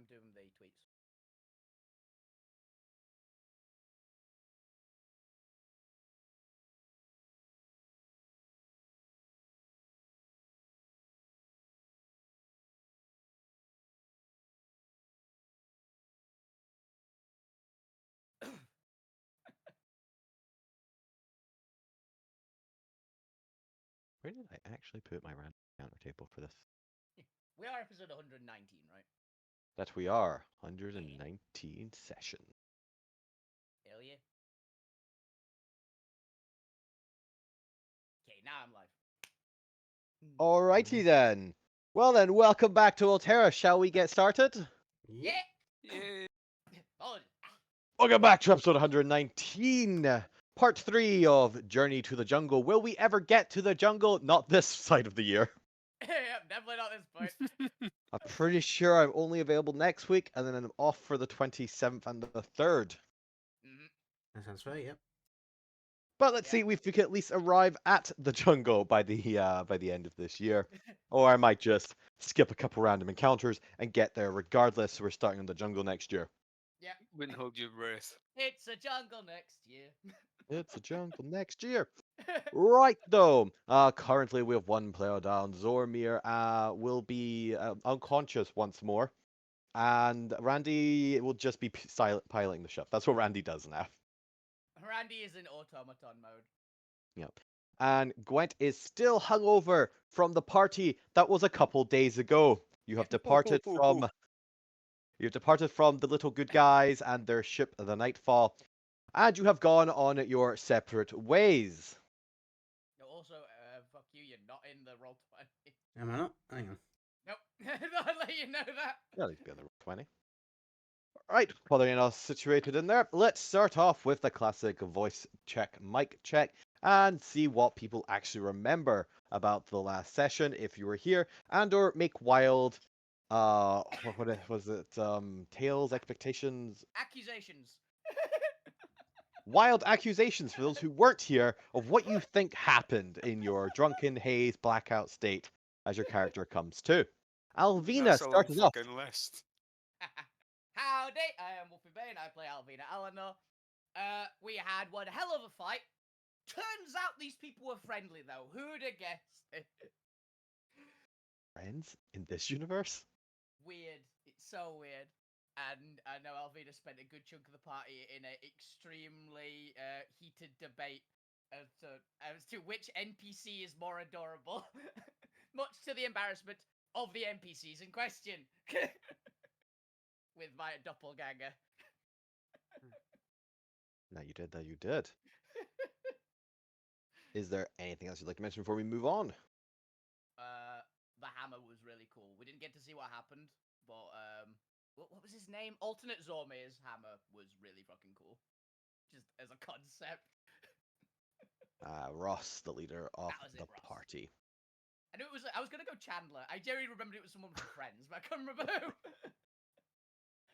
doing the tweets. Where did I actually put my random counter table for this? We are episode 119, right? That we are 119 session. Hell yeah. Okay, now I'm live. Alrighty then. Well then, welcome back to Alterra. Shall we get started? Yeah. Yeah. Oh, Welcome back to episode 119, part 3 of Journey to the Jungle. Will we ever get to the jungle? Not this side of the year. definitely not this point. I'm pretty sure I'm only available next week, and then I'm off for the 27th and the 3rd. Mhm. That sounds fair, yep. But let's Yeah. see if we can at least arrive at the jungle by the end of this year. Or I might just skip a couple random encounters and get there regardless. So we're starting in the jungle next year. Yeah. Wouldn't hold your breath. It's a jungle next year. It's a jungle next year. Right though, currently we have one player down. Zormir will be unconscious once more, and Randy will just be piloting the ship. That's what Randy does now. Randy is in automaton mode. Yep. And Gwent is still hungover from the party that was a couple days ago. You have departed from the little good guys and their ship, the Nightfall, and you have gone on your separate ways. Also, fuck you, you're not in the roll 20. Am I not? Hang on. Nope. I'll let you know that. Yeah, you can be on the 20. Right, while they're all situated in there, let's start off with the classic voice check, mic check, and see what people actually remember about the last session if you were here, and or make wild, what was it, tales, expectations, Accusations. wild accusations for those who weren't here of what you think happened in your drunken haze blackout state as your character comes to. Alvina, That's a long start us off. fucking list. Howdy, I am Wolfie Bane, I play Alvina Eleanor. We had one hell of a fight. Turns out these people were friendly though. Who'd have guessed? Friends in this universe? Weird. It's so weird. And I know Alvina spent a good chunk of the party in an extremely heated debate as to which NPC is more adorable, much to the embarrassment of the NPCs in question. With my doppelganger. No, you did. No, you did. Is there anything else you'd like to mention before we move on? The hammer was really cool. We didn't get to see what happened, but what was his name? Alternate Zormir's hammer was really fucking cool, just as a concept. Ross, the leader of That was the it, Ross. party. I knew it was. I was gonna go Chandler. I genuinely remembered it was someone from Friends, but I couldn't remember who.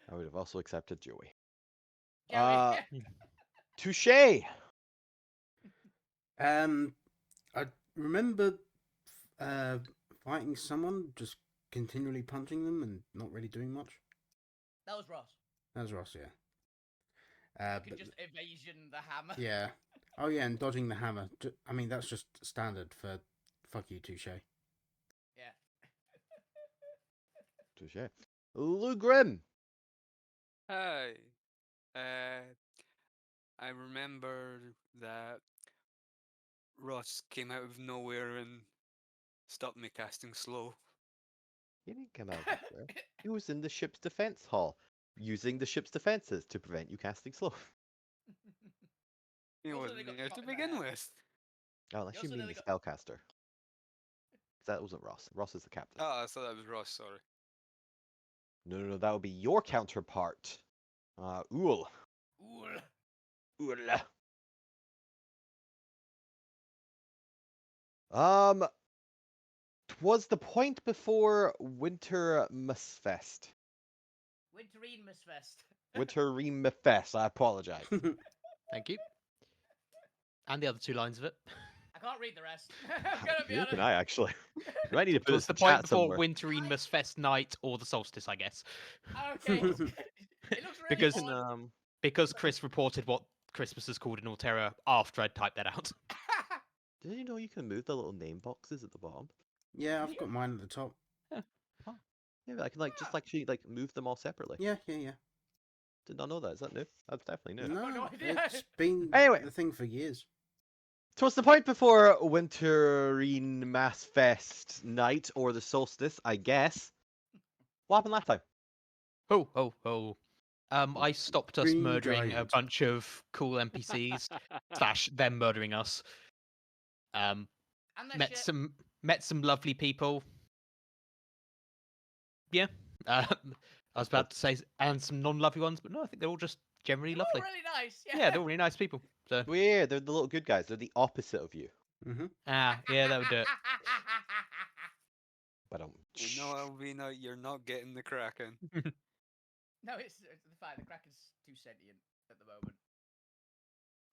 I would have also accepted Joey. Joey. Touche! I remember fighting someone, just continually punching them and not really doing much. That was Ross. That was Ross, yeah. You could But just evasion the hammer. yeah. Oh yeah, and dodging the hammer. I mean, that's just standard for fuck you, Touche. Yeah. Touche. Lou Grimm! Hi. I remember that Ross came out of nowhere and stopped me casting slow. He didn't come out of there. He was in the ship's defense hall, using the ship's defenses to prevent you casting slow. He Also, wasn't they got there shot to in the begin head. with. Oh, unless you also mean nearly the got- spellcaster. That wasn't Ross. Ross is the captain. Oh, I thought that was Ross, sorry. No, that would be your counterpart. Ool. Ooh. Ool. Twas the point before Winter Musfest. Winterine Misfest. Winter Fest. I apologize. Thank you. And the other two lines of it. I can't read the rest. I'm gonna be Neither honest. can I, actually. You might need to put So this it's the in point chat before somewhere. Winterimus Fest night or the solstice, I guess. Okay. It looks really Because- odd. Because Chris reported what Christmas is called in Alterra after I'd typed that out. Did you know you can move the little name boxes at the bottom? Yeah, I've got mine at the top. Yeah, I can actually move them all separately. Yeah. Did not know that. Is that new? That's definitely new. got no No, idea. it's been Anyway. the thing for years. So it's the point before Winterine Mass Fest night or the solstice, I guess. What happened last time? Oh. I stopped us Green murdering a giant. bunch of cool NPCs / them murdering us. And that Met shit. met some lovely people. Yeah. I was about to say, and some non-lovely ones, but no, I think they're all just generally They're all lovely. really nice. Yeah, they're all really nice people. So Weird. They're the little good guys. They're the opposite of you. Mm-hmm. yeah, that would do it. But You know, Alvina, you're not getting the Kraken. No, it's fine. The Kraken's too sentient at the moment.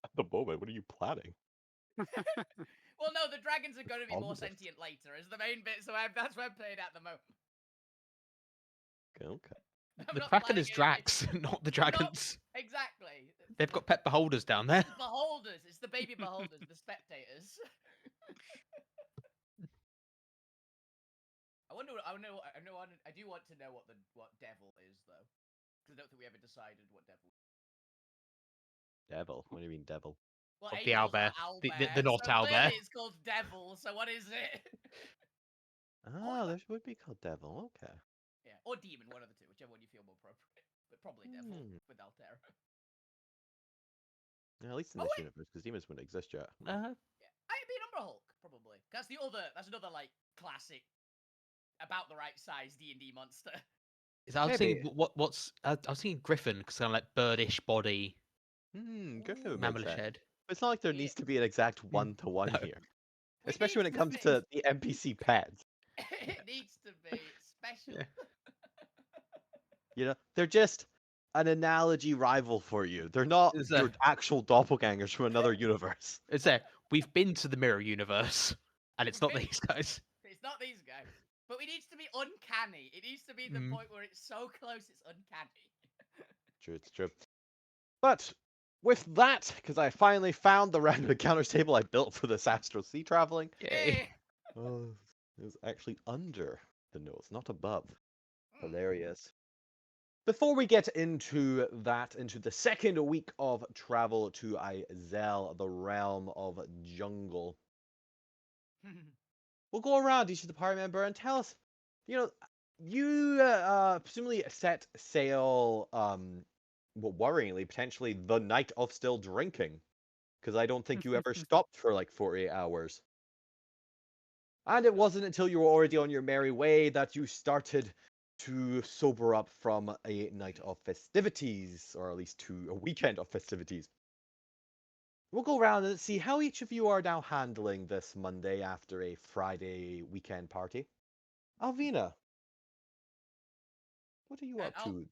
at the moment, what are you planning? Well, no, the dragons are going to be more Omnibus. sentient later, is the main bit. So that's what I'm playing at the moment. Okay. I'm The not Kraken planning is anything. Drax, not the dragons. Exactly. They've got pet beholders down there. The beholders. It's the baby beholders, the spectators. I do want to know what devil is though, because I don't think we ever decided what devil. Devil. What do you mean, devil? Well, Of the angels owlbear. are The owlbear, not so owlbear. clearly it's called devil. So what is it? Ah, this would be called devil. Okay. Yeah, or demon, one of the two, whichever one you feel more appropriate. But probably devil with Alterra. Yeah, at least in Oh, this wait. universe, because demons wouldn't exist yet. Yeah, I'd be an Umber Hulk probably. That's another like classic, about the right size D&D monster. I was Maybe. thinking I was thinking Griffin, because kind of like birdish body, Griffin would make mammalish sense. head. But it's not like there Yeah. needs to be an exact one-to-one No. here. We Especially when need it comes be- to the NPC pets. It needs to be special. Yeah. You know, they're just an analogy rival for you. They're not Is your there- actual doppelgangers from another universe. It's there. We've been to the mirror universe, and it's not We've been- these guys. It's not these guys. But it needs to be uncanny. It needs to be the point where it's so close it's uncanny. True, it's true. But with that, because I finally found the random encounters table I built for this astral sea traveling, Yay. oh, it was actually under the nose, not above. Mm. Hilarious. Before we get into the second week of travel to Izel, the realm of jungle, we'll go around each of the party member and tell us, you presumably set sail, well, worryingly, potentially the night of still drinking, because I don't think you ever stopped for like 48 hours. And it wasn't until you were already on your merry way that you started to sober up from a night of festivities, or at least to a weekend of festivities. We'll go around and see how each of you are now handling this Monday after a Friday weekend party. Alvina, what are you up to?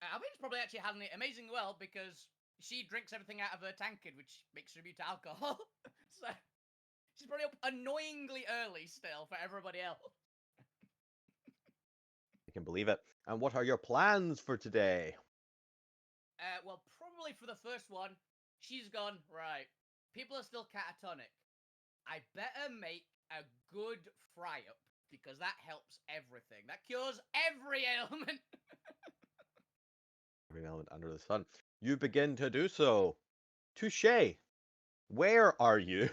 Alvina's probably actually handling it amazingly well because she drinks everything out of her tankard, which makes her immune to alcohol. So she's probably up annoyingly early still for everybody else. I can believe it. And what are your plans for today? Well, probably for the first one, she's gone, right, people are still catatonic. I better make a good fry-up, because that helps everything. That cures every ailment. Every element under the sun. You begin to do so. Touche. Where are you?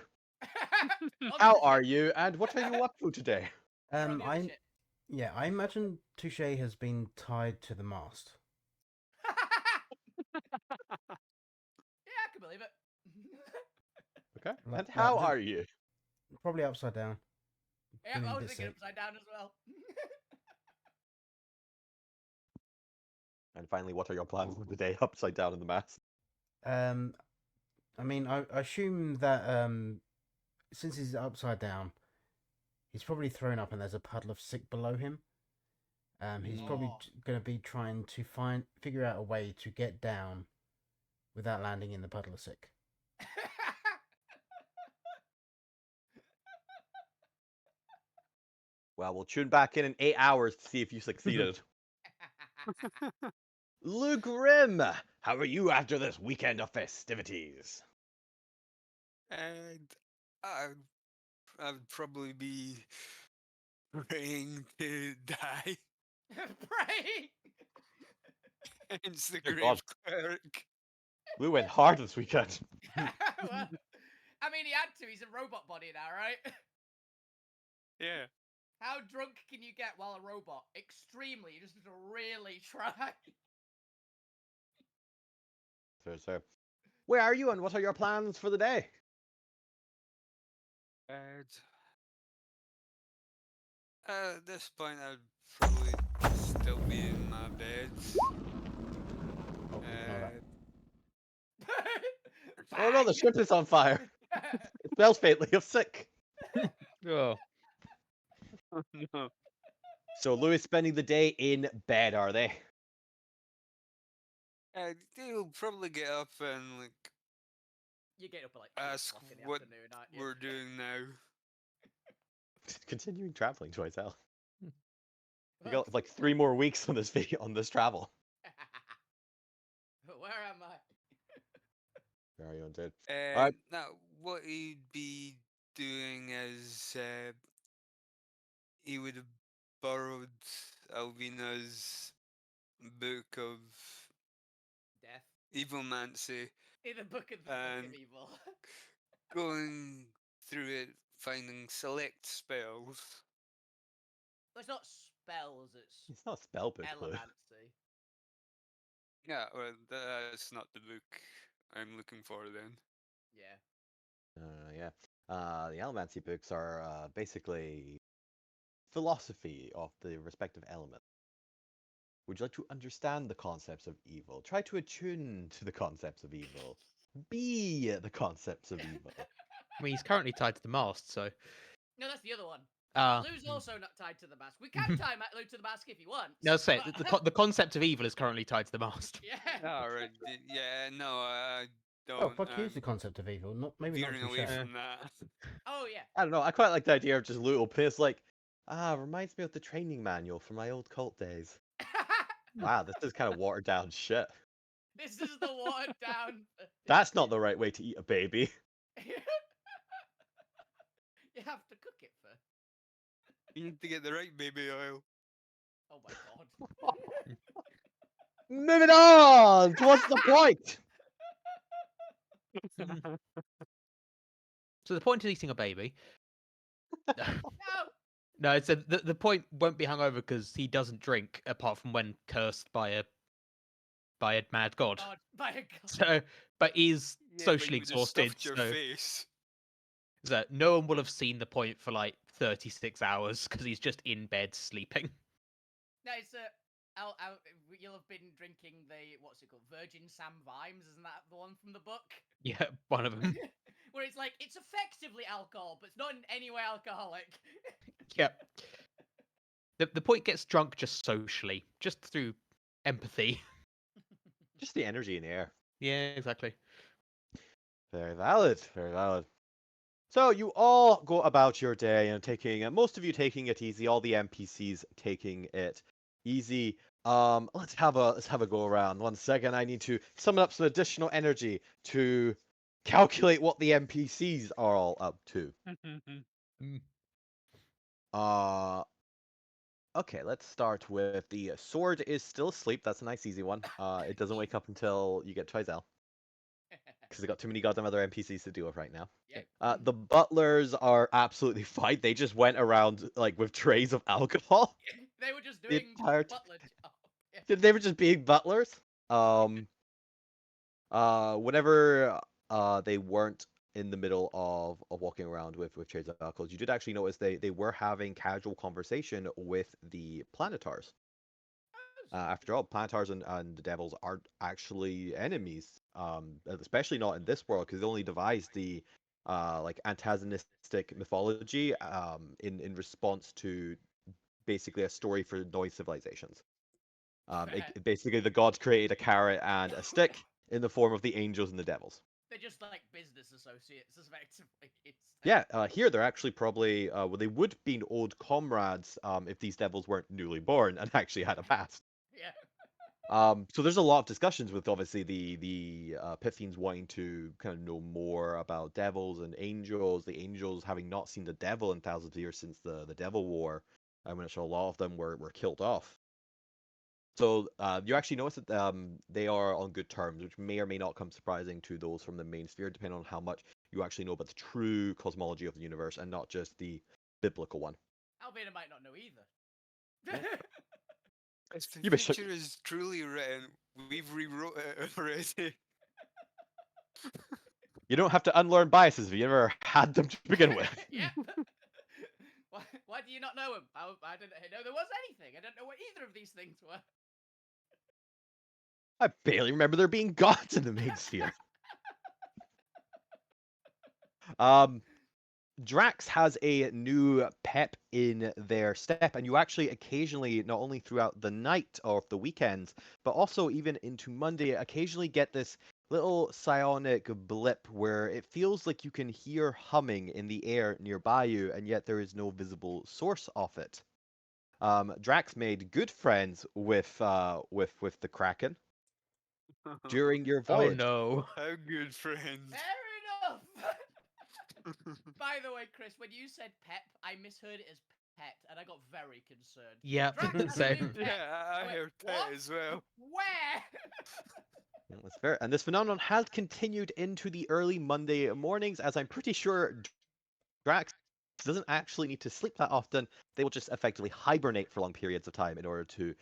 How are you? And what are you up to today? I imagine Touche has been tied to the mast. Yeah, I can believe it. Okay. Like- And how like the- are you? Probably upside down. Yeah, Feeling I a was bit thinking sick. upside down as well. And finally, what are your plans for today? Upside down in the mass. I mean, I assume that since he's upside down, he's probably thrown up and there's a puddle of sick below him. He's probably Oh. going to be trying to figure out a way to get down without landing in the puddle of sick. Well, we'll tune back in 8 hours to see if you succeeded. Luke Grimm, how are you after this weekend of festivities? And I'd probably be praying to die. Pray. Hence the Dear grave God. cleric. Lou went hard this weekend. Well, I mean, he had to. He's a robot body now, right? Yeah. How drunk can you get while a robot? Extremely. You just have to really try. So, where are you and what are your plans for the day? And at this point, I'd probably still be in my bed. Oh, ignore that. Oh no, the Bang! ship is on fire. It smells faintly of sick. Oh. Oh no. So Lou is spending the day in bed, are they? They'll probably get up and like You get up at like 2 ask o'clock in the what afternoon, aren't you? we're doing now. Continuing traveling, Joycel. You Well, got like 3 more weeks on this video on this travel. Where am I? Where are you, dude? And now, what he'd be doing is he would have borrowed Alvina's book of Death. evilmancy, In the book of And- evil. going through it, finding select spells. Well, it's not spells, it's It's not spell book, Lou. elemancy. Yeah, well, that's not the book I'm looking for then. Yeah. Yeah. The Allomancy books are basically philosophy of the respective element. Would you like to understand the concepts of evil? Try to attune to the concepts of evil. Be the concepts of evil. I mean, he's currently tied to the mast, so. No, that's the other one. Lou's Hmm. also not tied to the mask. We can tie Lou to the mask if he wants. No, say but- the concept of evil is currently tied to the mast. Yeah. Alright, yeah, no, I don't. Oh, fuck, here's the concept of evil. Not maybe not veering too away shabby. from that. Oh yeah. I don't know. I quite like the idea of just little piss like, reminds me of the training manual from my old cult days. Wow, this is kind of watered down shit. This is the watered down. That's not the right way to eat a baby. You have to cook it first. You need to get the right baby oil. Oh my god. Moving on! What's the point? So the point is eating a baby. No. No, it's the point won't be hungover because he doesn't drink apart from when cursed by a mad god. God, by a god. So, but he's Yeah, but socially you would've exhausted. stuffed your So, face. so no one will have seen the point for like 36 hours because he's just in bed sleeping. No, it's you'll have been drinking the what's it called, Virgin Sam Vimes, isn't that the one from the book? Yeah, one of them. Where it's like it's effectively alcohol, but it's not in any way alcoholic. Yep. The point gets drunk just socially, just through empathy. Just the energy in the air. Yeah, exactly. Very valid. Very valid. So you all go about your day and taking most of you taking it easy, all the NPCs taking it easy. Let's have a go around. 1 second, I need to summon up some additional energy to calculate what the NPCs are all up to. Mm. Okay, let's start with the sword is still asleep. That's a nice easy one. It doesn't wake up until you get Twizel. Because they got too many goddamn other NPCs to deal with right now. Yep. The butlers are absolutely fine. They just went around like with trays of alcohol. They were just The doing entire butler job. They were just being butlers. Whenever they weren't in the middle of walking around with trays of alcohol, you did actually notice they were having casual conversation with the planetars. After all, planetars and the devils aren't actually enemies. Especially not in this world, because they only devised the like antagonistic mythology in response to basically a story for noise civilizations. Basically, the gods created a carrot and a stick in the form of the angels and the devils. They're just like business associates, effectively. Yeah, here they're actually probably well, they would have been old comrades if these devils weren't newly born and actually had a past. Yeah. So there's a lot of discussions with obviously the Pythians wanting to kind of know more about devils and angels. The angels having not seen the devil in thousands of years since the Devil War, in which a lot of them were killed off. So you actually notice that they are on good terms, which may or may not come surprising to those from the main sphere, depending on how much you actually know about the true cosmology of the universe and not just the biblical one. Alvina might not know either. If the You may shut- future is truly written, we've rewrote it already. You don't have to unlearn biases if you never had them to begin with. Yep. Why do you not know him? I didn't know there was anything. I don't know what either of these things were. I barely remember there being gods in the main sphere. Drax has a new pep in their step, and you actually occasionally, not only throughout the night of the weekends, but also even into Monday, occasionally get this little psionic blip where it feels like you can hear humming in the air nearby you, and yet there is no visible source of it. Drax made good friends with the Kraken during your Oh voyage. no. How good friends. Fair enough. By the way, Chris, when you said pep, I misheard it as pet, and I got very concerned. Yep. Drax has a Same. new pet. Yeah, I went, heard "What? that as well. Where? Yeah, that's fair. And this phenomenon has continued into the early Monday mornings, as I'm pretty sure Drax doesn't actually need to sleep that often. They will just effectively hibernate for long periods of time in order to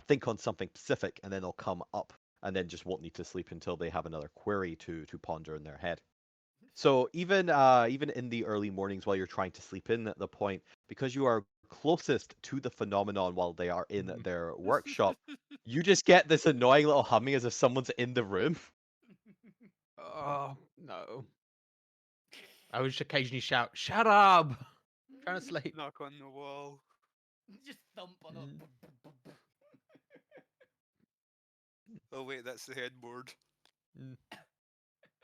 think on something specific, and then they'll come up and then just won't need to sleep until they have another query to ponder in their head. So even in the early mornings while you're trying to sleep in, the point, because you are closest to the phenomenon while they are in their workshop, you just get this annoying little humming as if someone's in the room. Oh no. I would just occasionally shout, "Shut up!" Trying to sleep. Knock on the wall. Just thump on Mm. it. Oh wait, that's the headboard. Mm. Wait,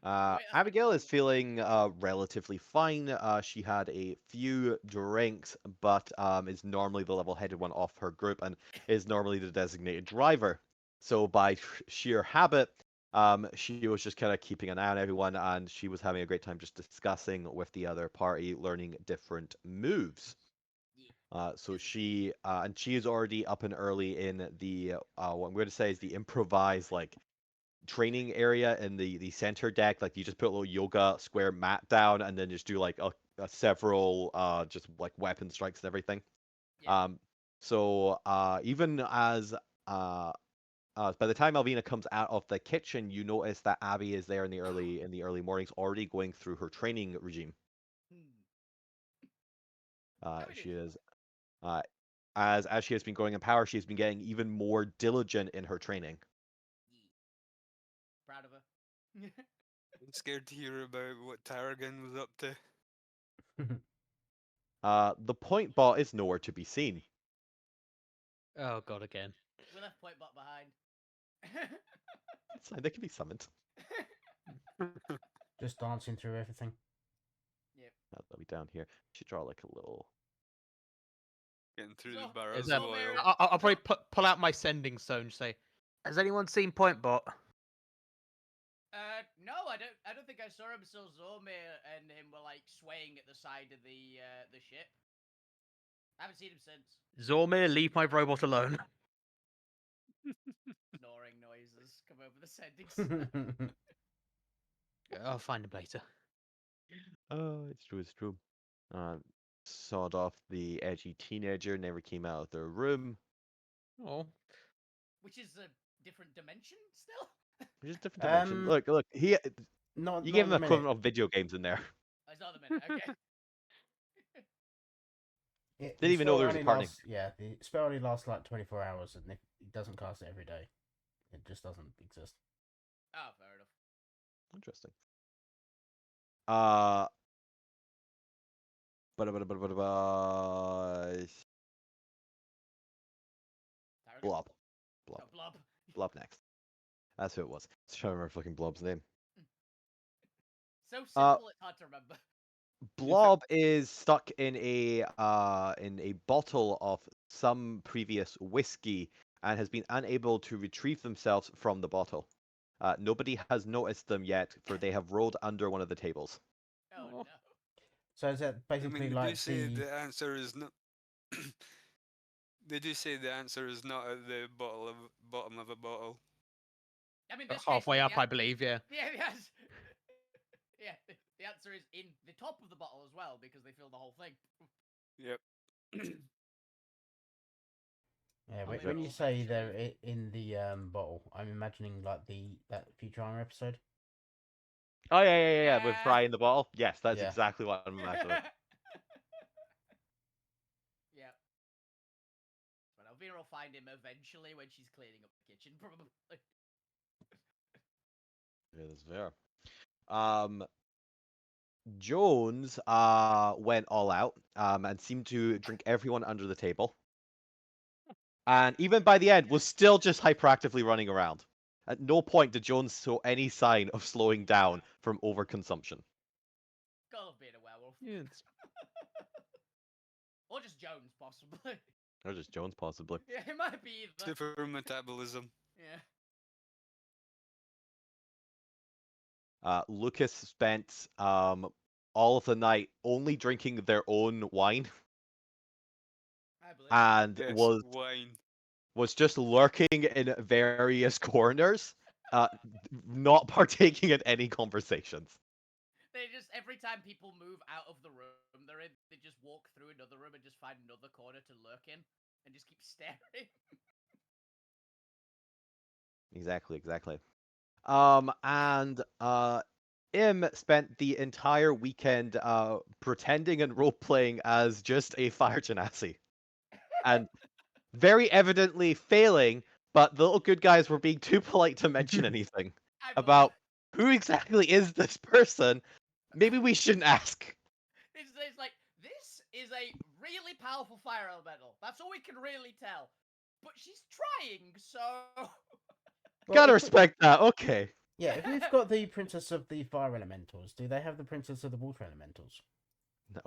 that's Abigail is feeling relatively fine. She had a few drinks, but is normally the level-headed one of her group and is normally the designated driver. So by sheer habit, she was just kind of keeping an eye on everyone, and she was having a great time just discussing with the other party, learning different moves. So she and she is already up and early in the what I'm going to say is the improvised like training area in the center deck. Like you just put a little yoga square mat down and then just do like a several just like weapon strikes and everything. Yeah. So even as by the time Alvina comes out of the kitchen, you notice that Abby is there in the early mornings, already going through her training regime. How we She doing? is uh, as she has been growing in power, she has been getting even more diligent in her training. Proud of her. I'm scared to hear about what Tarragon was up to. The point bot is nowhere to be seen. Oh god, again. We left Point Bot behind. It's fine, they can be summoned. Just dancing through everything. Yep. That'll be down here. Should draw like a little. Getting through So- the Is barrels that- of oil. I'll probably pull out my sending stone and say, "Has anyone seen Point Bot?" No, I don't think I saw him. So Zormir and him were like swaying at the side of the ship. I haven't seen him since. Zormir, leave my robot alone. Snoring noises come over the sending stone. I'll find him later. Oh, it's true, it's true. Sawed off the edgy teenager, never came out of their room. Oh, Which is a different dimension still. Which is a different dimension. Um, Look, not you not gave him at the the equivalent minute. of video games in there. I saw the minute. Okay. The Didn't even know spell there was a only parting. lasts, yeah, the spell only lasts like 24 hours, and if it doesn't cast it every day, it just doesn't exist. Oh, fair enough. Interesting. Uh, but Tarragon? Blob, Oh, Blob. Blob next. That's who it was. I was trying to remember fucking Blob's name. So simple, it's hard to remember. Blob is stuck in a bottle of some previous whiskey and has been unable to retrieve themselves from the bottle. Nobody has noticed them yet, for they have rolled under one of the tables. Oh Oh. no. So is that I basically mean, they do like say the? the answer is not. They do say the answer is not at the bottom of a bottle. I mean, this Halfway case, up, I believe. Yeah. Yeah, yes. Yeah, the answer is in the top of the bottle as well because they fill the whole thing. Yep. Yeah, Oh, they when were you all say they're eventually- in the bottle, I'm imagining like that Futurama episode. Oh yeah. With Yeah. Fry in the bottle. Yes, that's Yeah. exactly what I'm imagining. Yeah. But Elvira will find him eventually when she's cleaning up the kitchen, probably. Yeah, that's fair. Jones went all out and seemed to drink everyone under the table. And even by the end, was still just hyperactively running around. At no point did Jones show any sign of slowing down from overconsumption. Gotta have been a werewolf. Yeah, it's- Or just Jones, possibly. Or just Jones, possibly. Yeah, it might be either. Super metabolism. Yeah. Lucas spent all of the night only drinking their own wine I believe. and Yes, wine. was just lurking in various corners, not partaking in any conversations. They just, every time people move out of the room they're in, they just walk through another room and just find another corner to lurk in and just keep staring. Exactly. And Im spent the entire weekend pretending and role playing as just a fire genasi, and very evidently failing. But the little good guys were being too polite to mention anything I believe about who exactly is this person. Maybe we shouldn't ask. it's like, this is a really powerful fire elemental. That's all we can really tell. But she's trying, so. Well, Gotta if we- respect that. Okay. yeah, if we've got the Princess of the Fire Elementals, do they have the Princess of the Water Elementals? No,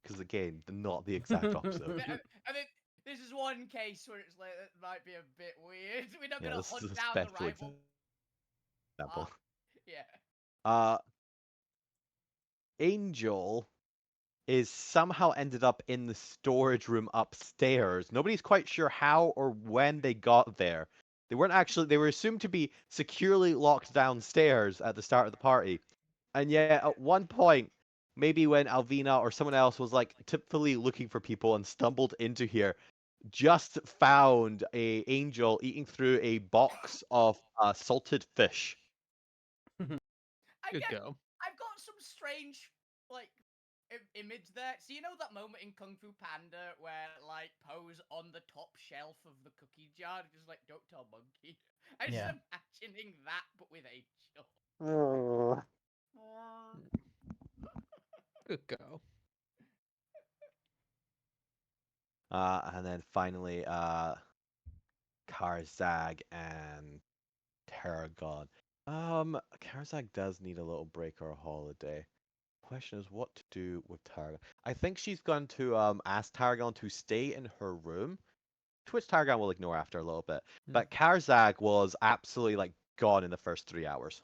because again, not the exact opposite. I mean, this is one case where it's like, it might be a bit weird. We're not Yeah, gonna this is hunt a down the special rival. example. Yeah. Angel is somehow ended up in the storage room upstairs. Nobody's quite sure how or when they got there. They were assumed to be securely locked downstairs at the start of the party. And yet, at one point, maybe when Alvina or someone else was like tipfully looking for people and stumbled into here, just found a Angel eating through a box of salted fish. Good girl. I've got some strange, like, image there. So you know that moment in Kung Fu Panda where, like, Poe's on the top shelf of the cookie jar, just like, don't tell monkey. I'm just Yeah. imagining that, but with Angel. Good girl. And then finally, Karzag and Tarragon. Karzag does need a little break or a holiday. Question is what to do with Tarragon. I think she's going to ask Tarragon to stay in her room, to which Tarragon will ignore after a little bit. Hmm. But Karzag was absolutely like gone in the first 3 hours.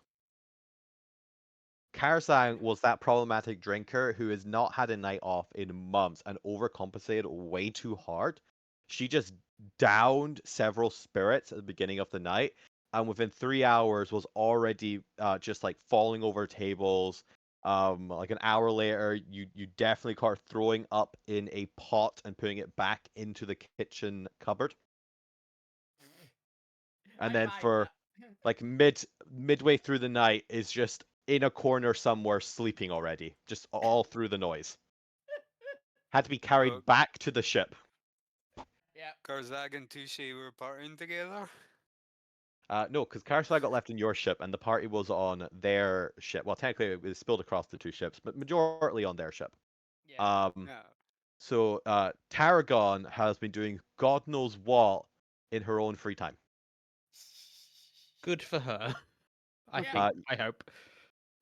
Karzag was that problematic drinker who has not had a night off in months and overcompensated way too hard. She just downed several spirits at the beginning of the night, and within 3 hours was already just like falling over tables. Like an hour later, you definitely caught her throwing up in a pot and putting it back into the kitchen cupboard. And then for like midway through the night is just in a corner somewhere sleeping already, just all through the noise. Had to be carried Oh. back to the ship. Yeah. Karzag and Touche were partying together. No, because Karsai got left in your ship, and the party was on their ship. Well, technically, it was spilled across the two ships, but majorly on their ship. Yeah. Yeah. So Tarragon has been doing God knows what in her own free time. Good for her. I Yeah. think. I hope.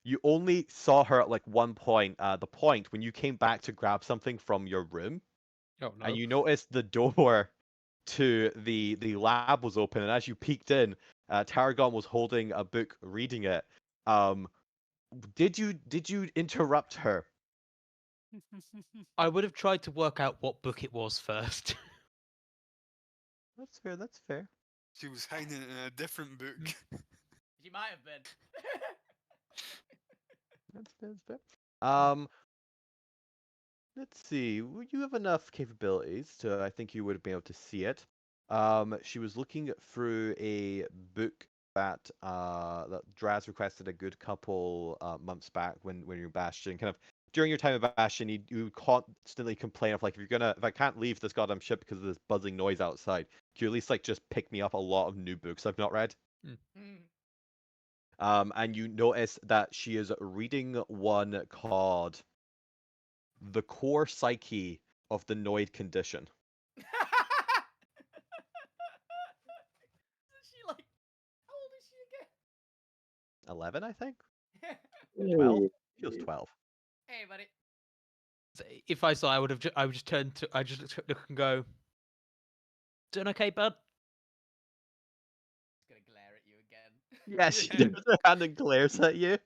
You only saw her at like one point, the point when you came back to grab something from your room, Oh no. and you noticed the door to the lab was open, and as you peeked in, Tarragon was holding a book, reading it. Did you interrupt her? I would have tried to work out what book it was first. That's fair. That's fair. She was hiding in a different book. She might have been. That's fair. That's fair. Let's see. You have enough capabilities to. I think you would have been able to see it. She was looking through a book that Draz requested a good couple months back when you were Bastion. Kind of during your time of Bastion, you constantly complain of like if I can't leave this goddamn ship because of this buzzing noise outside, can you at least like just pick me up a lot of new books I've not read? And you notice that she is reading one called The Core Psyche of the Noid Condition. Is she like? How old is she 11, I think? again? 12? Ooh. Feels 12. Hey, buddy. If I saw, I would just turn to. I just look and go. Doing okay, bud? Just gonna glare at you again. Yeah, she turns around and glares at you.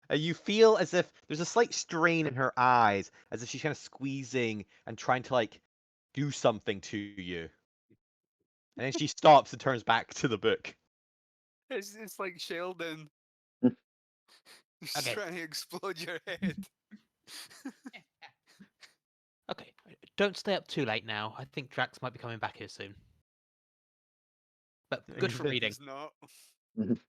And you feel as if there's a slight strain in her eyes, as if she's kind of squeezing and trying to like do something to you. And then she stops and turns back to the book. It's like Sheldon. She's Okay. trying to explode your head. Okay. Don't stay up too late now. I think Drax might be coming back here soon. But good for He's reading. It's not. And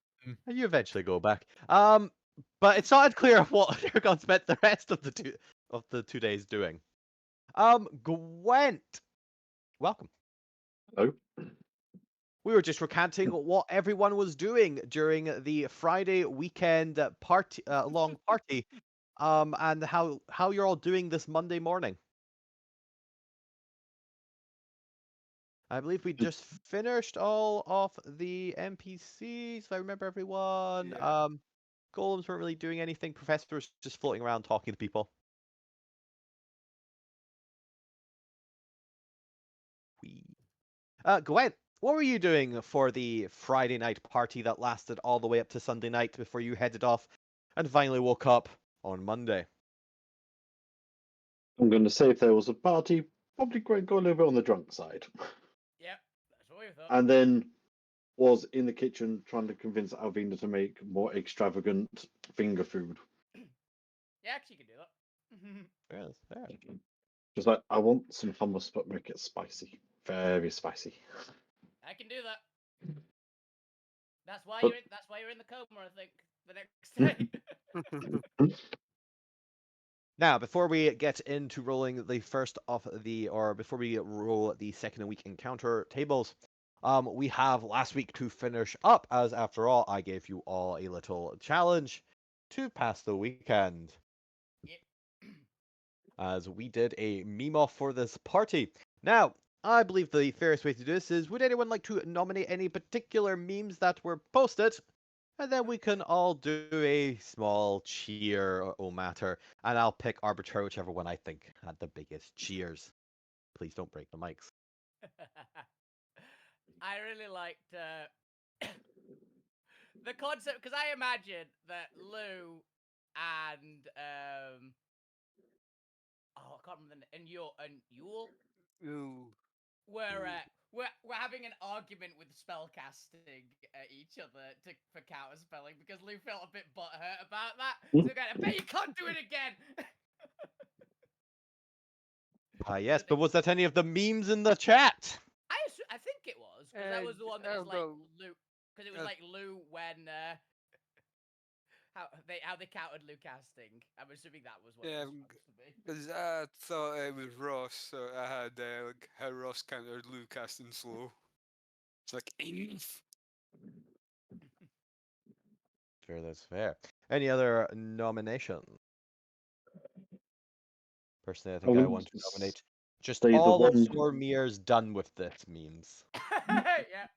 you eventually go back. But it's not unclear what Aragon spent the rest of the 2 days doing. Gwent, welcome. Hello. We were just recanting what everyone was doing during the Friday weekend party, long party, and how you're all doing this Monday morning. I believe we just finished all of the NPCs, if I remember everyone. Yeah. Golems weren't really doing anything. Professor was just floating around talking to people. Gwen, what were you doing for the Friday night party that lasted all the way up to Sunday night before you headed off and finally woke up on Monday? I'm going to say if there was a party, probably go a little bit on the drunk side. Yep, that's what we thought. And then was in the kitchen trying to convince Alvina to make more extravagant finger food. Yeah, actually, you can do that. Yes, fair. Just like, I want some hummus, but make it spicy. Very spicy. I can do that. That's why But- you're. That's why you're in the coma. I think the next day. Now, before we get into rolling the first of the, or before we roll the second week encounter tables, we have last week to finish up, as after all, I gave you all a little challenge to pass the weekend. Yep. As we did a meme off for this party. Now, I believe the fairest way to do this is, would anyone like to nominate any particular memes that were posted? And then we can all do a small cheer or matter, and I'll pick arbitrary whichever one I think had the biggest cheers. Please don't break the mics. I really liked the concept because I imagine that Lou and I can't remember and Yule Ooh. we're having an argument with spellcasting at each other for counter spelling because Lou felt a bit butthurt about that. So again, I bet you can't do it again. Yes, but was that any of the memes in the chat? I think it was because that was the one that I'll is like go- Lou because it was like Lou when how they countered Lou casting. I'm assuming that was what Yeah, it was supposed to be. Because I thought it was Ross, so I had like how Ross countered Luke casting slow. It's like enough. Fair, that's fair. Any other nomination? Personally, I think I would want to nominate just say the all of one- Sormir's done with this memes. Yeah.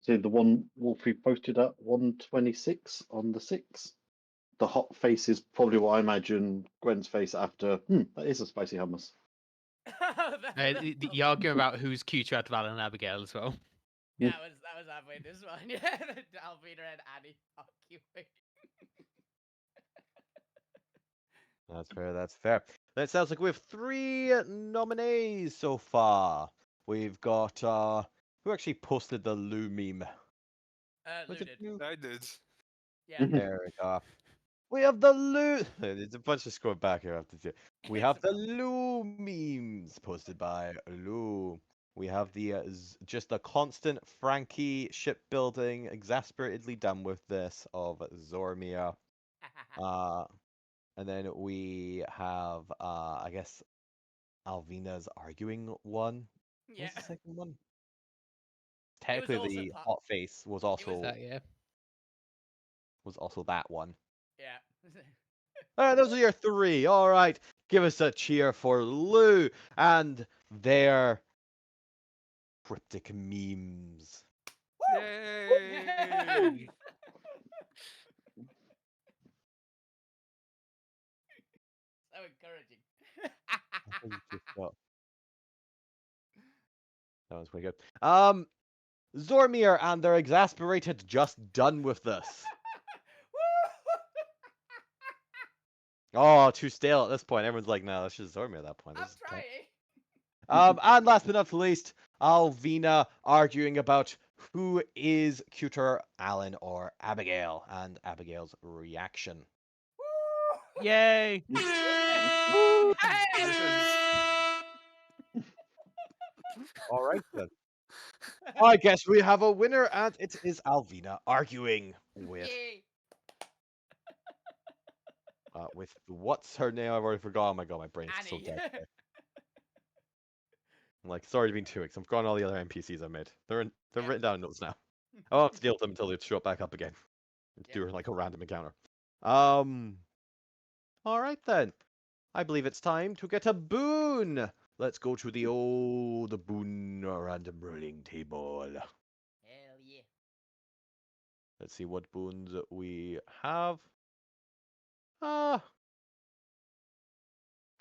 See the one Wolfie posted at 126 on the 6th. The hot face is probably what I imagine Gwen's face after. That is a spicy hummus. The argument about who's cuter out of Alan and Abigail as well. That was halfway this one. Yeah, Alvina and Annie arguing. That's fair. That's fair. That sounds like we have 3 nominees so far. We've got who actually posted the Lou meme? Was Lou it did. Lou? I did. Yeah. There we go. We have the Lou. There's a bunch of scroll back here. I have to do. We It's have the about- Lou memes posted by Lou. We have the just the constant Frankie shipbuilding, exasperatedly done with this of Zormia. And then we have I guess Alvina's arguing one. What yeah. was the second one? It was Technically, also the part- hot face was also That, yeah. that one. Yeah. All right, those are your 3. All right, give us a cheer for Lou and their cryptic memes. Yay! So encouraging. I think you just got- That was pretty good. Zormir and their exasperated just done with this. Oh, too stale at this point. Everyone's like, no, that's just Zormir at that point. I'm This is trying. And last but not least, Alvina arguing about who is cuter, Alan or Abigail, and Abigail's reaction. Yay! All right then. I guess we have a winner, and it is Alvina arguing with Yay. with what's her name? I've already forgot. Oh my god, my brain's so Annie. dead. Today. I'm like, sorry to be 2 weeks. I've forgotten all the other NPCs I've made. They're Yeah. written down in notes now. I'll have to deal with them until they show up back up again. Yeah. Do like a random encounter. All right then. I believe it's time to get a boon. Let's go to the boon random rolling table. Hell yeah. Let's see what boons we have.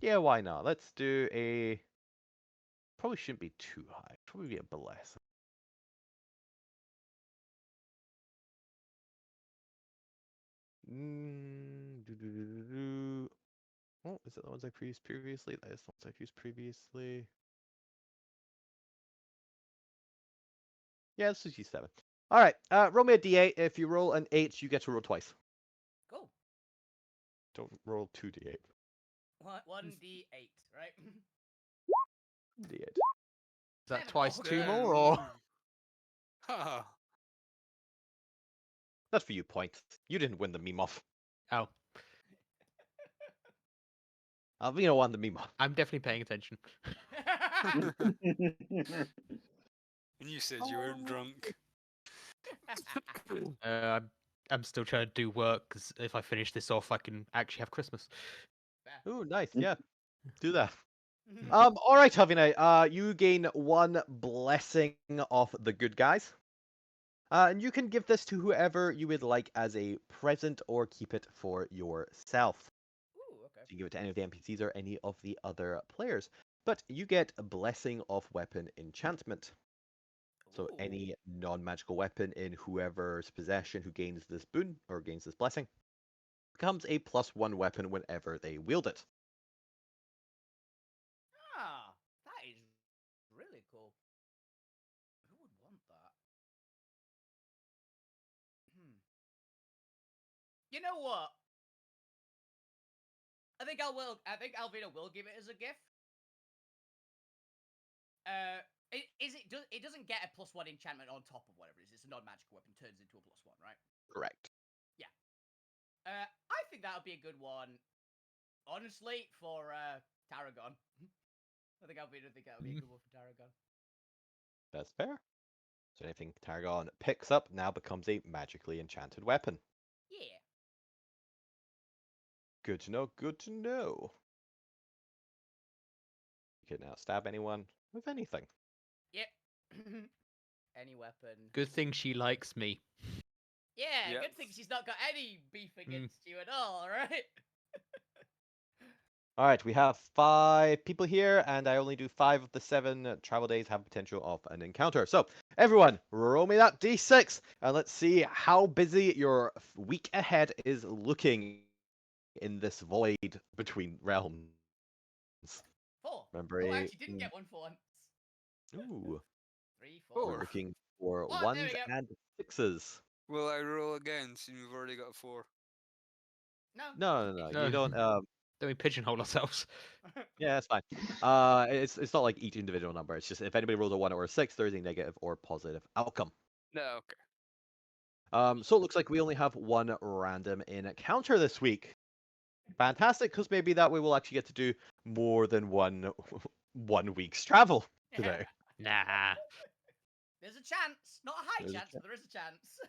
Yeah, why not? Let's do a. Probably shouldn't be too high. Probably be a bless. Oh, is it the ones I used previously? That is the ones I've used previously. Yeah, let's just use 7. All right, roll me a d8. If you roll an 8, you get to roll twice. Cool. Don't roll 2d8. 1d8, right? D8. Is that Seven. twice Oh, 2 yeah. more, or? Ha! That's for you, points. You didn't win the meme off. Oh, Alvina won the meme off. I'm definitely paying attention. And you said you weren't drunk. I'm still trying to do work because if I finish this off, I can actually have Christmas. Ooh, nice. Yeah, do that. All right, Alvina. You gain 1 blessing off the good guys. And you can give this to whoever you would like as a present or keep it for yourself. Ooh, okay. You can give it to any of the NPCs or any of the other players. But you get a blessing of weapon enchantment. So Ooh. any non-magical weapon in whoever's possession who gains this boon or gains this blessing becomes a +1 weapon whenever they wield it. Ah, that is really cool. Who would want that? You know what? I think Alvina will give it as a gift. It doesn't get a +1 enchantment on top of whatever it is. It's a non-magical weapon, turns into a +1, right? Correct. I think that would be a good one. Honestly, for Tarragon. I think that would be a good one for Tarragon. That's fair. So anything Targon picks up now becomes a magically enchanted weapon. Yeah. Good to know, good to know. You can now stab anyone with anything. Yep. any weapon. Good thing she likes me. Yeah, Yep. good thing she's not got any beef against you at all, right? All right, we have 5 people here, and I only do 5 of the 7 travel days have potential of an encounter. So, everyone, roll me that d6, and let's see how busy your week ahead is looking in this void between realms. 4. Remember, Oh, I actually didn't get one for once. ooh, 3, we're 4. looking for Oh, there we 1s go. and 6s. Will I roll again since we've already got a 4? No. No, No. you don't. Don't we pigeonhole ourselves? Yeah, that's fine. It's not like each individual number. It's just if anybody rolls a 1 or a 6, there is a negative or positive outcome. No, okay. So it looks like we only have 1 random encounter this week. Fantastic, because maybe that way we'll actually get to do more than one week's travel today. Nah. There's a chance. Not a high There's a chance, but there is a chance.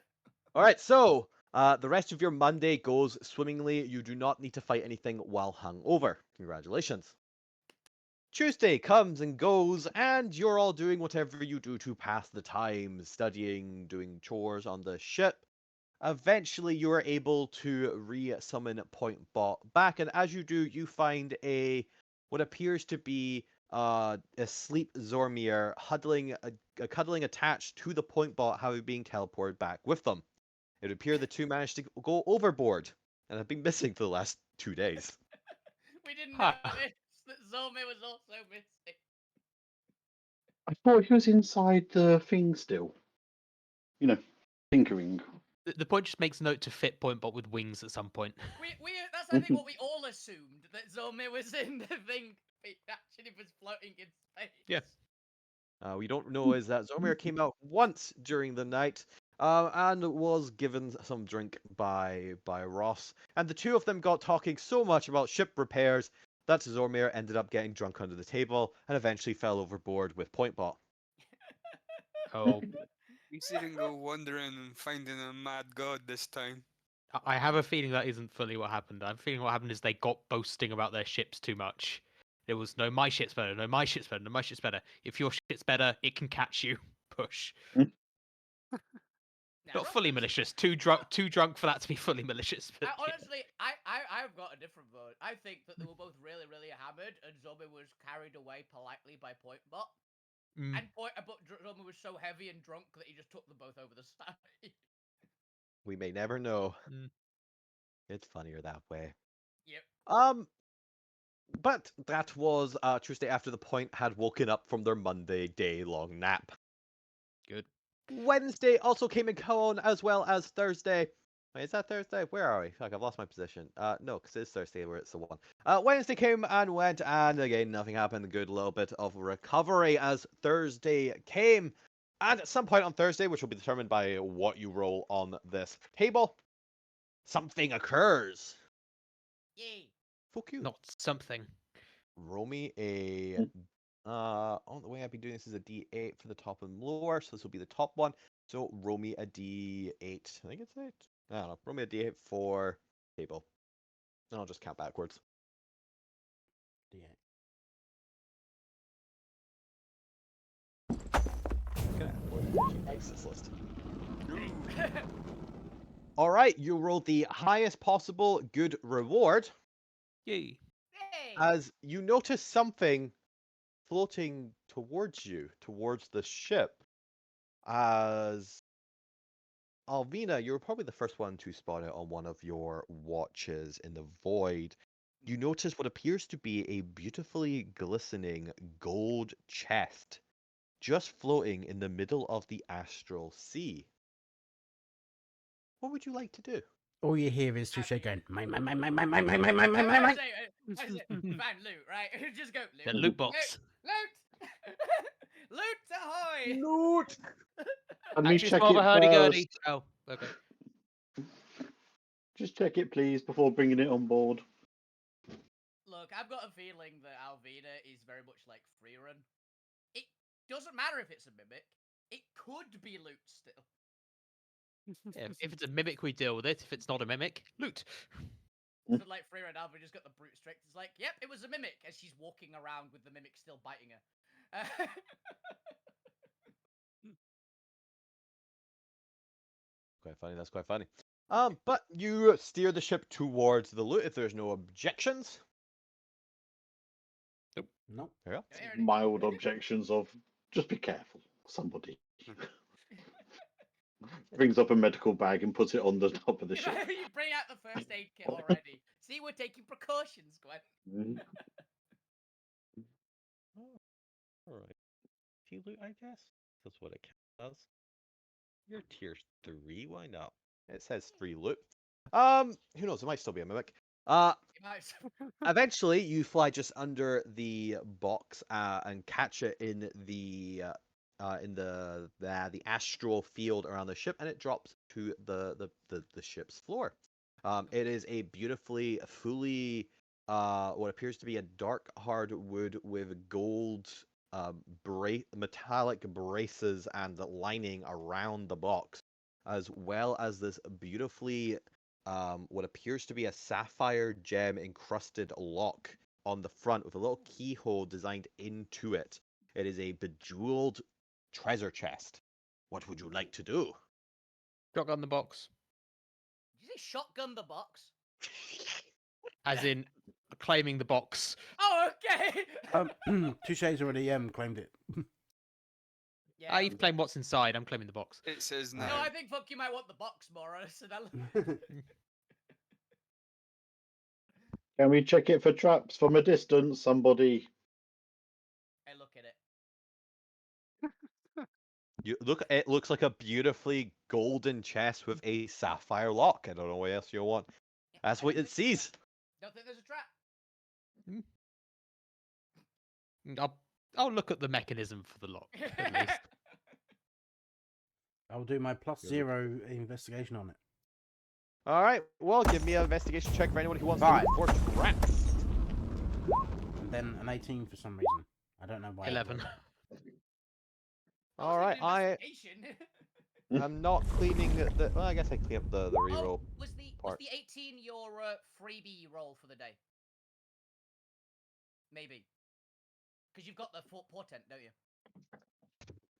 All right, so the rest of your Monday goes swimmingly. You do not need to fight anything while hungover. Congratulations. Tuesday comes and goes, and you're all doing whatever you do to pass the time, studying, doing chores on the ship. Eventually, you are able to re-summon Point Bot back, and as you do, you find what appears to be asleep Zormir cuddling attached to the Point Bot, having been teleported back with them. It would appear the two managed to go overboard and have been missing for the last 2 days. We didn't Huh. notice that Zome was also missing. I thought he was inside the thing still. You know, tinkering. The point just makes note to fit Point Bot with wings at some point. That's I think what we all assumed, that Zome was in the thing. He actually was floating in space. Yeah. We don't know is that Zormir came out once during the night and was given some drink by Ross. And the two of them got talking so much about ship repairs that Zormir ended up getting drunk under the table and eventually fell overboard with Pointbot. Oh, We didn't go wandering and finding a mad god this time. I have a feeling that isn't fully what happened. I'm feeling what happened is they got boasting about their ships too much. It was no, my ship's better. No, my ship's better. No, my ship's better. If your ship's better, it can catch you. Push. Now, Not Ross fully was- malicious. Too drunk for that to be fully malicious. But yeah. Honestly, I've got a different vote. I think that they were both really, really hammered, and Zome was carried away politely by Pointbot. Mm. And Zome was so heavy and drunk that he just took them both over the side. We may never know. Mm. It's funnier that way. Yep. But that was Tuesday after the Point had woken up from their Monday day-long nap. Good. Wednesday also came and gone, as well as Thursday. Wait, is that Thursday? Where are we? Fuck, I've lost my position. No, because it's Thursday where it's the one. Wednesday came and went, and again, nothing happened. A good little bit of recovery as Thursday came. And at some point on Thursday, which will be determined by what you roll on this table, something occurs. Yay. Fuck you. Not something. Roll me a the way I've been doing this is a D8 for the top and lower, so this will be the top one. So roll me a D8. I think it's 8. I don't know. Roll me a D8 for table. And I'll just count backwards. This list. All right, you rolled the highest possible good reward Yay. Yay. as you notice something floating towards you, towards the ship. As Alvina, you were probably the first one to spot it on one of your watches in the void. You notice what appears to be a beautifully glistening gold chest just floating in the middle of the astral sea. What would you like to do? All you hear is Touche going, mine. I say, find loot, right? Just go loot. The loot box. Loot! Loot ahoy! Loot! Let me Actually, it's check more of it a hurdy-gurdy. first. Oh, okay. Just check it, please, before bringing it on board. Look, I've got a feeling that Alvina is very much like Freerun. It doesn't matter if it's a mimic. It could be loot still. Yeah, if it's a mimic, we deal with it. If it's not a mimic, loot. So like Freerun, Alvina just got the brute strength. It's like, yep, it was a mimic, as she's walking around with the mimic still biting her. Quite funny. That's quite funny. But you steer the ship towards the loot if there's no objections. No. There you go. Don't hear anything. Mild objections of just be careful. Somebody brings up a medical bag and puts it on the top of the ship. You bring out the first aid kit already. See, we're taking precautions, Gwen. All right. Key loot, I guess. That's what it does. You're tier 3. Why not? It says free loot. Who knows? It might still be a mimic. You might- Eventually, you fly just under the box and catch it in the astral field around the ship, and it drops to the ship's floor. It is a beautifully, fully what appears to be a dark hardwood with gold metallic braces and lining around the box, as well as this beautifully what appears to be a sapphire gem encrusted lock on the front with a little keyhole designed into it. It is a bejeweled treasure chest. What would you like to do? Shotgun the box. Did you say shotgun the box? As in claiming the box. Oh, okay. Touche's already claimed it. Yeah. You've claimed what's inside. I'm claiming the box. It says no. No, I think fuck you might want the box more, so that... Can we check it for traps from a distance? Somebody. Hey, look at it. You look. It looks like a beautifully golden chest with a sapphire lock. I don't know what else you want. That's what it sees. Don't think there's a trap. I'll look at the mechanism for the lock. At least. I'll do my +0 investigation on it. All right. Well, give me an investigation check for anyone who wants Five. to look for traps. And then an 18 for some reason. I don't know why. 11. All right. I am not cleaning the. Well, I guess I clean up the reroll. Oh, was the part. 18 your freebie roll for the day? Maybe. Because you've got the portent, don't you?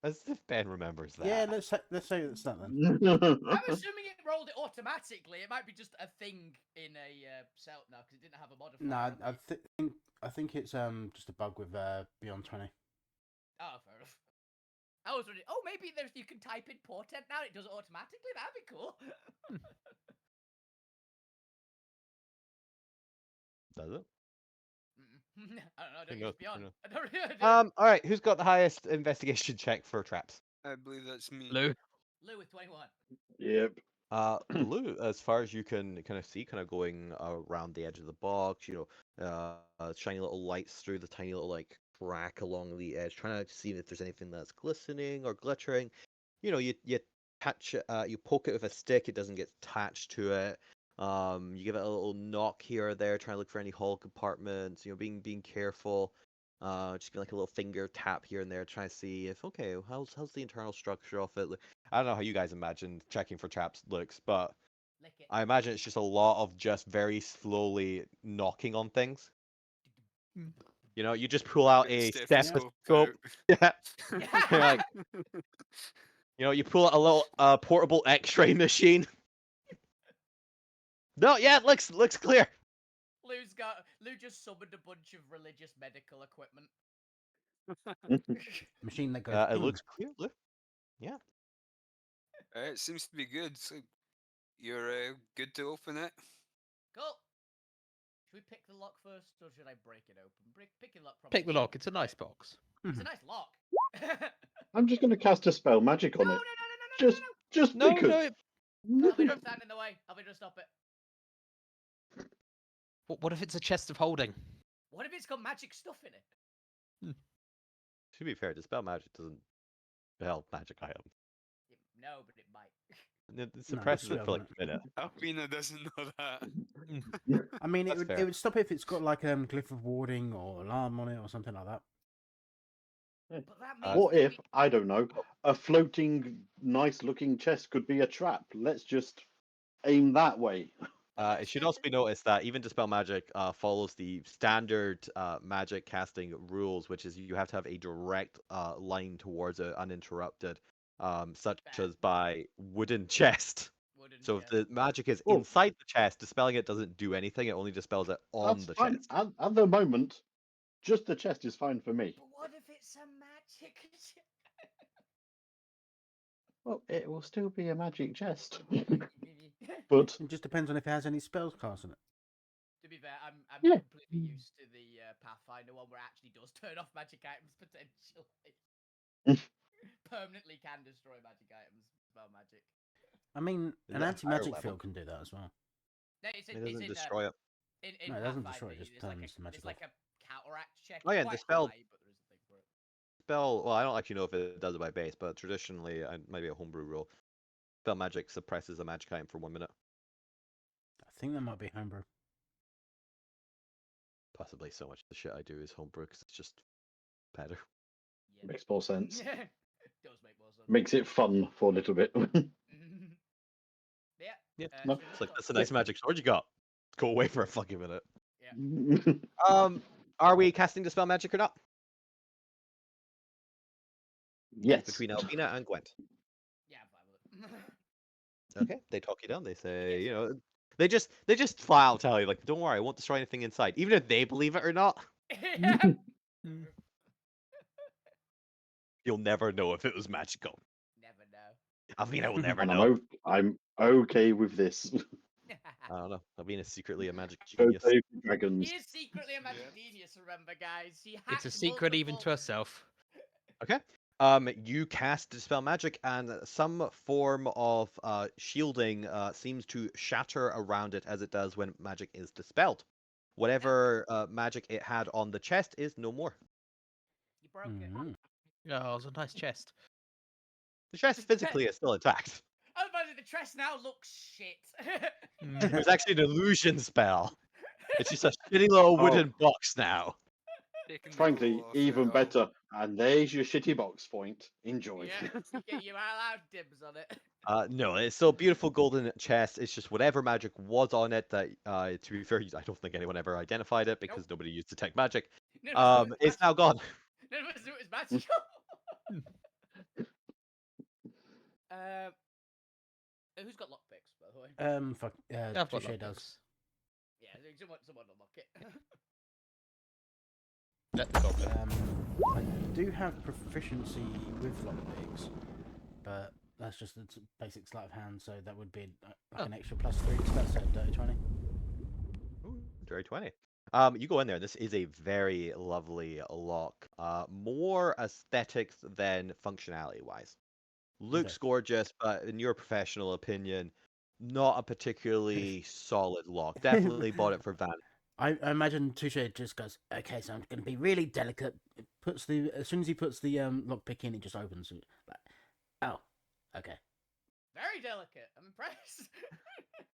As if Ben remembers that. Yeah, let's say it's that then. I'm assuming it rolled it automatically. It might be just a thing in a cell now because it didn't have a modifier. No, I think it's just a bug with Beyond 20. Oh, fair enough. I was wondering, oh, maybe you can type in portent now. It does it automatically. That'd be cool. Does it? I don't know. I don't Who knows? use Beyond. Who knows? I don't really. All right. Who's got the highest investigation check for traps? I believe that's me. Lou. Lou with 21. Yep. Lou, as far as you can kind of see, kind of going around the edge of the box, shiny little lights through the tiny little like crack along the edge, trying to see if there's anything that's glistening or glittering. You touch it, you poke it with a stick, it doesn't get attached to it. You give it a little knock here or there, trying to look for any hull compartments. Being careful. Just like a little finger tap here and there, trying to see if how's the internal structure of it. I don't know how you guys imagine checking for traps looks, but Lick it. I imagine it's just a lot of just very slowly knocking on things. You just pull out Get the a stethoscope stethoscope. out. Yeah. You're like, you pull out a little portable X-ray machine. No, yeah, it looks clear. Lou just summoned a bunch of religious medical equipment. Machine that goes. It looks clear, Lou. Yeah. It seems to be good. So you're good to open it. Cool. Should we pick the lock first, or should I break it open? Pick the lock. Probably. Pick the lock. It's a nice box. It's a nice lock. I'm just going to cast a spell magic on No, it. no, no, no, no, Just No, because. no. I'll be just stand in the way. I'll be just stop it. What if it's a chest of holding? What if it's got magic stuff in it? To be fair, dispel magic doesn't spell magic items. No, but it might. It No, suppresses it's it for like spell, a minute. Alpina doesn't know that. I mean, That's it fair. would stop if it's got like glyph of warding or alarm on it or something like that. But that means What that if, I don't know, a floating, nice looking chest could be a trap? Let's just aim that way. It should also be noticed that even Dispel Magic follows the standard magic casting rules, which is you have to have a direct line towards it uninterrupted. such Fair. as by wooden chest. Wouldn't So ya? if the magic is Oh. inside the chest, dispelling it doesn't do anything. It only dispels it on That's the fine. chest. At the moment, just the chest is fine for me. But what if it's a magic? Well, it will still be a magic chest. But It just depends on if it has any spells cast in it. To be fair, I'm Yeah. completely used to the Pathfinder one where it actually does turn off magic items potentially. Permanently can destroy magic items, spell magic. I mean, Is an it a higher anti-magic level? field can do that as well. No, it's It in, doesn't destroy it. in No, it doesn't destroy Pathfinder, it, just there's like turns the magic there's like off. a counteract check. Oh, It's yeah, quite dispel- high, but there is a thing for it. Spell. Well, I don't actually know if it does it by base, but traditionally, maybe a homebrew rule. Spell magic suppresses a magic item for 1 minute. I think that might be homebrew. Possibly so much of the shit I do is homebrew because it's just better. Yeah. makes more sense. Does make more sense. Makes it fun for a little bit. Yeah. Yeah, No. it's like that's a nice magic sword you got. Go away for a fucking minute. Yeah. Are we casting dispel magic or not? Yes. Between Albina and Gwent. Yeah, I'm fine with it. Okay, they talk you down. They say, Yes. you know, they just flat out tell you like, don't worry, I won't destroy anything inside, even if they believe it or not. Yeah. You'll never know if it was magical. Never know. Albina will never And know. I'm okay with this. I don't know. Albina's secretly a magic Okay genius. with He dragons. is secretly a magic Yeah. genius, remember, guys. He It's a hacked secret even to multiple- herself. Okay. You cast dispel magic, and some form of shielding seems to shatter around it as it does when magic is dispelled. Whatever magic it had on the chest is no more. You broke it. Mhm. Oh, it's a nice chest. The chest physically is still intact. Oh, but the chest now looks shit. It was actually an illusion spell. It's just a shitty little wooden box now. Taking the Frankly, glow off even it, oh. better. And there's your shitty box point. Enjoy. Yeah, you are allowed dibs on it. No, it's still a beautiful golden chest. It's just whatever magic was on it that, to be fair, I don't think anyone ever identified it because nobody used detect magic. None of us knew it was It's now gone. None of us knew it was magical. Who's got lockpicks, by the way? Fuck. I've got Touche lockpicks. does. Yeah, someone unlock it. Let the goblin. I do have proficiency with lockpicks, but that's just a basic sleight of hand, so that would be like an extra +3. So that's a dirty 20. Ooh, dirty 20. You go in there. This is a very lovely lock. More aesthetics than functionality wise. Looks Okay. gorgeous, but in your professional opinion, not a particularly solid lock. Definitely bought it for Van. I imagine Touche just goes, okay, so I'm going to be really delicate. It puts as soon as he puts the lockpick in, it just opens. Like, oh, okay. Very delicate. I'm impressed.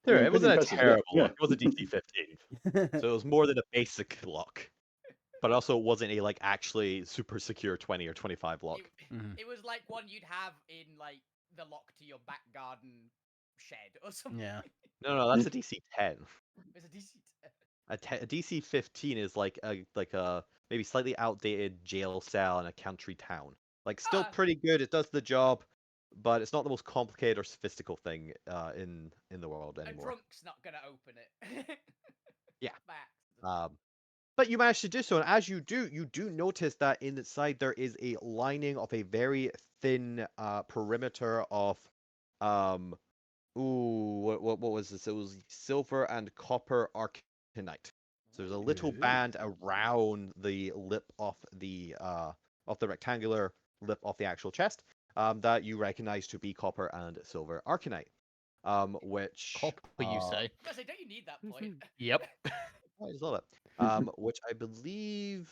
Sure, Yeah, it wasn't a impressive, yeah, terrible yeah. lock. It was a DC 15, so it was more than a basic lock. But also, it wasn't a like actually super secure 20 or 25 lock. Mhm. It was like one you'd have in like the lock to your back garden shed or something. Yeah. No, that's a DC 10. It's a DC. A DC 15 is like a maybe slightly outdated jail cell in a country town. Like still Ah. pretty good. It does the job, but it's not the most complicated or sophistical thing in the world A anymore. drunk's not gonna open it. Yeah. By accident. But you managed to do so, and as you do notice that inside there is a lining of a very thin perimeter of what was this? It was silver and copper arcanite. So there's a little Ooh. band around the lip of the rectangular lip of the actual chest that you recognize to be copper and silver arcanite. Which Copper, you say? I was gonna say, don't you need that point? Yep. I just love it. Which I believe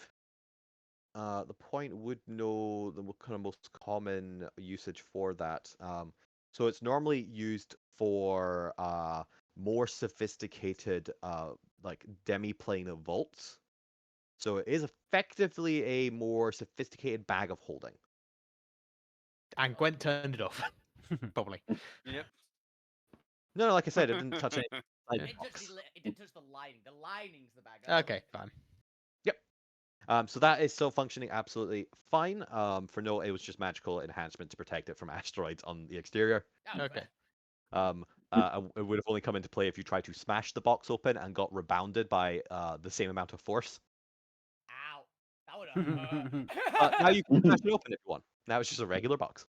the point would know the kind of most common usage for that. So it's normally used for more sophisticated like demi-plane vaults. So it is effectively a more sophisticated bag of holding. And Gwen turned it off. Probably. Yep. No, like I said, it didn't touch any inside the It box. didn't touch the lining. The lining's the bag. Okay, fine. So that is still functioning absolutely fine. For no, it was just magical enhancement to protect it from asteroids on the exterior. Oh, Okay. fair. It would have only come into play if you tried to smash the box open and got rebounded by the same amount of force. Ow. That would have But now hurt. you can smash it open if you want. Now it's just a regular box.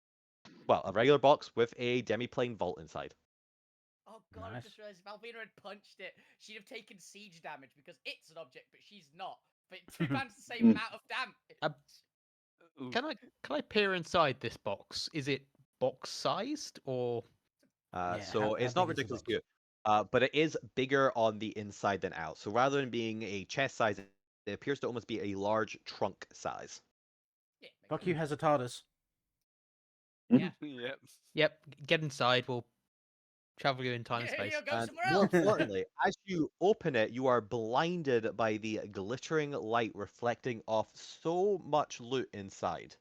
Well, a regular box with a demi-plane vault inside. Oh god, I Nice. just realized if Alvina had punched it, she'd have taken siege damage because it's an object, but she's not. But two times the same amount of damage. Ooh. Can I peer inside this box? Is it box sized or? Yeah, So how it's big not is the ridiculous box? cute. But it is bigger on the inside than out. So rather than being a chest size, it appears to almost be a large trunk size. Yeah, makes Fuck sense. you has a TARDIS. Yeah. Yep. Yep. Get inside. We'll travel you in time and Yeah, space. you go And somewhere more else. importantly, as you open it, you are blinded by the glittering light reflecting off so much loot inside.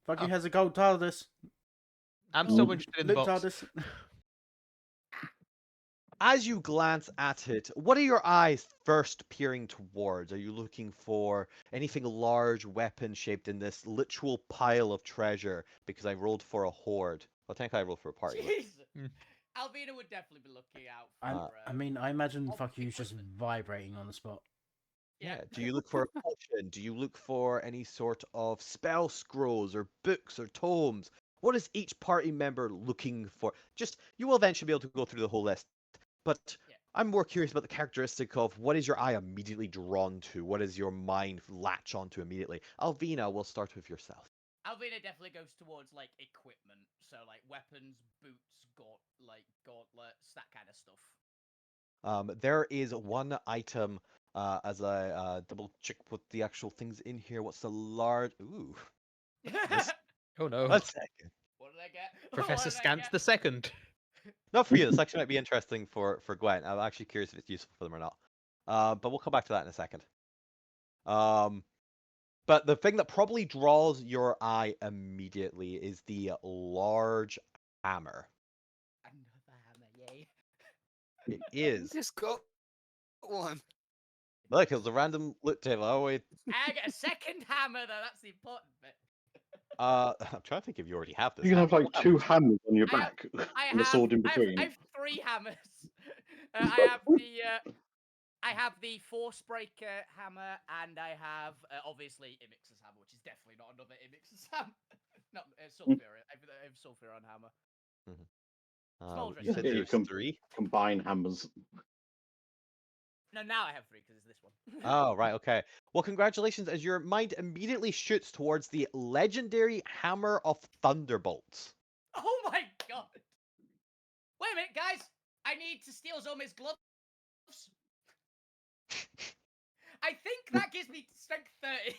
Fuck you Oh. has a gold TARDIS. I'm Go so on. interested in the Luke box. TARDIS. As you glance at it, what are your eyes first peering towards? Are you looking for anything large, weapon shaped in this literal pile of treasure? Because I rolled for a horde. I think I rolled for a party. loot. Jeez. Mm. Alvina would definitely be looking out for. I mean, I imagine ob- fuck you's just equipment. vibrating on the spot. Yeah. Do you look for a potion? Do you look for any sort of spell scrolls or books or tomes? What is each party member looking for? Just you will eventually be able to go through the whole list. But Yeah. I'm more curious about the characteristic of what is your eye immediately drawn to? What is your mind latch onto immediately? Alvina, we'll start with yourself. Alvina definitely goes towards like equipment, so like weapons, boots, gauntlets, that kind of stuff. There is one item as I double check what the actual things in here. What's the large? Ooh, this. Oh no. One second. What did I get? Professor What did I Scant get? the second. Not for you. This actually might be interesting for Gwen. I'm actually curious if it's useful for them or not. But we'll come back to that in a second. But the thing that probably draws your eye immediately is the large hammer. Another hammer, yay. It is. Just got one. Look, it was a random loot table. Oh wait. I get a second hammer though. That's the important bit. I'm trying to think if you already have this. You can have hammer. like What two hammer? hammers on your I have- back I and a have, sword in I have, between. I have 3 hammers. I have the Force Breaker hammer, and I have obviously Imix's hammer, which is definitely not another Imix's hammer. Not Sulfurion. I have Sulfurion hammer. Small You said Yeah, you there's can- 3. Combine hammers. No, now I have 3 because it's this one. Oh, right, okay. Well, congratulations, as your mind immediately shoots towards the legendary Hammer of Thunderbolts. Oh my god! Wait a minute, guys! I need to steal Zomi's gloves. I think that gives me strength 30.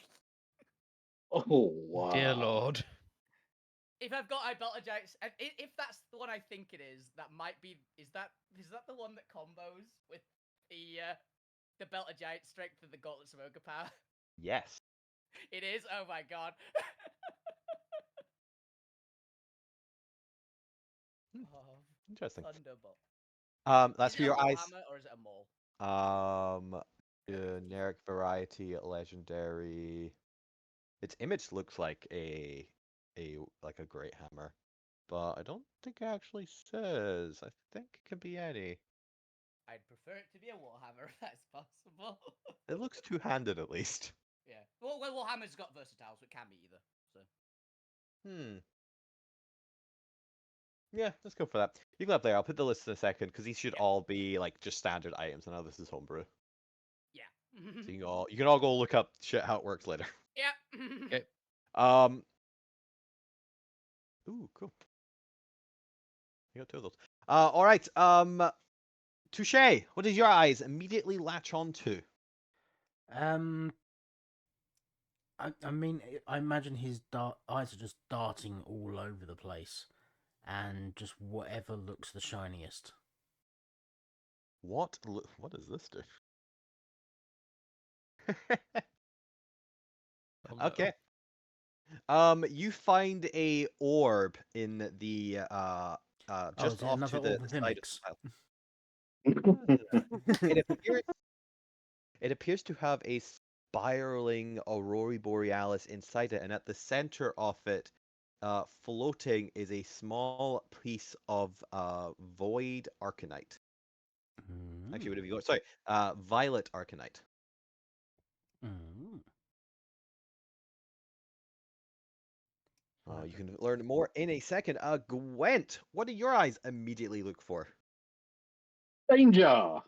Oh wow! Dear Lord. If I've got Ibeltagites, and if that's the one I think it is, that might be. Is that the one that combos with the Beltagite strength and the Gauntlets of Ogre Power? Yes. It is. Oh my god. Oh, Interesting. Thunderbolt. That's Is for it a your eyes. Warhammer or is it a mole? Generic variety, legendary. Its image looks like a great hammer, but I don't think it actually says. I think it could be any. I'd prefer it to be a Warhammer if that's possible. It looks two-handed at least. Yeah. Well, Warhammer's got versatile, so it can be either. So. Yeah, let's go for that. You can up there. I'll put the list in a second because these should Yeah. all be like just standard items. I know this is homebrew, Yeah. so you can all go look up shit how it works later. Yeah. Okay. Ooh, cool. You got 2 of those. All right. Touche. What does your eyes immediately latch on to? I mean, I imagine his eyes are just darting all over the place, and just whatever looks the shiniest. What does this do? Oh, no. Okay. You find a orb in the just is it off another to the orb of side of Mimics? the tile. It appears to have a spiraling aurora borealis inside it, and at the center of it, floating, is a small piece of void arcanite. Actually, what have you got? Sorry, violet arcanite. Mm. You can learn more in a second. Gwent, what do your eyes immediately look for? Danger!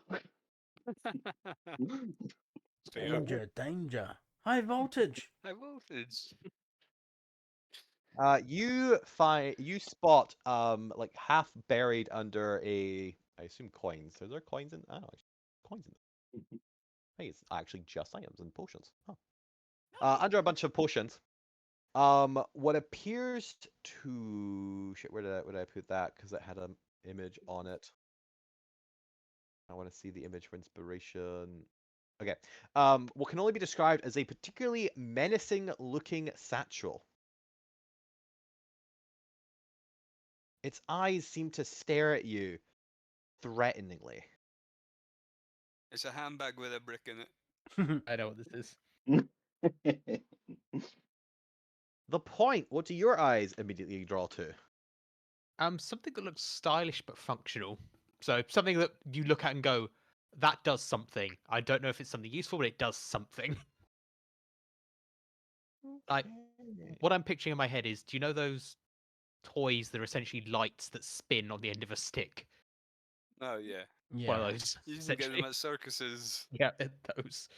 Fair. Danger, danger. High voltage. High voltage. You spot like half buried under a, I assume, coins. Are there coins in? Oh, coins in. I think it's actually just items and potions. Huh. Under a bunch of potions. What appears to shit. Where did I put that? Because it had an image on it. I want to see the image for inspiration. Okay. What can only be described as a particularly menacing-looking satchel. Its eyes seem to stare at you threateningly. It's a handbag with a brick in it. I know what this is. The point, what do your eyes immediately draw to? Something that looks stylish but functional. So something that you look at and go, that does something. I don't know if it's something useful, but it does something. Like, what I'm picturing in my head is, do you know those toys that are essentially lights that spin on the end of a stick? Oh yeah. One of Yeah. those. You can get essentially. them at circuses. Yeah, those.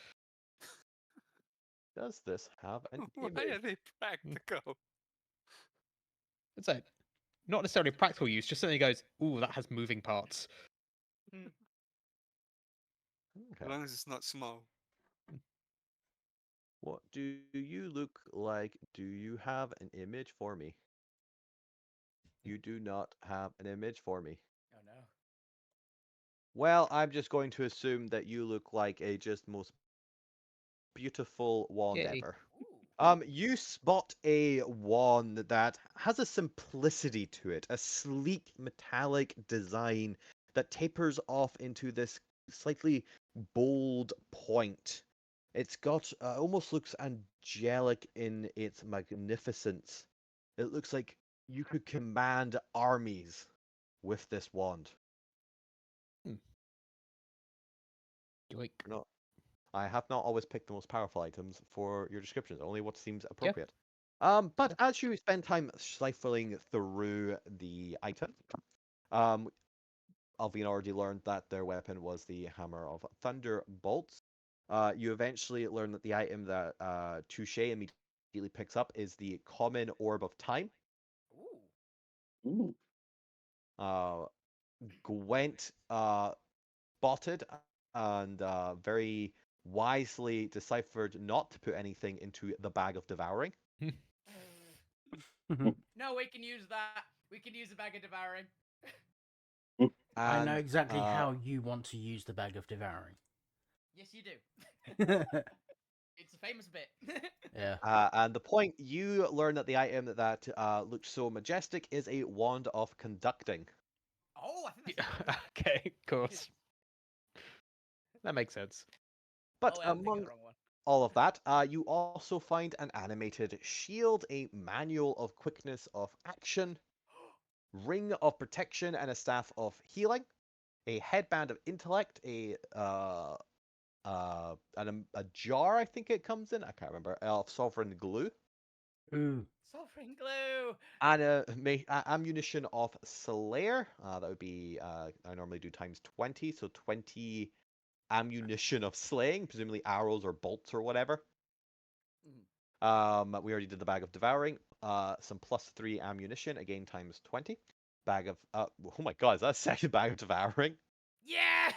Does this have an Why image? are they practical? It's like not necessarily practical use, just something that goes, ooh, that has moving parts. As Okay. long as it's not small. What do you look like? Do you have an image for me? You do not have an image for me. Oh no. Well, I'm just going to assume that you look like a just most beautiful wand Yay. ever. Ooh. You spot a wand that has a simplicity to it, a sleek metallic design that tapers off into this slightly bold point. It's got almost looks angelic in its magnificence. It looks like you could command armies with this wand. Yoink. No, I have not always picked the most powerful items for your descriptions, only what seems appropriate. But as you spend time sifting through the items, Alvina already learned that their weapon was the Hammer of Thunderbolts. You eventually learn that the item that Touche immediately picks up is the Common Orb of Time. Ooh. Ooh. Gwent spotted and very wisely deciphered not to put anything into the Bag of Devouring. No, we can use that. We can use a bag of devouring. I know And, exactly how you want to use the bag of devouring. Yes, you do. It's a famous bit. Yeah. And the point, you learn that the item that looks so majestic is a Wand of Conducting. Oh, I think that's a good one. Okay, of course. That makes sense. But Oh, I'm thinking among the wrong one. all of that, you also find an animated shield, a manual of quickness of action, ring of protection, and a staff of healing, a headband of intellect, and a jar, I think it comes in, I can't remember, of sovereign glue, Ooh. Sovereign glue. and ammunition of slayer. That would be I normally do times 20, so 20 ammunition of slaying, presumably arrows or bolts or whatever. We already did the bag of devouring. Some +3 ammunition, again times 20. Bag of oh my god, is that a second bag of devouring? Yes.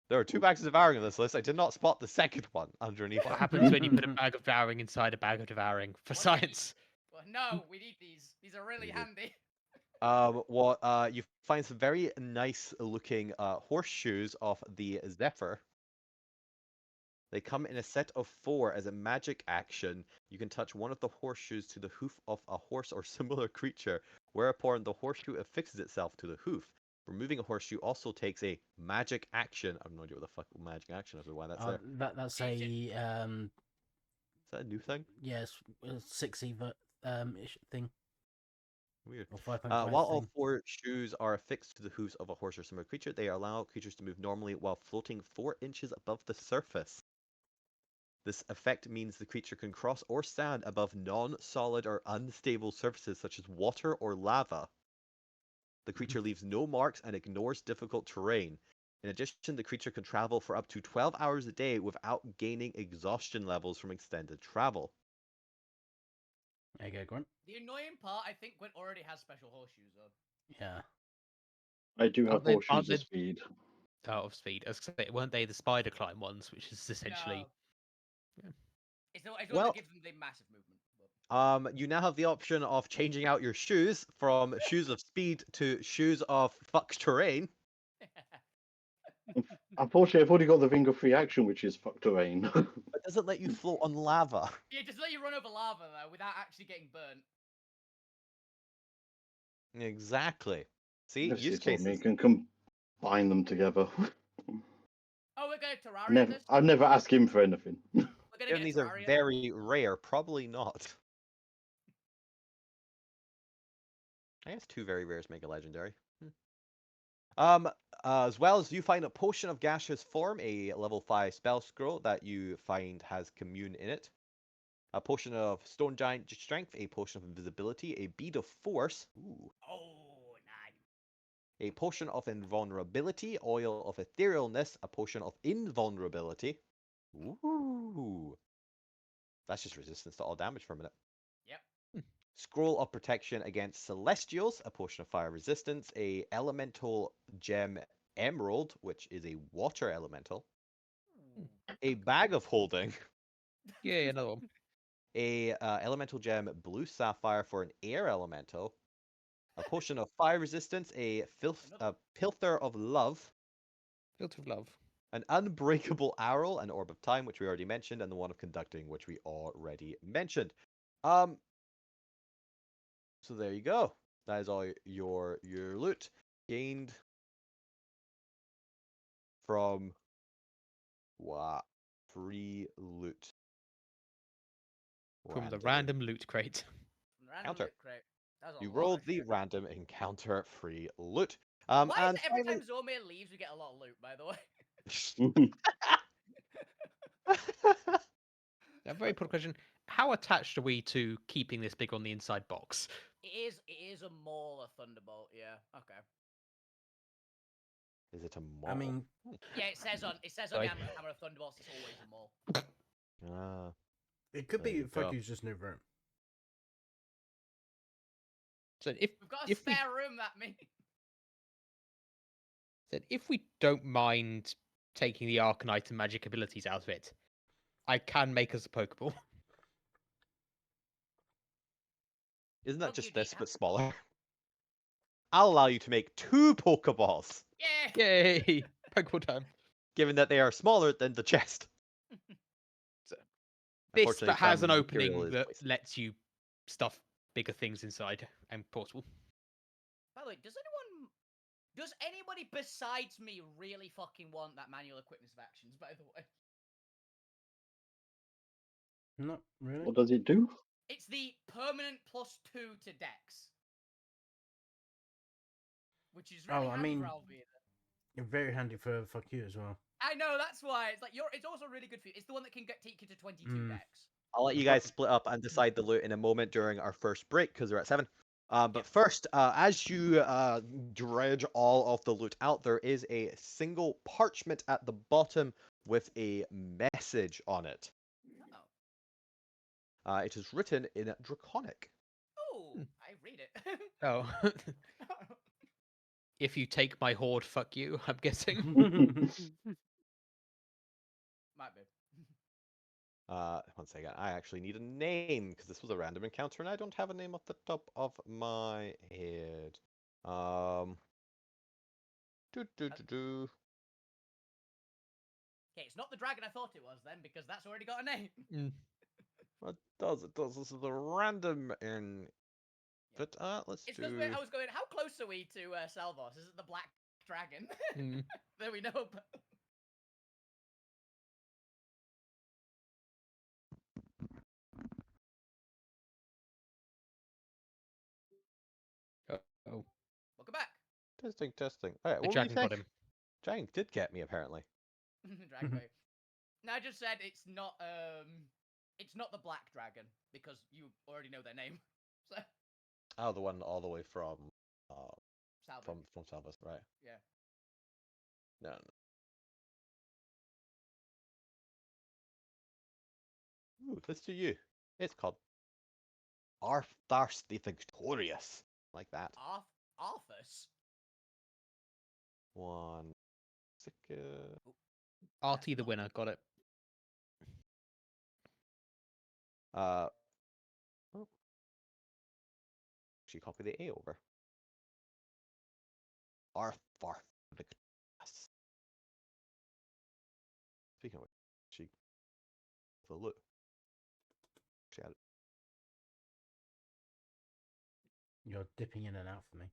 There are 2 bags of devouring on this list. I did not spot the second one underneath. What happens when you put a bag of devouring inside a bag of devouring for What do you science? Well, no, we need these. These are really Really? handy. You find some very nice looking horseshoes of the Zephyr. They come in a set of 4 as a magic action. You can touch one of the horseshoes to the hoof of a horse or similar creature, whereupon the horseshoe affixes itself to the hoof. Removing a horseshoe also takes a magic action. I have no idea what the fuck magic action is or why that's there. That's Agent. a that a new thing? Yes, 6 EVA thing Weird. or 5.5 While all thing. 4 shoes are affixed to the hooves of a horse or similar creature, they allow creatures to move normally while floating 4 inches above the surface. This effect means the creature can cross or stand above non-solid or unstable surfaces such as water or lava. The creature leaves no marks and ignores difficult terrain. In addition, the creature can travel for up to 12 hours a day without gaining exhaustion levels from extended travel. There you go, Grunt. The annoying part, I think Gwent already has special horseshoes on. Yeah. I do have Aren't horseshoes they of speed. out of speed? As I say, weren't they the spider climb ones, which is essentially No. It's the one Well- that gives them the massive movement. But... You now have the option of changing out your shoes from shoes of speed to shoes of fuck terrain. Unfortunately, I've already got the Ring free action, which is fuck terrain. It doesn't let you float on lava. Yeah, just let you run over lava though, without actually getting burnt. Exactly. See, This use is what I mean, cases. can combine them together. Oh, we're going to Terraria this? I've never asked him for anything. We're gonna Given get these a are Terraria. very rare, probably not. I guess 2 very rares make a legendary. As well as you find a potion of gaseous form, a level 5 spell scroll that you find has commune in it. A potion of stone giant strength, a potion of invisibility, a bead of force. Ooh. Oh, nice. A potion of invulnerability, oil of etherealness, a potion of invulnerability. Ooh. That's just resistance to all damage for a minute. Yep. Scroll of protection against celestials, a potion of fire resistance, a elemental gem emerald, which is a water elemental, a bag of holding, yeah, another one. a elemental gem blue sapphire for an air elemental, a potion of fire resistance, a pilfer of love, Filter of love. an unbreakable arrow, an orb of time, which we already mentioned, and the one of conducting, which we already mentioned. So there you go. That is all your loot gained from what? Free loot. From the Randomly. random loot crate. From the random Counter. loot crate. That was a You lot rolled of the shit. random encounter free loot. Why is And it every finally... time Zormir leaves, we get a lot of loot, by the way? A very important question. How attached are we to keeping this big on the inside box? It is a Maul, a Thunderbolt, yeah. Okay. Is it a mall? I mean, Yeah, it says on Sorry. the Hammer of Thunderbolts it's always a Maul. Ah, it could There be you go. fuck you's just new room. So We've got a if we spare room, that means. if we don't mind taking the Arcanite and magic abilities out of it, I can make us a Pokeball. isn't that Fuck just you, this Dee. but smaller? I'll allow you to make 2 Pokeballs, Yeah! Yay! Pokeball time. given that they are smaller than the chest. This Unfortunately, that has some an material opening is that wasted. lets you stuff bigger things inside and portable. By the way, does anybody besides me really fucking want that manual equipment of actions, by the way? Not really. What does it do? It's the permanent +2 to Dex. Which is really Oh, I handy mean- for Alvida. You're very handy for fuck you as well. I know, that's why. It's like it's also really good for you. It's the one that can take you to 22 Dex. I'll let you guys split up and decide the loot in a moment during our first break because we're at 7. But Yep. first, as you dredge all of the loot out, there is a single parchment at the bottom with a message on it. Oh. It is written in Draconic. Oh, Hmm. I read it. Oh. If you take my horde, fuck you, I'm guessing. Might be. One second, I actually need a name because this was a random encounter and I don't have a name off the top of my head. Do. Okay, it's not the dragon I thought it was then, because that's already got a name. It does. This is a random in. But let's It's do. because I was going, how close are we to Salvos? Is it the black dragon that we know about? Testing. All right, The what were you dragon saying? got him. Dragon did get me apparently. Dragon Boy. No, I just said it's not the black dragon because you already know their name. So Oh, the one all the way from Salvin. from Salvus, right? Yeah. No. Ooh, let's do you. It's called Arthas the Victorious, like that. Arthas. One. Artie the winner, got it. Oh. Actually, copy the A over. Arthar the Victorious. Speaking of which, she the look. She had it. You're dipping in and out for me.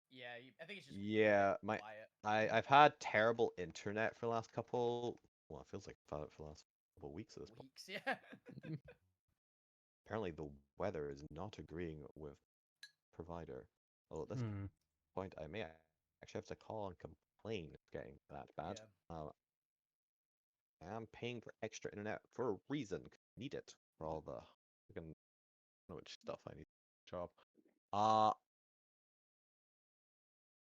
Yeah, I think it's just Yeah, quiet. I've had terrible internet for the last couple. Well, it feels like I've had it for the last couple of weeks at this point. Weeks, yeah. Apparently, the weather is not agreeing with provider. Although at this Hmm. point, I may actually have to call and complain it's getting that bad. I am paying for extra internet for a reason. 'Cause I need it for all the fucking which stuff I need to job.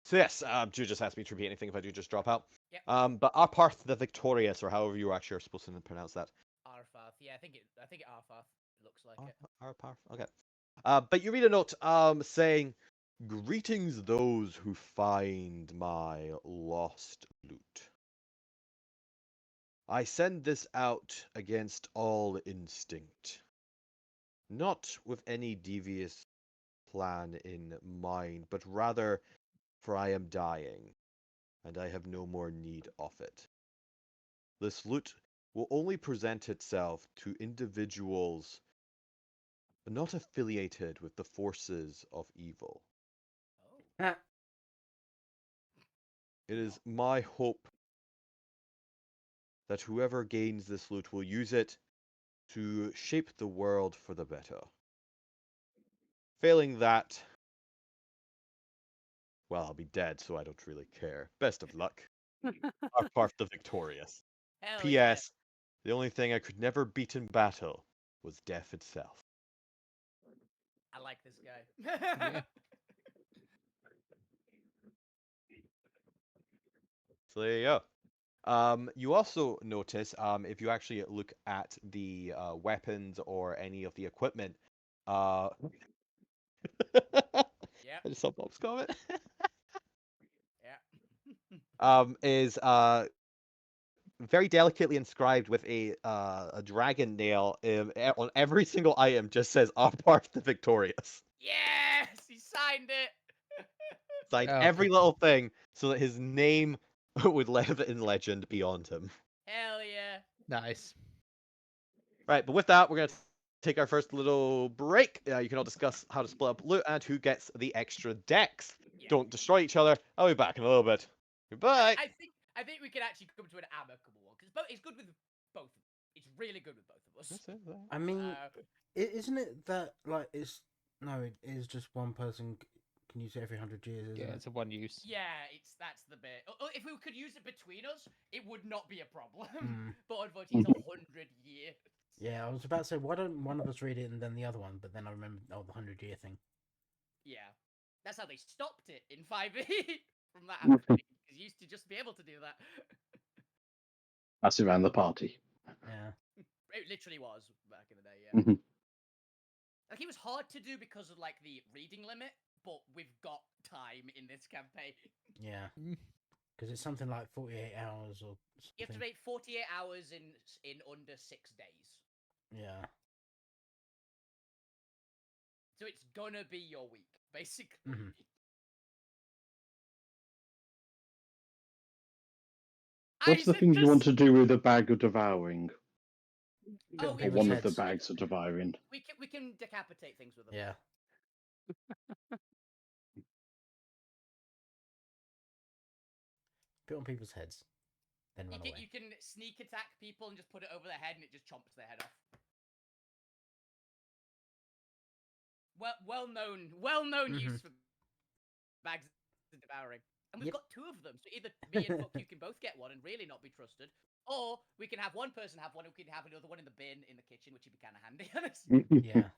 So yes, Drew just asked me to repeat anything if I do just drop out. Yep. But Arparth the Victorious, or however you actually are supposed to pronounce that. Arthath. Yeah, I think Arthath looks like it. Arparth. Okay. But you read a note saying, "Greetings those who find my lost loot. I send this out against all instinct, not with any devious plan in mind, but rather for I am dying, and I have no more need of it. This loot will only present itself to individuals not affiliated with the forces of evil. Oh. Ah, It is my hope that whoever gains this loot will use it to shape the world for the better. Failing that, well, I'll be dead, so I don't really care. Best of luck. Arparth the Victorious. Hell P.S. The only thing I could never beat in battle was death itself." yeah. I like this guy. Yeah. So there you go. You also notice, if you actually look at the weapons or any of the equipment, I Yep. just saw Bob's comment. Yeah. Is very delicately inscribed with a dragon nail on every single item. Just says "Arparth the Victorious." Yes, he signed it. Signed Oh, every cool. little thing so that his name would live in legend beyond him. Hell yeah. Nice. Right, but with that, we're going to take our first little break. You can all discuss how to split up loot and who gets the extra decks. Yeah. Don't destroy each other. I'll be back in a little bit. Goodbye. I think we can actually come to an amicable one because it's good with both. It's really good with both of us. That's it. I mean, Uh, isn't it that like it's no, it is just one person can use it every 100 years, isn't Yeah, it? it's a one use. yeah, that's the bit. If we could use it between us, it would not be a problem. Mm. But unfortunately, it's 100 years. Yeah, I was about to say, why don't one of us read it and then the other one? But then I remember, the 100-year thing. Yeah, that's how they stopped it in 5e from that happening. Because you used to just be able to do that. That's around the party. Yeah. It literally was back in the day. Yeah. Mhm. Like it was hard to do because of like the reading limit, but we've got time in this campaign. Yeah. Mm. Because it's something like 48 hours or You have to something. make 48 hours in under 6 days. Yeah. So it's gonna be your week, basically. Mhm. What's the Isaac thing you want just- to do with the bag of devouring? Bit Oh, on yeah, Or people's one of the heads. bags of devouring? we can decapitate things with them. Yeah. Bit on people's heads. Then run away. You can sneak attack people and just put it over their head and it just chomps their head off. Well known use Mhm. for bags devouring. And we've Yep. got 2 of them, so either me and Fuck You can both get one and really not be trusted, or we can have one person have one, and we can have another one in the bin in the kitchen, which would be kind of handy, honestly. Yeah.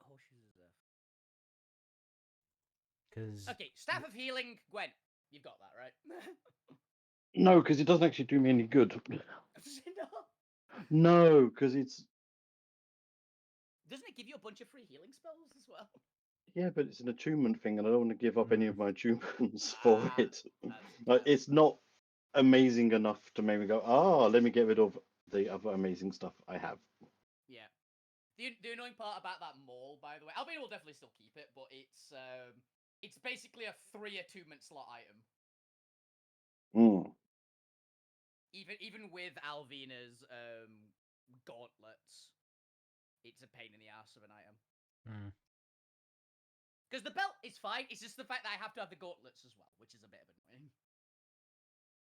Horseshoes is there. Because Okay, Staff of Healing, Gwen. You've got that, right? No, because it doesn't actually do me any good. Does it not? No, because it's Doesn't it give you a bunch of free healing spells as well? yeah, but it's an attunement thing, and I don't want to give up any of my attunements for Ah, it. That's Like, fair. it's not amazing enough to make me go, let me get rid of the other amazing stuff I have. Yeah. The annoying part about that mall, by the way, Albina will definitely still keep it, but it's basically a 3 attunement slot item. Mm. Even with Alvina's gauntlets, it's a pain in the ass of an item. Because the belt is fine, it's just the fact that I have to have the gauntlets as well, which is a bit of annoying.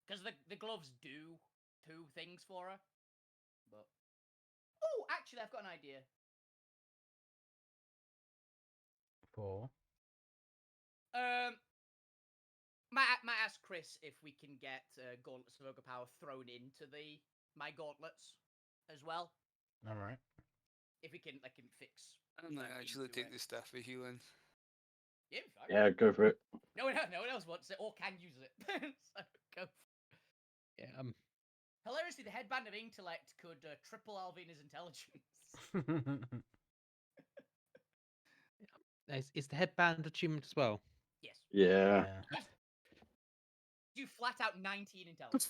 Because the gloves do 2 things for her. But oh, actually, I've got an idea. for Might ask Chris if we can get gauntlets of ogre power thrown into my gauntlets as well. all right. If we can, fix. I might actually into take it. the staff of healing. Yeah, fine. Yeah, go for it. No one else wants it or can use it. So go. Yeah, Hilariously, the headband of intellect could triple Alvina's intelligence. is the headband achievement as well? Yes. Yeah. You flat out 19 intelligence.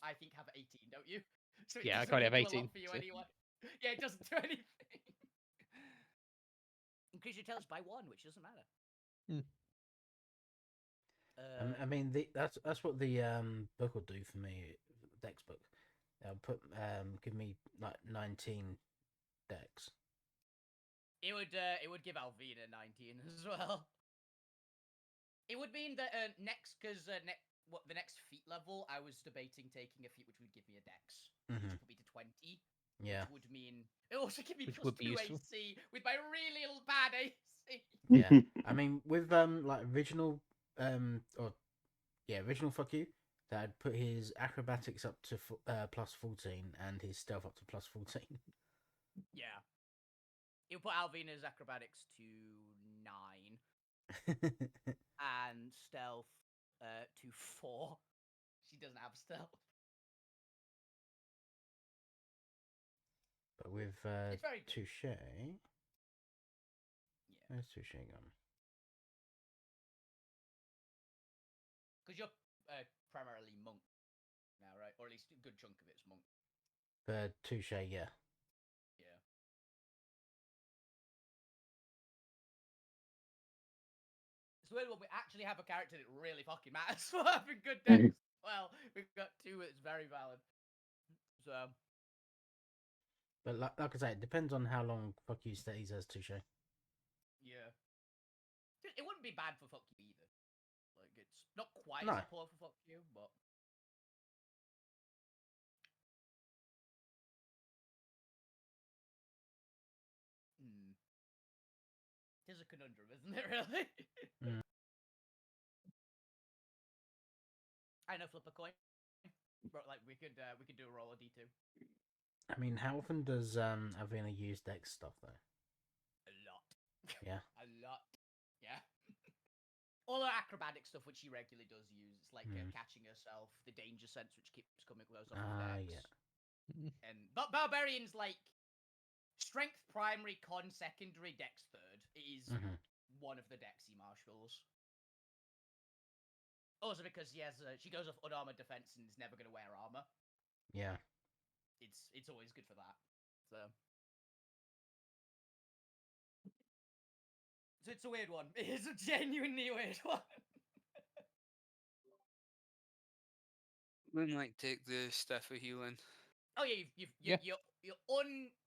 I think have 18, don't you? So it Yeah, I doesn't currently have really do a 18, lot for you so- anyway. Yeah, it doesn't do anything. Increase your intelligence by 1, which doesn't matter. I mean, that's what the book will do for me. Dex book. They'll give me like 19 dex. It would give Alvina 19 as well. It would mean that because the next feat level, I was debating taking a feat which would give me a dex, which would put me to 20. Yeah. Which would mean it also give me Which plus would be 2 useful. AC with my really bad AC. Yeah. I mean, with like original original fuck you, that'd put his acrobatics up to plus 14 and his stealth up to plus 14. Yeah. It would put Alvina's acrobatics to 9 and stealth to 4. She doesn't have stealth. But with It's very good. Touche, Yeah. where's Touche gone? Because you're primarily monk now, right? Or at least a good chunk of it's monk. Touche, yeah. Yeah. It's weird when we actually have a character that really fucking matters for having good decks. Well, we've got 2 that's very valid. So. But like I say, it depends on how long fuck you stays as Touche. Yeah. It wouldn't be bad for fuck you either. Like, it's not quite No. as important for fuck you, but. It is a conundrum, isn't it, really? I know, flip a coin. But, like, we could do a roll of D2. I mean, how often does Avina use Dex stuff though? A lot. Yeah. A lot. Yeah. All the acrobatic stuff, which she regularly does use, it's like catching herself, the danger sense, which keeps coming with those off of Dex. Yeah. And but Barbarian's like strength primary, con secondary, Dex third. It is one of the Dexy marshals. Also because she goes off unarmored defense and is never going to wear armor. Yeah. It's always good for that. So it's a weird one. It is a genuinely weird one. We might take the staff of healing. Oh yeah, you're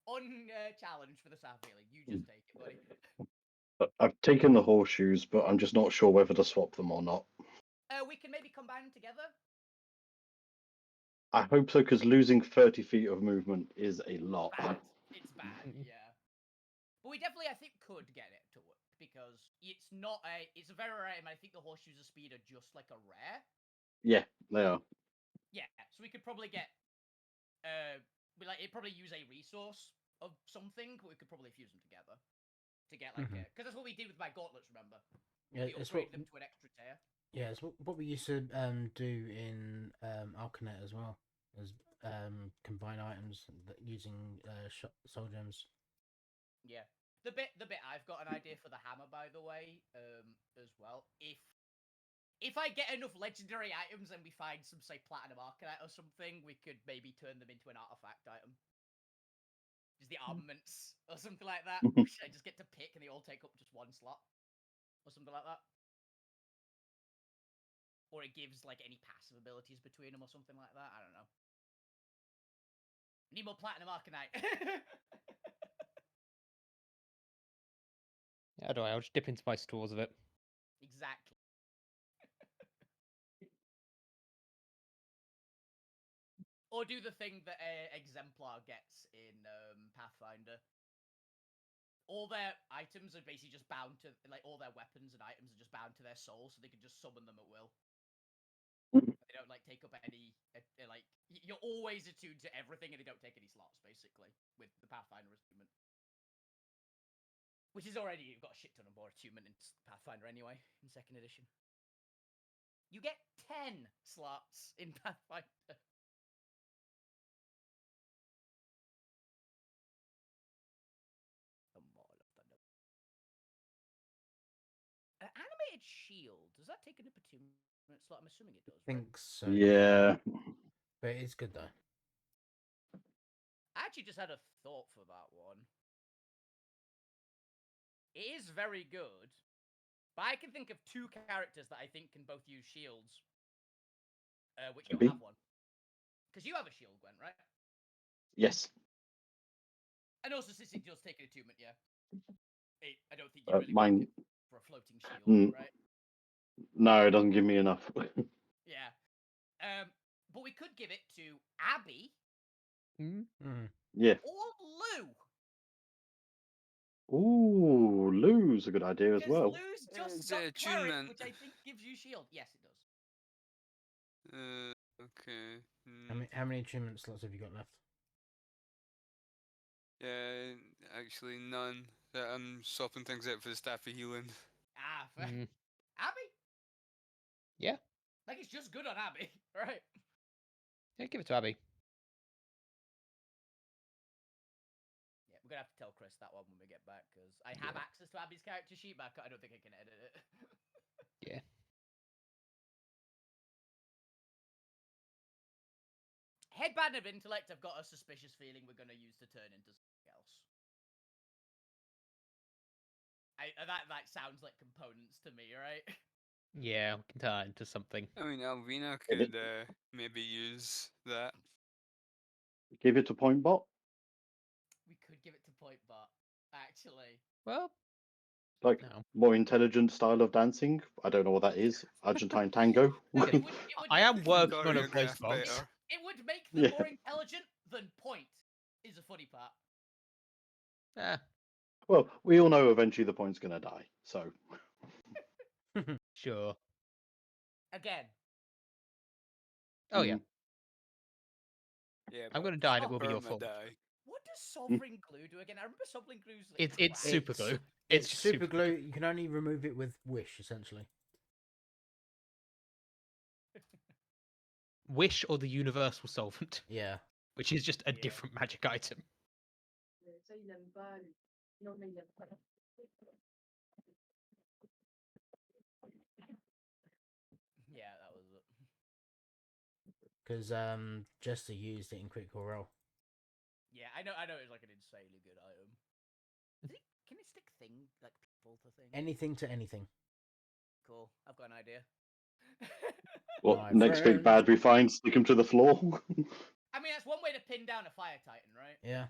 unchallenged for the staff healing. You just take it, buddy. I've taken the horseshoes, but I'm just not sure whether to swap them or not. We can maybe combine them together. I hope so, because losing 30 feet of movement is a lot. It's bad, Mm. yeah. But we definitely, I think, could get it to work because it's not a, it's a very rare item. I think the horseshoes of speed are just like a rare. Yeah, they are. Yeah, so we could probably get, it'd probably use a resource of something. But we could probably fuse them together to get like, Mhm. because that's what we did with my gauntlets. Remember, Yeah, we it's what. upgraded them to an extra tier. Yeah, it's what we used to do in Alcanet as well, as combine items using soul gems. Yeah. The bit I've got an idea for the hammer, by the way, as well. If I get enough legendary items and we find some, say, platinum arcanite or something, we could maybe turn them into an artifact item. Just the armaments or something like that. Which I just get to pick and they all take up just one slot. Or something like that. Or it gives like any passive abilities between them or something like that. I don't know. Need more platinum arcanite. I don't know. I'll just dip into my stores of it. Exactly. Or do the thing that Exemplar gets in Pathfinder. All their items are basically just bound to, like, all their weapons and items are just bound to their soul, so they can just summon them at will. They don't, like, take up any, like, you're always attuned to everything and they don't take any slots, basically, with the Pathfinder attunement. Which is already, you've got a shit ton of more attunement in Pathfinder anyway, in 2nd edition. You get 10 slots in Pathfinder. An animated shield, does that take an attunement slot? I'm assuming it does, I right? think so. Yeah. But it's good though. I actually just had a thought for that one. It is very good, but I can think of 2 characters that I think can both use shields, which don't Maybe. have one. Because you have a shield, Gwen, right? Yes. And also, since it does take an attunement, yeah. I don't think you really Mine. need it for a floating shield, right? No, it doesn't give me enough. Yeah. But we could give it to Abby Yeah. or Lou. Ooh, Lou's a good idea as Because well. Lou's just It's got a cleric, attunement. which I think gives you shield. Yes, it does. Okay. How many achievement slots have you got left? Yeah, actually none. I'm swapping things out for the staff of healing. Ah, fair. Mm. Abby? Yeah. Like, it's just good on Abby, right? Yeah, give it to Abby. Yeah, we're gonna have to tell Chris that one when we get back, because I have Yeah. access to Abby's character sheet, but I don't think I can edit it. Yeah. Headband of Intellect, I've got a suspicious feeling we're gonna use to turn into something else. That sounds like components to me, right? Yeah, we can turn that into something. I mean, Alvina Maybe. could maybe use that. Give it to Point Bot. We could give it to Point Bot, actually. Well, Like no. more intelligent style of dancing. I don't know what that is. Argentine tango. It would I make am them working on a Choreograph voice box. better. It would make them Yeah. more intelligent than Point, is a funny part. Eh, Well, we all know eventually the Point's gonna die. So sure. Again. Oh yeah. Yeah, I'm but gonna die and it will be your perma fault. die. What does Sovereign Glue do again? I remember Sovereign Glue's like It's crap. super glue. It's just super glue. You can only remove it with wish, essentially. Wish or the universal solvent, Yeah. which is just a Yeah. different magic item. Yeah, that was it. Because Jester used it in Critical Role. Yeah, I know it's like an insanely good item. Can it stick like people to things? Anything to anything. Cool. I've got an idea. what My next big friend. bad we find, stick him to the floor. I mean, that's one way to pin down a Fire Titan, right? Yeah.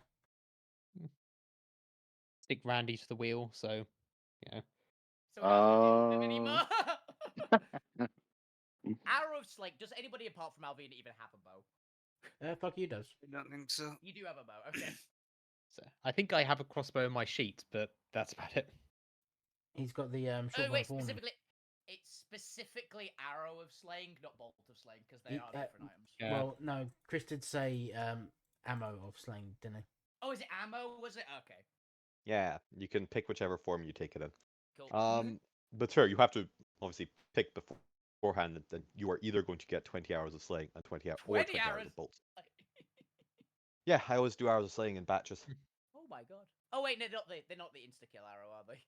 Stick Randy to the wheel, so you know. So we don't have to deal with him anymore. Arrows, like, does anybody apart from Alvina even have a bow? Fuck you does. I don't think so. You do have a bow, okay. So I think I have a crossbow in my sheet, but that's about it. He's got the Oh short wait, bow of warning. it's specifically arrow of slaying, not bolt of slaying, because they He- are uh, different items. Yeah. Well, no, Chris did say ammo of slaying, didn't he? Oh, is it ammo? Was it? Okay, Yeah, you can pick whichever form you take it in. cool. But sure, you have to obviously pick beforehand that you are either going to get 20 hours of slaying and 20 hours 20 hours arrows. of bolts. Yeah, I always do hours of slaying in batches. Oh my god. Oh wait, no, they're not the insta kill arrow, are they?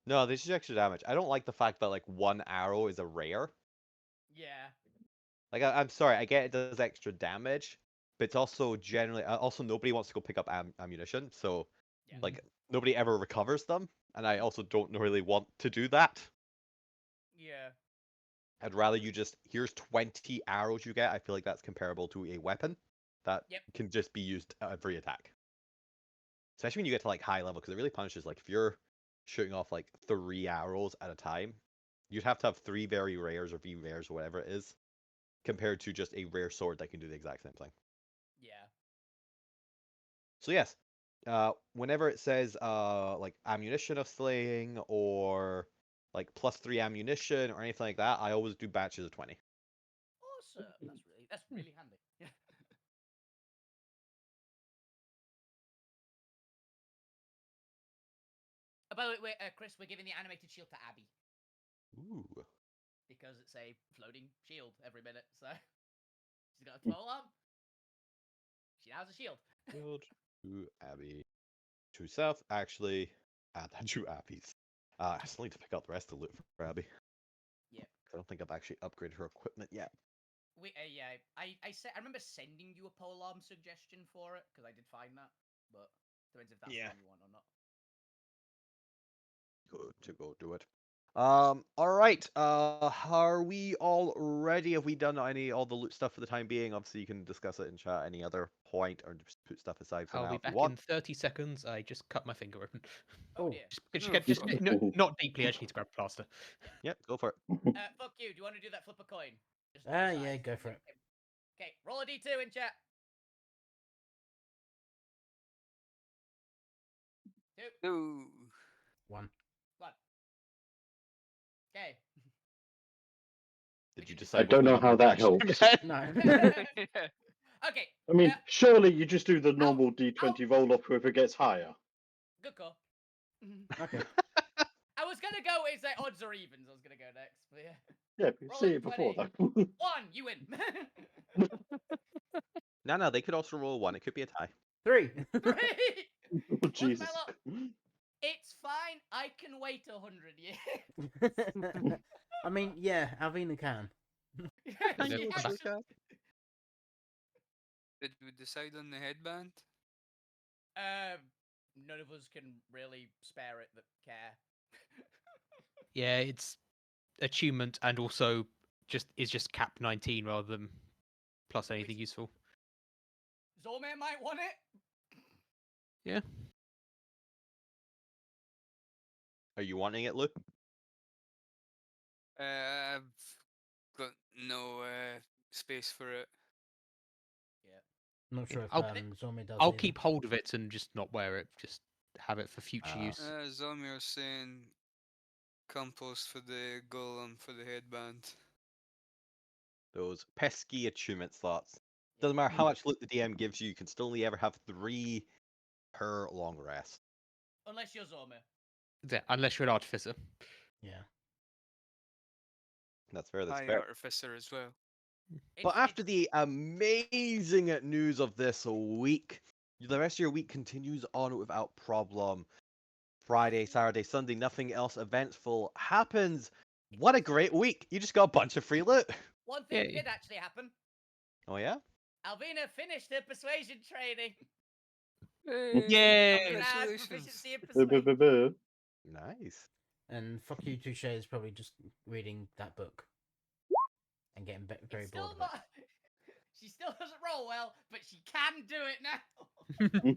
No, they just extra damage. I don't like the fact that like one arrow is a rare. Yeah. Like I'm sorry, I get it does extra damage, but it's also generally also nobody wants to go pick up ammunition, so Yeah. like nobody ever recovers them, and I also don't really want to do that. Yeah. I'd rather you just here's 20 arrows you get. I feel like that's comparable to a weapon that Yep. can just be used every attack. Especially when you get to like high level, because it really punishes. Like if you're shooting off like 3 arrows at a time, you'd have to have 3 very rares or V rares or whatever it is, compared to just a rare sword that can do the exact same thing. Yeah. So yes, whenever it says like ammunition of slaying or like +3 ammunition or anything like that, I always do batches of 20. Awesome. That's really handy. Yeah. By the way, Chris, we're giving the animated shield to Abby Ooh. because it's a floating shield every minute. So she's got a pole arm. She now has a shield. Shield to Abby. To South, actually, add that to Abby's. I still need to pick out the rest of the loot for Abby. Yep. I don't think I've actually upgraded her equipment yet. Yeah, I remember sending you a pole arm suggestion for it because I did find that, but depends if that's Yeah. one you want or not. Good to go do it. All right. Are we all ready? Have we done all the loot stuff for the time being? Obviously, you can discuss it in chat any other point, or just put stuff aside for I'll now be if you back want. in 30 seconds. I just cut my finger open. Oh Oh. dear. Not deeply. I just need to grab plaster. Yep, go for it. Fuck you. Do you want to do that flip a coin? Just Yeah, decide. go for it. Okay, roll a d2 in chat. 2, Ooh. 1. 1. Okay. Did you can decide? I don't what know one how you that wanted? helps. No. Yeah. Okay. I mean, surely you just do the Ow. normal D20 roll off whoever gets higher. Good call. Okay. I was gonna go with like odds or evens. I was gonna go next, but yeah. Yeah, but Roll see it it before 20. though. 1, you win. No, they could also roll 1. It could be a tie. 3. 3. Oh, What's my Jesus. luck? It's fine. I can wait 100 years. I mean, yeah, Alvina can. And then She come back. actually- Did we decide on the headband? None of us can really spare it that care. Yeah, it's attunement and also just cap 19 rather than plus anything useful. Zormir might want it. Yeah. Are you wanting it, Luke? I've got no space for it. Yeah. Not sure if I'll- Zormi does I'll either. keep hold of it and just not wear it. Just have it for future Ah. use. Zomir saying compost for the golem for the headband. Those pesky attunement slots. Doesn't matter how much loot the DM gives you, you can still only ever have 3 per long rest. Unless you're Zormir. Yeah, unless you're an artificer. Yeah. That's fair. That's High fair. artificer as well. But after the amazing news of this week, the rest of your week continues on without problem. Friday, Saturday, Sunday, nothing else eventful happens. What a great week! You just got a bunch of free loot. One thing Yeah. did actually happen. Oh yeah? Alvina finished her persuasion training. Yay! Alvina has Congratulations. proficiency in Buh, buh, persuasion. buh, buh. Nice. And fuck you, Touche is probably just reading that book and getting very It's bored still of not. She still doesn't roll well, but she can do it now.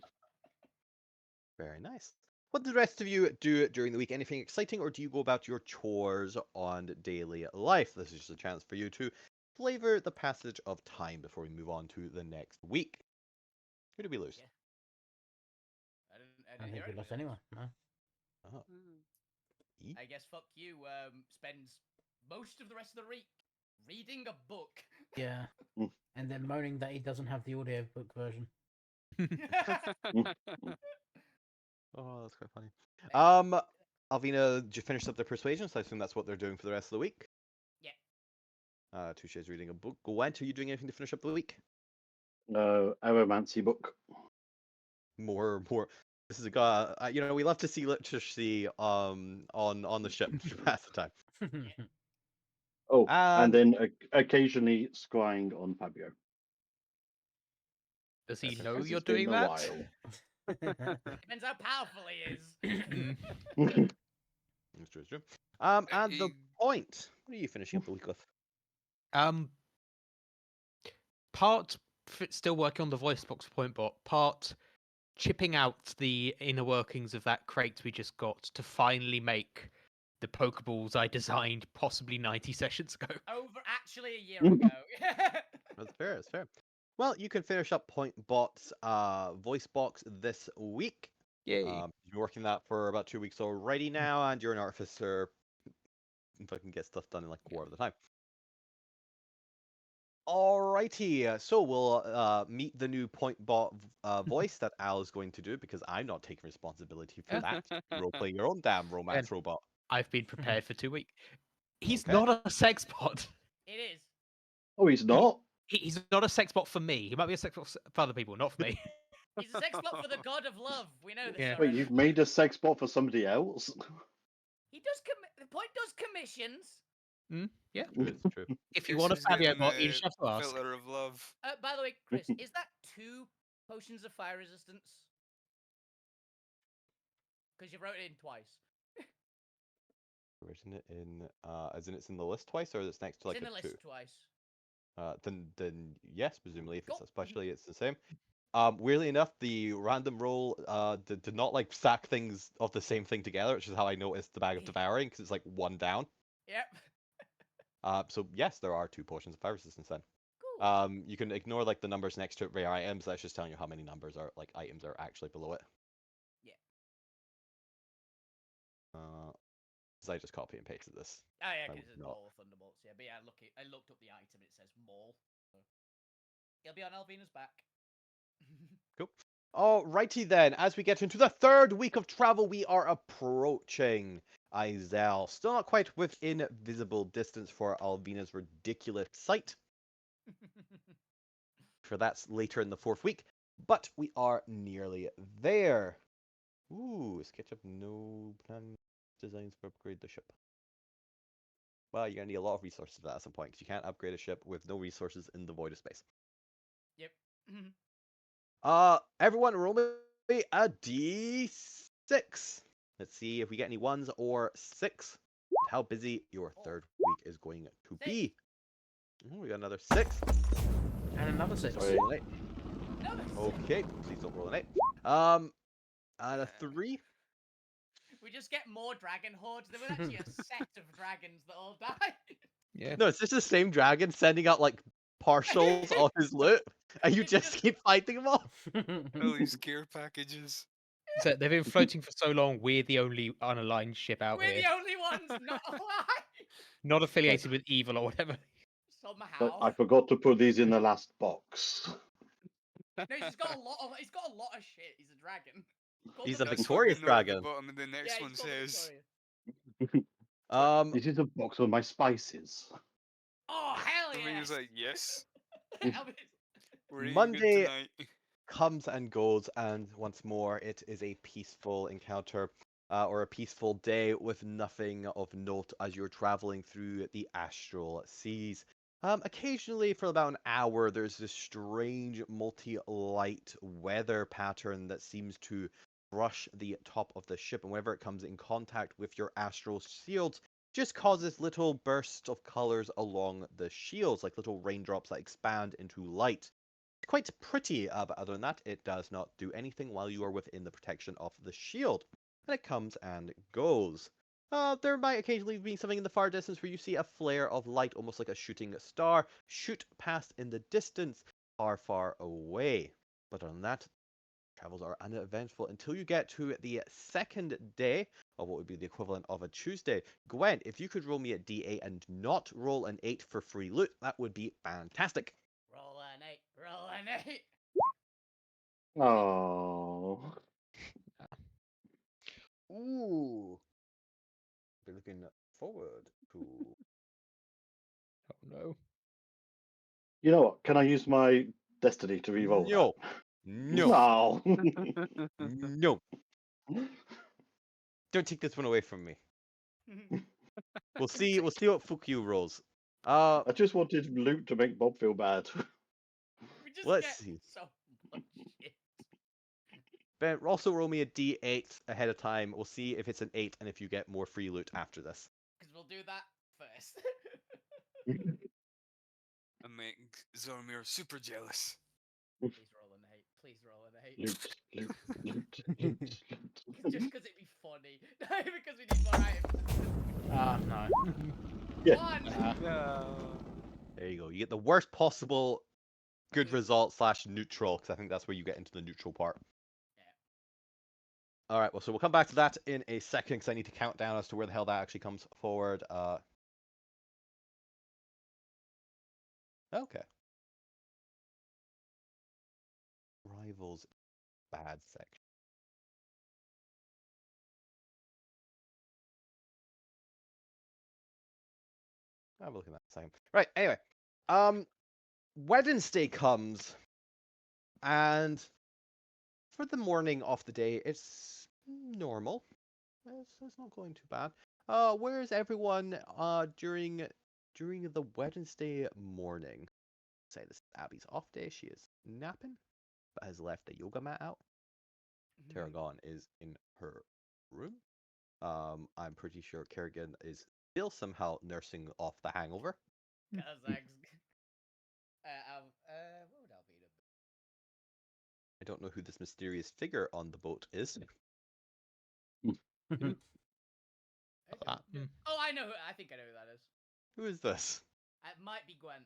Very nice. What do the rest of you do during the week? Anything exciting, or do you go about your chores on daily life? This is just a chance for you to flavor the passage of time before we move on to the next week. Who did we lose? Yeah. I don't hear think we lost anything else. anyone. No. Oh, E? I guess fuck you. Spends most of the rest of the week reading a book. Yeah. Mm. And then moaning that he doesn't have the audiobook version. Oh, that's quite funny. Excellent. Alvina, did you finish up the persuasion? So I assume that's what they're doing for the rest of the week. Yeah. Touche's reading a book. Gwent, are you doing anything to finish up the week? Aromancy book. More. This is a guy. We love to see literacy on the ship to pass the time. Oh, and And then occasionally scrying on Fabio. Does he Okay. know Because you're it's been doing a that? while. Depends how powerful he is. it's true. And the point. What are you finishing up the week with? Part still working on the voice box point bot, part chipping out the inner workings of that crate we just got to finally make the Pokeballs I designed possibly 90 sessions ago. Over actually a year ago. That's fair. That's fair. Well, you can finish up Point Bot's voice box this week. Yay. You've been working that for about 2 weeks already now, and you're an artificer. If I can get stuff done in like a quarter of the time. Alrighty, so we'll meet the new Point Bot voice that Al is going to do because I'm not taking responsibility for that. Role play your own damn romance robot. I've been prepared for 2 weeks. He's Okay. not a sex bot. It is. Oh, he's not? He's not a sex bot for me. He might be a sex bot for other people, not for me. He's a sex bot for the god of love. We know this Yeah. Wait, already. you've made a sex bot for somebody else? He does the point does commissions. Yeah. It's true. If you Chris want a is Fabio getting bot, the you just have to ask. filter of love. By the way, Chris, is that 2 potions of fire resistance? Because you wrote it in twice. Written it in, as in it's in the list twice, or it's next to like It's in a the 2? list twice. Then yes, presumably if it's Cool. especially it's the same. Weirdly enough, the random roll did not like stack things of the same thing together, which is how I noticed the bag of devouring because it's like 1 down. Yep. So yes, there are 2 potions of fire resistance then. Cool. You can ignore like the numbers next to rare items. That's just telling you how many numbers are like items are actually below it. Yeah. So I just copy and pasted this. Oh yeah, I because would it's not. Mall Thunderbolts. Yeah, but yeah, I looked up the item. It says Mall. So. He'll be on Alvina's back. Cool. Alrighty then, as we get into the 3rd week of travel, we are approaching Izel. Still not quite within visible distance for Alvina's ridiculous sight, for that's later in the 4th week, but we are nearly there. Ooh, SketchUp no plan designs for upgrade the ship. Well, you're gonna need a lot of resources for that at some point, because you can't upgrade a ship with no resources in the void of space. Yep. Everyone roll me a d6. Let's see if we get any 1s or 6. How busy your 3rd week is going to be. Oh, we got another 6. And another 6. Sorry, an 8. Another Okay, please don't roll an 8. And a 3. We just get more dragon hordes. There was actually a set of dragons that all died. Yeah. No, it's just the same dragon sending out like partials of his loot, and you It's just just- keep fighting them all. All these gear packages. So they've been floating for so long, we're the only unaligned ship out We're here. the only ones not alive. Not affiliated with evil or whatever. Somehow. But I forgot to put these in the last box. No, he's got a lot of shit. He's a dragon. Called He's the a That's victorious what we know at the dragon. bottom of the next Yeah, one he's called the says. Victoria. This is a box of my spices. Oh hell I yeah! mean, he was like, yes, we're eating Monday- good tonight. Comes and goes, and once more, it is a peaceful encounter, or a peaceful day with nothing of note as you're traveling through the astral seas. Occasionally, for about an hour, there's this strange multi-light weather pattern that seems to brush the top of the ship, and whenever it comes in contact with your astral shields, just causes little bursts of colors along the shields, like little raindrops that expand into light. Quite pretty, but other than that, it does not do anything while you are within the protection of the shield. And it comes and goes. There might occasionally be something in the far distance where you see a flare of light, almost like a shooting star, shoot past in the distance, far, far away. But other than that, Travels are uneventful until you get to the second day of what would be the equivalent of a Tuesday. Gwen, if you could roll me a d8 and not roll an 8 for free loot, that would be fantastic. Roll an 8. Roll an 8. Oh. Ooh. Be looking forward to. Oh no. You know what? Can I use my destiny to re-roll No. that? No. No. No. Don't take this one away from me. We'll see what Fukyu rolls. I just wanted loot to make Bob feel bad. We just Let's get see. so much shit. Ben, also roll me a d8 ahead of time. We'll see if it's an 8 and if you get more free loot after this. Because we'll do that first. And make Zormir super jealous. Please roll an 8. Please roll an 8. Loot, loot, loot, loot, loot. Just because it'd be funny. Because we need more items. Ah, no. Yeah. One! There you go. You get the worst possible good result / neutral, because I think that's where you get into the neutral part. Yeah. All right, well, so we'll come back to that in a second, because I need to count down as to where the hell that actually comes forward. Okay. Rivals bad section. I'll look at that in a second. Right, anyway. Wednesday comes, and for the morning of the day, it's normal. It's not going too bad. Where's everyone during the Wednesday morning? Say this is Abby's off day. She is napping, but has left the yoga mat out. Tarragon is in her room. I'm pretty sure Kerrigan is still somehow nursing off the hangover. Kazakhs. What would Alvina be? I don't know who this mysterious figure on the boat is. Oh, I know. I think I know who that is. Who is this? It might be Gwen.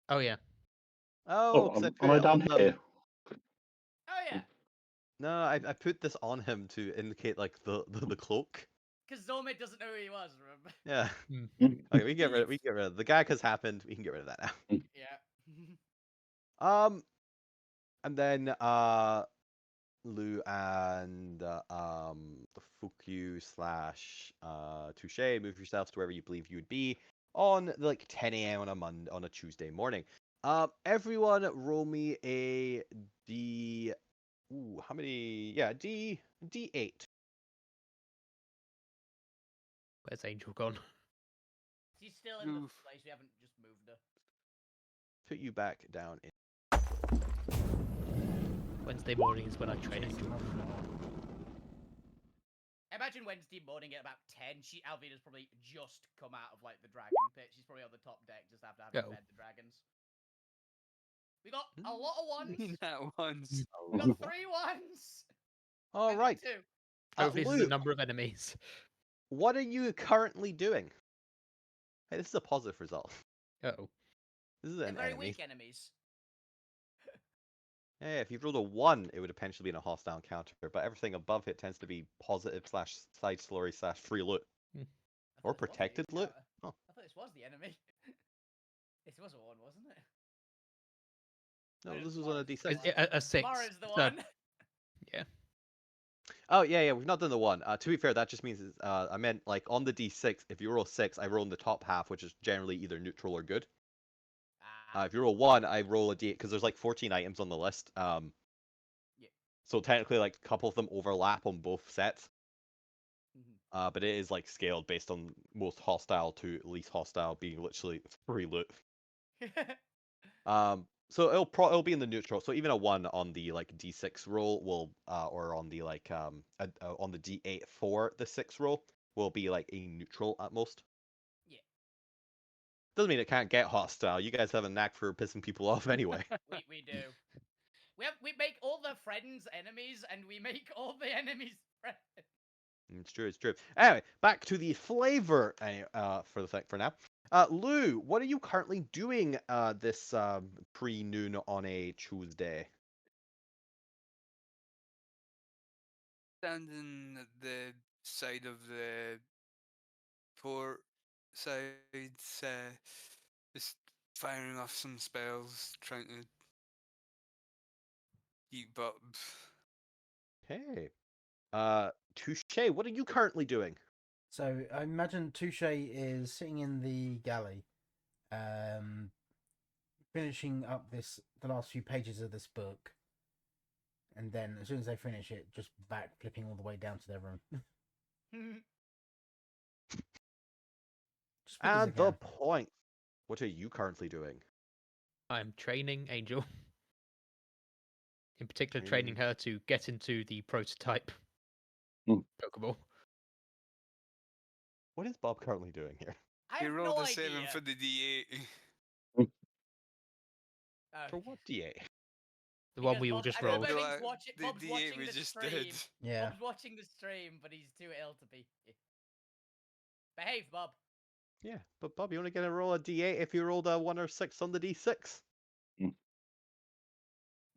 Oh yeah. Oh, Oh, 'cause I am put I it down on here? Oh yeah. No, I put this on him to indicate like the cloak. Because Zormid doesn't know who he was, remember? Yeah. Mm. Okay, we can get rid of the gag has happened. We can get rid of that now. Yeah. And then Lou and the Fukyu / Touche, move yourselves to wherever you believe you would be on like 10 a.m. on a Tuesday morning. Everyone roll me a D. Ooh, how many? Yeah, D8. Where's Angel gone? She's still in the Oof. place. We haven't just moved her. Put you back down in. Wednesday morning is when I train Angel. Imagine Wednesday morning at about 10. Alvina's probably just come out of like the dragon pit. She's probably on the top deck just after having Oh. fed the dragons. We got a lot of ones. That once. We got 3 ones. All I think right. 2. Hopefully this is Lou, the number of enemies. what are you currently doing? Hey, this is a positive result. Oh. This is They're an very enemy. weak enemies. Yeah, if you rolled a 1, it would have potentially been a hostile encounter, but everything above it tends to be positive / side story / free loot. I Or thought this was the protected loot. encounter. Oh. I thought this was the enemy. This was a 1, wasn't it? No, I know this was on a tomorrow's D6. the one. A 6. Tomorrow's the So, one. yeah. Oh, yeah, we've not done the 1. To be fair, that just means I meant like on the D6, if you roll 6, I roll in the top half, which is generally either neutral or good. If you roll 1, I roll a D8 because there's like 14 items on the list. Yeah. So technically, like a couple of them overlap on both sets. But it is like scaled based on most hostile to least hostile being literally free loot. So it'll be in the neutral. So even a 1 on the like D6 roll will or on the like on the D8 for the 6 roll will be like a neutral at most. Yeah. Doesn't mean it can't get hostile. You guys have a knack for pissing people off anyway. We do. We make all the friends enemies, and we make all the enemies friends. It's true. It's true. Anyway, back to the flavor for now. Lou, what are you currently doing this pre-noon on a Tuesday? Standing at the side of the port side, just firing off some spells, trying to keep up. Okay. Touche, what are you currently doing? So I imagine Touche is sitting in the galley, finishing up the last few pages of this book, and then as soon as they finish it, just back flipping all the way down to their room. Just quick as I And the can. point. What are you currently doing? I'm training Angel. In particular, Training. training her to get into the prototype Hmm. Pokeball. What is Bob currently doing here? I He have rolled no a 7 idea. for the D8. For Okay. what DA? The one Because we all Bob- just I remember rolled. No, the Bob's D8 watching we the just stream. did. Yeah. Bob's watching the stream, but he's too ill to be. Behave, Bob. Yeah, but Bob, you only get to roll a D8 if you rolled a 1 or 6 on the D6. Yeah,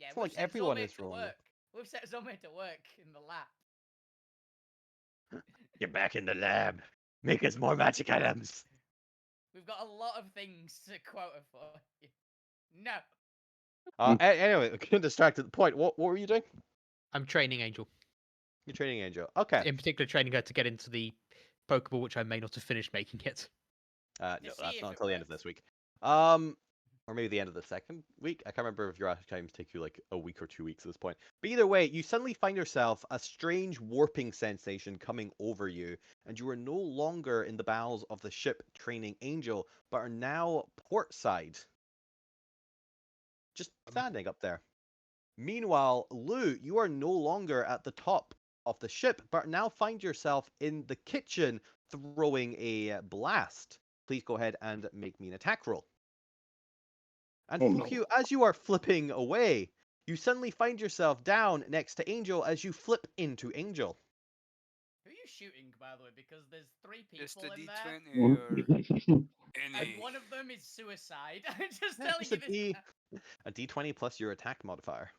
It's not we've like set everyone Zome is to rolling it. work. We've set Zome to work in the lab. Get back in the lab. Make us more magic items. We've got a lot of things to quote her for. No. Anyway, getting distracted. The point. What were you doing? I'm training Angel. You're training Angel. Okay. In particular, training her to get into the Pokeball, which I may not have finished making yet. No, see that's if not it until the end of works. this week. Or maybe the end of the second week. I can't remember if your attack times take you like a week or 2 weeks at this point. But either way, you suddenly find yourself a strange warping sensation coming over you, and you are no longer in the bowels of the ship training Angel, but are now port side. Just standing up there. Meanwhile, Lou, you are no longer at the top of the ship, but now find yourself in the kitchen throwing a blast. Please go ahead and make me an attack roll. And Oh, no. Fukyu, as you are flipping away, you suddenly find yourself down next to Angel as you flip into Angel. Who are you shooting, by the way? Because there's 3 Just people a in there, D20 or and any. one of them is suicide. I'm just Yeah, telling just you this. a D20 plus your attack modifier.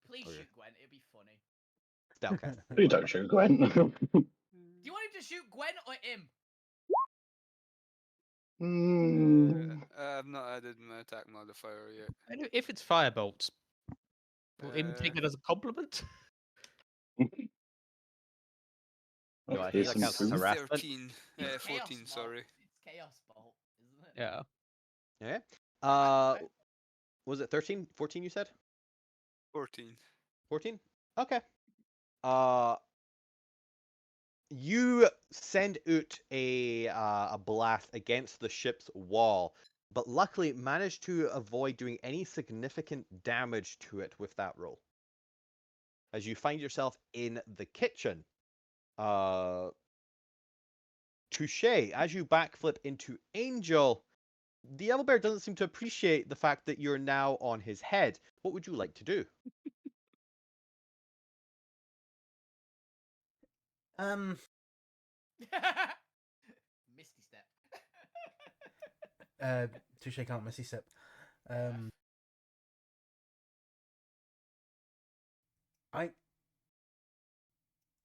Please Oh, yeah. shoot Gwen. It'd be funny. Spellcast. Please don't shoot Gwen. Do you want him to shoot Gwen or him? Mm. I've not added my attack modifier yet. If it's Firebolt, will him Uh, take it as a compliment? No, I Here's think some that counts as food. harassment. 13, It's 14, Chaos Bolt. sorry. It's Chaos Bolt, isn't it? Yeah. Yeah. Okay. Was it 13? 14 you said? 14. 14? Okay. You send out a blast against the ship's wall, but luckily managed to avoid doing any significant damage to it with that roll. As you find yourself in the kitchen, Touche, as you backflip into Angel, the owlbear doesn't seem to appreciate the fact that you're now on his head. What would you like to do? Misty Step. Touche can't missy step.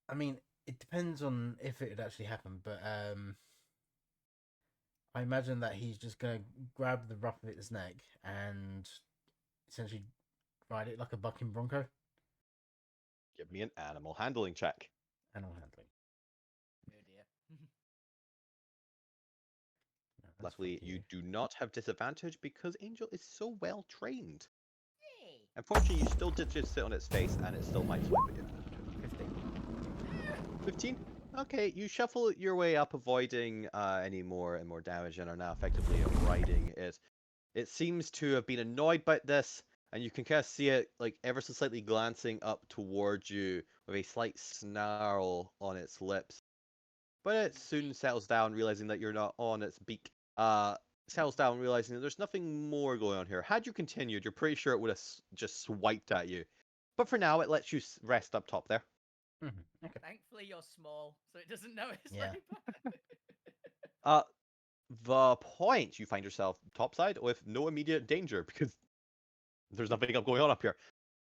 I mean, it depends on if it would actually happen, but I imagine that he's just gonna grab the ruff of its neck and essentially ride it like a bucking bronco. Give me an animal handling check. Animal handling. Oh dear. No, that's Luckily, fuck you do not have disadvantage because Angel is so well trained. Hey. Unfortunately, you still did just sit on its face and it still might swipe at you. 15. 15? Okay, you shuffle your way up, avoiding any more and more damage, and are now effectively riding it. It seems to have been annoyed by this, and you can kind of see it like ever so slightly glancing up towards you with a slight snarl on its lips. But it soon settles down, realizing that you're not on its beak. Settles down, realizing that there's nothing more going on here. Had you continued, you're pretty sure it would have just swiped at you. But for now, it lets you rest up top there. Okay. Thankfully, you're small, so it doesn't know it's Yeah. very bad. The point you find yourself topside with no immediate danger because there's nothing up going on up here.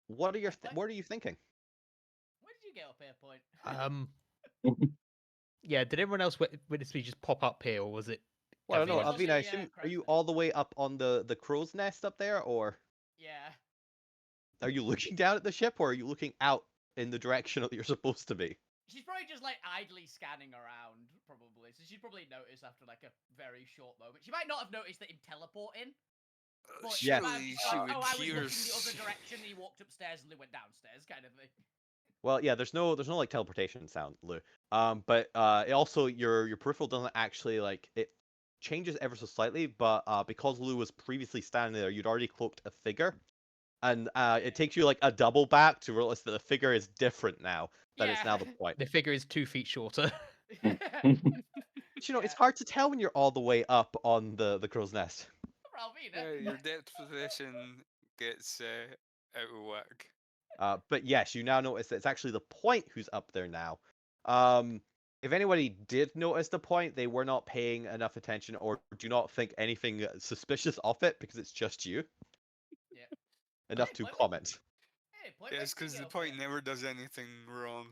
What are your What? what are you thinking? Where did you get up here, Point? Yeah. Did everyone else witness me just pop up here, or was it? Well, I don't know, everyone? Mostly, Alvina, I assume, are you Craigslist. all the way up on the crow's nest up there, or Yeah. are you looking down at the ship, or are you looking out in the direction that you're supposed to be? She's probably just like idly scanning around, probably. So she'd probably notice after like a very short moment. She might not have noticed that him teleporting. But she Yes. might have Surely just she gone, would oh, I was hear. looking the other direction, and he walked upstairs and they went downstairs, kind of thing. Well, yeah, there's no like teleportation sound, Lou. But it also your peripheral doesn't actually like it changes ever so slightly, but because Lou was previously standing there, you'd already cloaked a figure, and it takes you like a double back to realize that the figure is different now. That it's now the point. The figure is 2 feet shorter. But you know, it's Yeah. hard to tell when you're all the way up on the crow's nest. Alvina. Your depth position gets out of whack. But yes, you now notice that it's actually the point who's up there now. If anybody did notice the point, they were not paying enough attention or do not think anything suspicious of it because it's just you. Yeah. Enough Hey, to Point, comment. Hey, Point. Yeah, where'd it's you because get the up point here? never does anything wrong.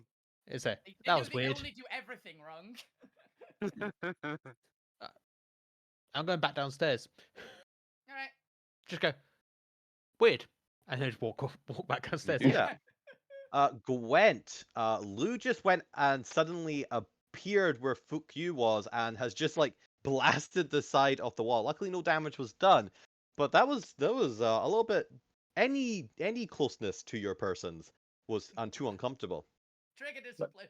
Is it? They That was genuinely weird. only do everything wrong. I'm going back downstairs. All right. Just go. Weird. And then just walk back downstairs. Do again. that. Gwent, Lou just went and suddenly appeared where Fuck You was and has just like blasted the side of the wall. Luckily, no damage was done, but that was a little bit. Any closeness to your persons was too uncomfortable. Trigger discipline.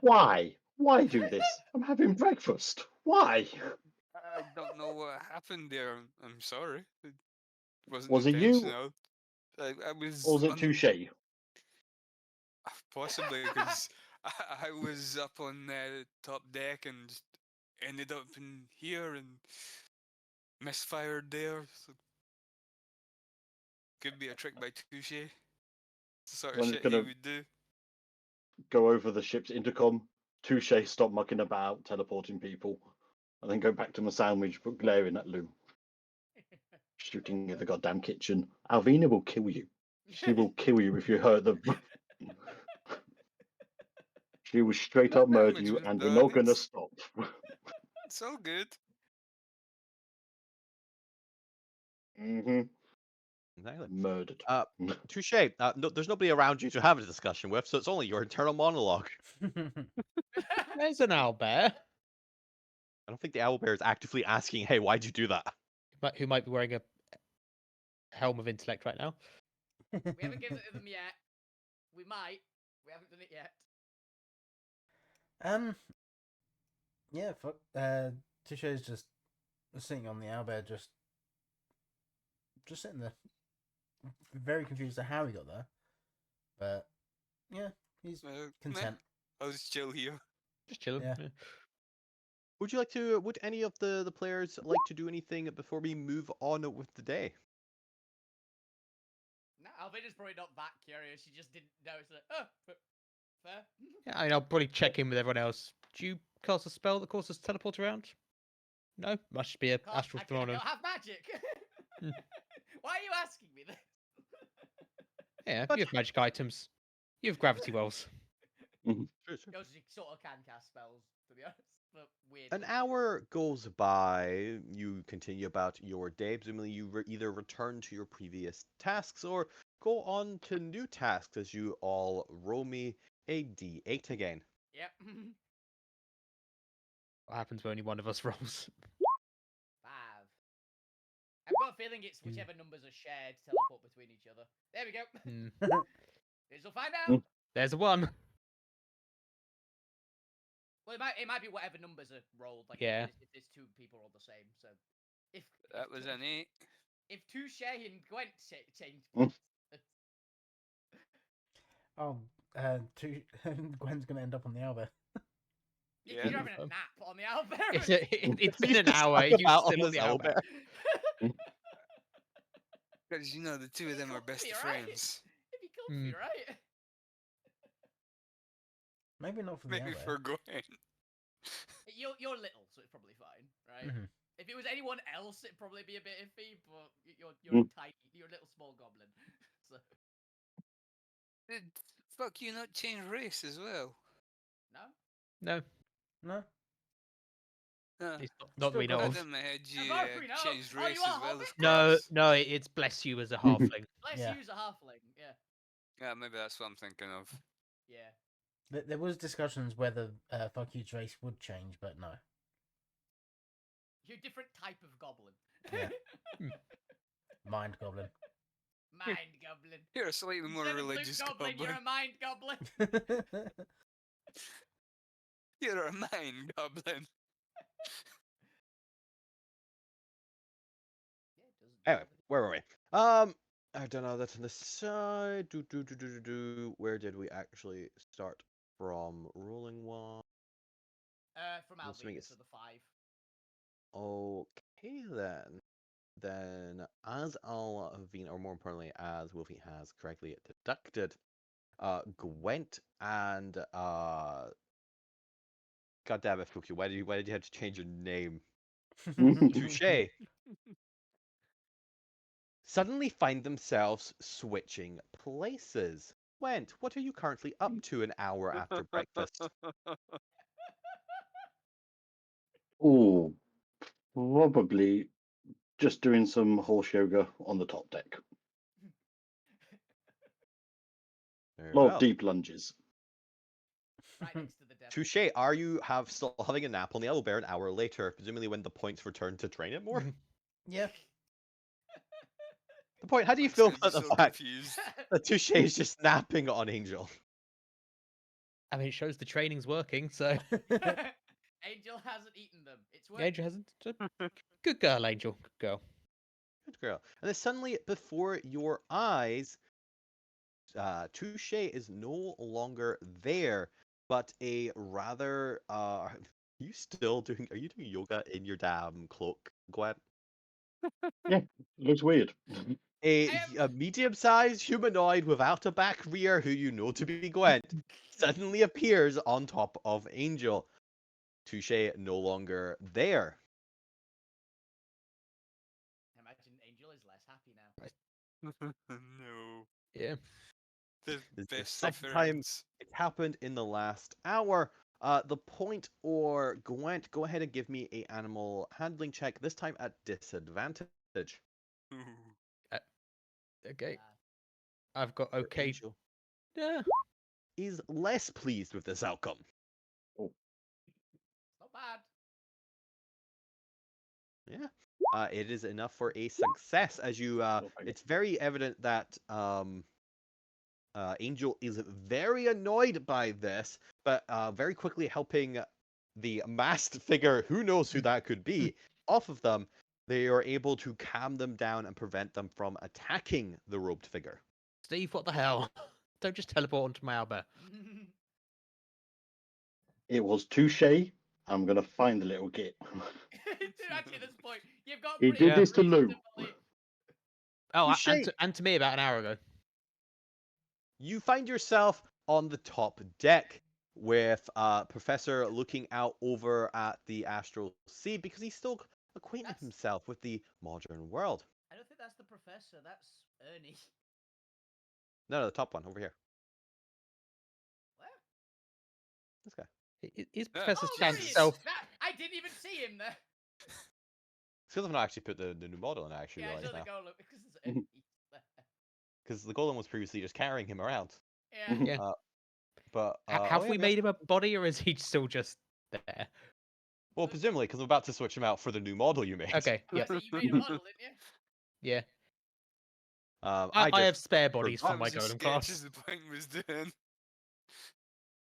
Why? Why do this? I'm having breakfast. Why? I don't know what happened there. I'm sorry. It wasn't Was it you intentional. I was or was it Touche? possibly because I was up on the top deck and just ended up in here and misfired there. So could be a trick by Touche. It's the sort of I'm just shit he gonna would do. go over the ship's intercom. Touche, stop mucking about, teleporting people, and then go back to my sandwich, but glaring at Lou, shooting at the goddamn kitchen. Alvina will kill you. She will kill you if you hurt the. She will straight No up murder damage you, was and we're done. not gonna It's, stop. it's all good. hmm Exactly. Murdered. Touche. No, there's nobody around you to have a discussion with, so it's only your internal monologue. There's an owlbear. I don't think the owlbear is actively asking, "Hey, why'd you do that?" Who might be wearing a helm of intellect right now. We haven't given it to them yet. We might. We haven't done it yet. Yeah, fuck. Touche's just sitting on the owlbear, just sitting there, very confused at how he got there. But yeah, he's Meh, content. I'll just chill here. Just chilling. Yeah. Yeah. Would any of the players like to do anything before we move on with the day? No, Alvina's probably not that curious. She just didn't know. It's like, oh, fair. Yeah, I mean, I'll probably check in with everyone else. Do you cast a spell that causes us to teleport around? No, must just be a astral I phenomenon. don't have magic. Hmm. Why are you asking me this? Yeah, you have magic items. You have gravity wells. Sure. Because you sort of can cast spells, to be honest. But weird. An hour goes by. You continue about your day. Presumably, you either return to your previous tasks or go on to new tasks as you all roll me a d8 again. Yep. What happens when only one of us rolls? 5. I've got a feeling it's whichever numbers are shared to teleport between each other. There we go. Hmm. We'll find out. There's a 1. Well, it might be whatever numbers are rolled. Like Yeah. if there's 2 people all the same. So if That was an 8. if Touche and Gwent change. Oh, Gwen's gonna end up on the owlbear. Yeah. You're having a nap on the Albert. It's been an Just hour. talk You about still on on this the owlbear. Because you know the two of them are best Comfy, right? friends. It'd be comfy, Hmm. right? Maybe not for the Maybe owlbear. for Gwen. You're little, so it's probably fine, right? Mhm. If it was anyone else, it'd probably be a bit iffy. But you're Mm. tiny. You're a little small goblin. So, Did fuck you not change race as well? no. No, No. Huh. it's not Still we got know I of. had in my head you As far as we know. changed Oh, race you are as well Hobbit? as No, class. no, it's bless you as a halfling. Bless Yeah. you's a halfling. Yeah. Yeah, maybe that's what I'm thinking of. Yeah. There was discussions whether fuck you's race would change, but no. You're a different type of goblin. Yeah. Mind goblin. Mind goblin. You're a slightly more Instead of Luke religious goblin, goblin. you're a mind goblin. You're a mind goblin. Yeah, it doesn't. Anyway, where were we? I don't know. That's on the side. Where did we actually start from? Rolling one. From I'm assuming Alvina it's- to the 5. Okay then. Then, as Alvin, or more importantly, as Wolfie has correctly deducted, Gwent and God damn it, Fuki, why did you have to change your name? Touche. Suddenly find themselves switching places. Gwent, what are you currently up to an hour after breakfast? Oh, probably just doing some horse yoga on the top deck. Very A lot of well. deep lunges. Right next to the devil. Touche. Are you still having a nap on the Owlbear an hour later, presumably when the points return to train it more? Yeah. The point. How do you Mike's feel gonna be about the so fact confused. that Touche is just napping on Angel? I mean, it shows the training's working, so Angel hasn't eaten them. It's working. Angel hasn't. Good girl, Angel. Good girl. Good girl. And then suddenly, before your eyes, Touche is no longer there, but a rather are you still doing? Are you doing yoga in your damn cloak, Gwen? Looks weird. A medium-sized humanoid without a back rear, who you know to be Gwent, suddenly appears on top of Angel. Touche no longer there. I imagine Angel is less happy now. No. Yeah. The This is the best second of time friends. it happened in the last hour. The point or Gwent, go ahead and give me a animal handling check, this time at disadvantage. Ooh. Okay. Uh, I've got okay. Angel Yeah. is less pleased with this outcome. not bad. Yeah. It is enough for a success, as you it's very evident that Angel is very annoyed by this, but very quickly helping the masked figure, who knows who that could be, off of them. They are able to calm them down and prevent them from attacking the robed figure. Steve, what the hell? Don't just teleport onto my Albert. It was touche. I'm gonna find the little git. Actually, at this point, you've got He pretty did good this to reason Lou. believe. Oh, Touche. and to me about an hour ago. You find yourself on the top deck with Professor looking out over at the astral sea because he's still acquainting That's- himself with the modern world. I don't think that's the professor. That's Ernie. No, the top one over here. Where? This guy. Is Yeah. Professor Oh, there Stan he is. self? I didn't even see him there. Because I've not actually put the new model in, I actually Yeah, I realize saw the now. golem because it's Ernie. Because the golem was previously just carrying him around. Yeah. Yeah. But Have oh, yeah, we made him a body, or is he still just there? Well, presumably, because I'm about to switch him out for the new model you made. Okay. Oh, Yeah. so you made a model, didn't you? Yeah. I I have just spare bodies forgot. for my That was a golem sketch class. as the point was doing.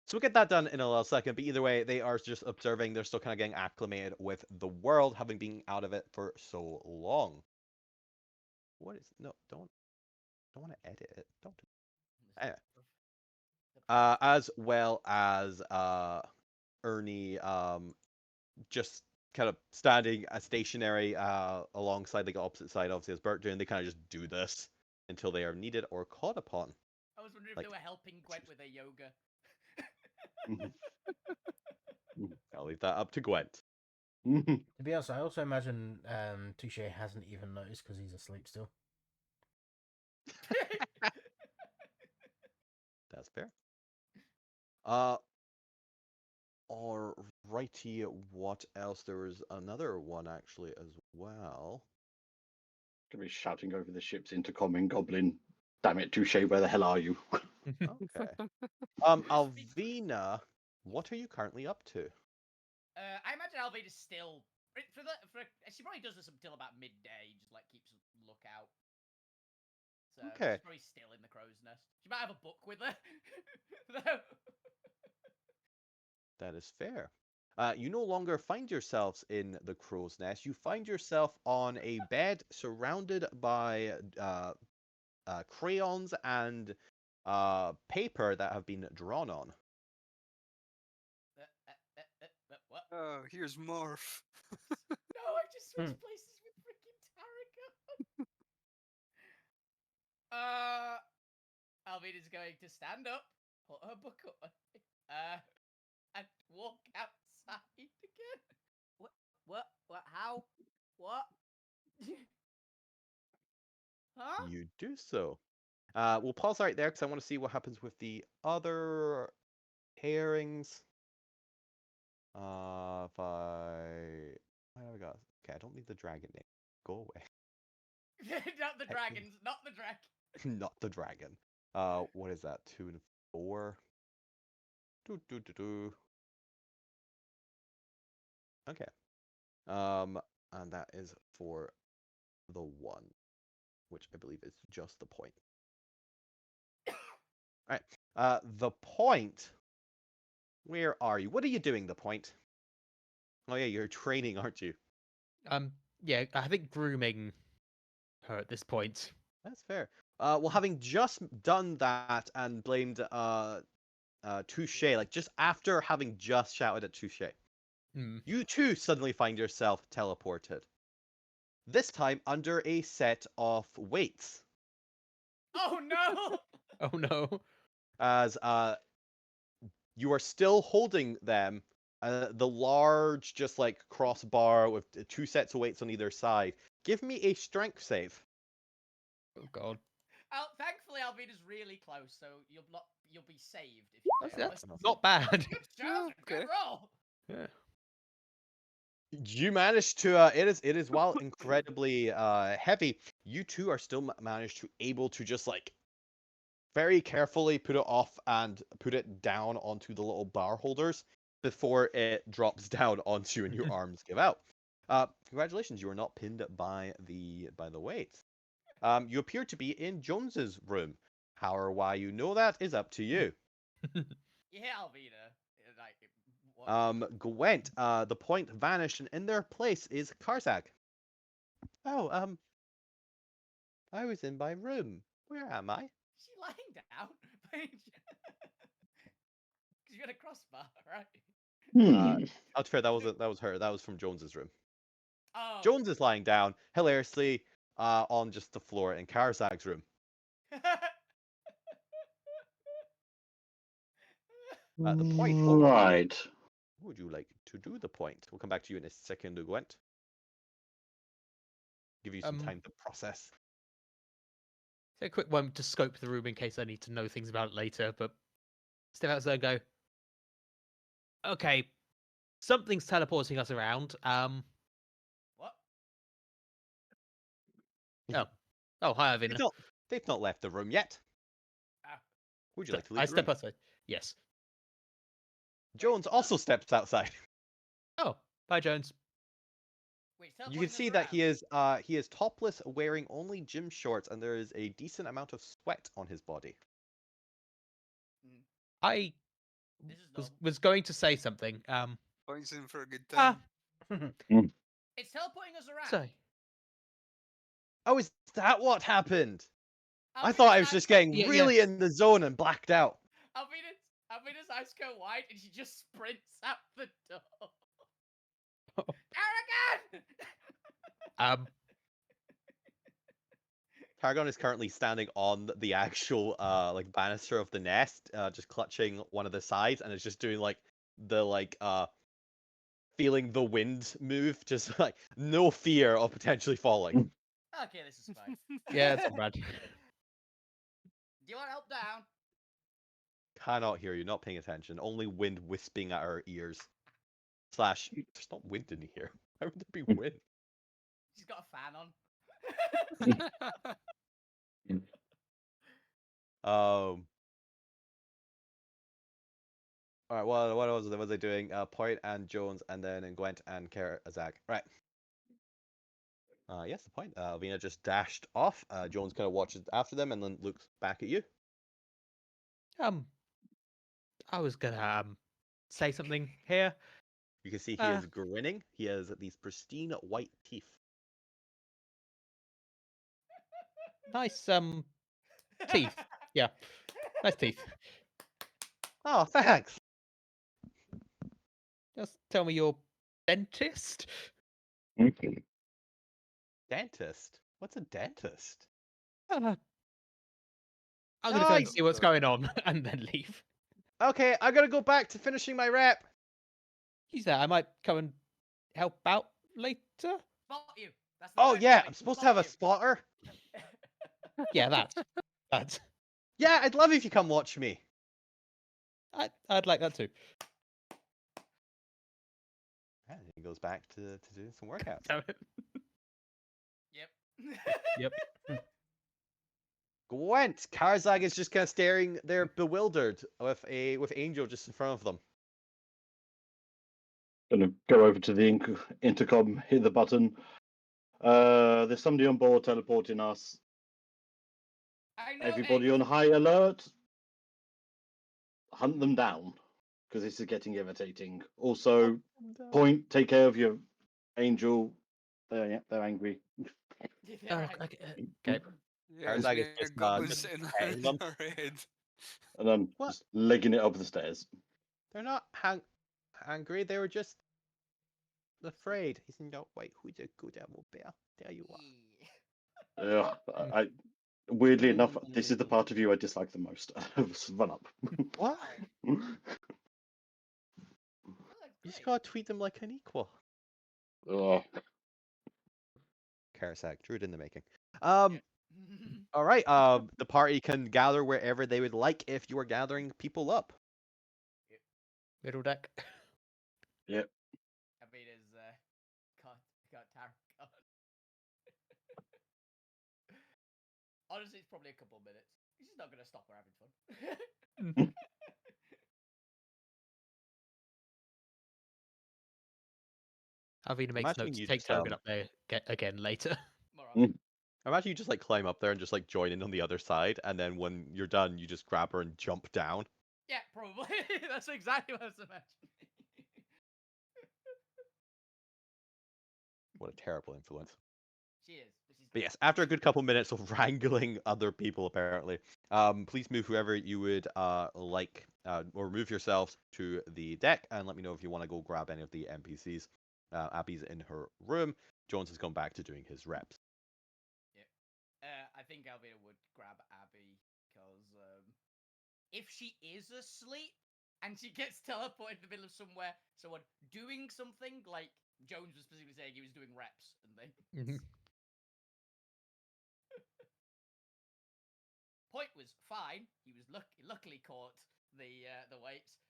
So we'll get that done in a little second. But either way, they are just observing. They're still kind of getting acclimated with the world, having been out of it for so long. What is no? Don't want to edit it. Don't. Anyway. As well as Ernie, just kind of standing stationary alongside the opposite side, obviously as Bert doing. They kind of just do this until they are needed or caught upon. I was wondering if Like- they were helping Gwent with their yoga. I'll leave that up to Gwent. To be honest, I also imagine Touche hasn't even noticed because he's asleep still. That's fair. Alrighty, what else? There was another one actually as well. Gonna be shouting over the ship's intercom in Goblin. Damn it, Touche, where the hell are you? Okay. Alvina, what are you currently up to? I imagine Alvina's still she probably does this until about midday. Just like keeps a lookout. So Okay. she's probably still in the crow's nest. She might have a book with her. Though. That is fair. You no longer find yourselves in the crow's nest. You find yourself on a bed surrounded by crayons and paper that have been drawn on. What? Oh, here's Morph. No, I just switched places with freaking Tarragon. Alvina's going to stand up, put her book up, and walk outside again. What? How? What? Huh? You do so. We'll pause right there because I want to see what happens with the other pairings. If what have I got? Okay, I don't need the dragon name. Go away. Not the dragons. Not the dragon. Not the dragon. What is that? 2 and 4. Okay. And that is for the 1, which I believe is just the point. All right. The point. Where are you? What are you doing? The point. Oh yeah, you're training, aren't you? Yeah, I think grooming her at this point. That's fair. Well, having just done that and blamed Touche, like just after having just shouted at Touche, you too suddenly find yourself teleported. This time under a set of weights. Oh no! Oh no. As you are still holding them, the large, just like crossbar with 2 sets of weights on either side. Give me a strength save. Oh god. Thankfully, Alvina's really close, so you'll be saved if you fail. That's not bad. Good job, good Okay. roll. Yeah. You managed to. It is while incredibly heavy. You two are still managed to able to just like very carefully put it off and put it down onto the little bar holders before it drops down onto you and your arms give out. Congratulations, you are not pinned by the weights. You appear to be in Jones's room. How or why you know that is up to you. Yeah, Alvina. Like, what? Gwent, the point vanished, and in their place is Karzag. Oh, I was in my room. Where am I? Is she lying down? Because you had a crossbar, right? To be fair, that was her. That was from Jones's room. Oh. Jones is lying down hilariously on just the floor in Karzag's room. The point. Right. What would you like to do? The point. We'll come back to you in a second, Gwent. Give you some time to process. Take a quick moment to scope the room in case I need to know things about it later, but step outside and go, okay, something's teleporting us around. What? Oh, hi, Avina. They've not left the room yet. Ah. Would you like to leave I the step room? outside. Yes. Jones also steps outside. Oh, bye, Jones. Wait, You can see that he is topless, wearing only gym shorts, and there is a decent amount of sweat on his body. I This is was going to say something. Points in for a good time. It's teleporting us around. Sorry. Oh, is that what happened? I Alvina's thought I was eyes- just getting Yeah, really in the zone and blacked out. Alvina's eyes go wide and she just sprints out the door. Oh. Tarragon! Targon is currently standing on the actual like banister of the nest, just clutching one of the sides, and it's just doing like the feeling the wind move, just like no fear of potentially falling. Okay, this is fine. Yeah, it's not bad. Do you want help down? cannot hear you. Not paying attention. Only wind wisping at our ears. Slash, there's not wind in here. Why would there be wind? She's got a fan on. All right. What was I doing? Point and Jones, and then in Gwent and Zach. Right. Yes, the point. Alvina just dashed off. Jones kind of watches after them and then looks back at you. I was gonna say something here. You can see he is grinning. He has these pristine white teeth. Nice teeth. Yeah, nice teeth. Oh, thanks. Just tell me you're dentist. Dentist? What's a dentist? I'm gonna go and see what's going on and then leave. Okay, I gotta go back to finishing my rep. He's there. I might come and help out later. Spot you. That's the Oh word yeah, for it, I'm supposed to spot have a you. spotter. Yeah, that's. Yeah, I'd love if you come watch me. I'd like that too. And he goes back to doing some workouts. Damn it. Yep. Yep. Gwent, Karzag is just kind of staring there, bewildered, with Angel just in front of them. Gonna go over to the intercom, hit the button. There's somebody on board teleporting us. I know Everybody it. on high alert. Hunt them down, because this is getting irritating. Also, Point, take care of your Angel. They're angry. Yeah, right. Okay. Yeah, Karzag we is are just, goblins just sitting petting on them. our head. And then What? just legging it up the stairs. They're not angry. They were just afraid. He's not white. Who's a good animal bear? There you are. I weirdly enough, this is the part of you I dislike the most. Run up. What? Oh, You just great. gotta treat them like an equal. Ugh. Karzag, druid in the making. Yeah. All right. The party can gather wherever they would like if you are gathering people up. Middle deck. Yep. I mean, it's can't tarot card. Honestly, it's probably a couple of minutes. He's just not gonna stop her having fun. Alvina makes Imagine notes. you Take just, Togan up there again later. Alright. Imagine you just like climb up there and just like join in on the other side, and then when you're done, you just grab her and jump down. Yeah, probably. That's exactly what I was imagining. What a terrible influence. She is. But yes, after a good couple minutes of wrangling other people, apparently, please move whoever you would like, or move yourselves to the deck, and let me know if you want to go grab any of the NPCs. Abby's in her room. Jones has gone back to doing his reps. I think Alvina would grab Abby because if she is asleep and she gets teleported in the middle of someone doing something, like Jones was specifically saying he was doing reps and things. Point was fine. He was luckily caught the weights.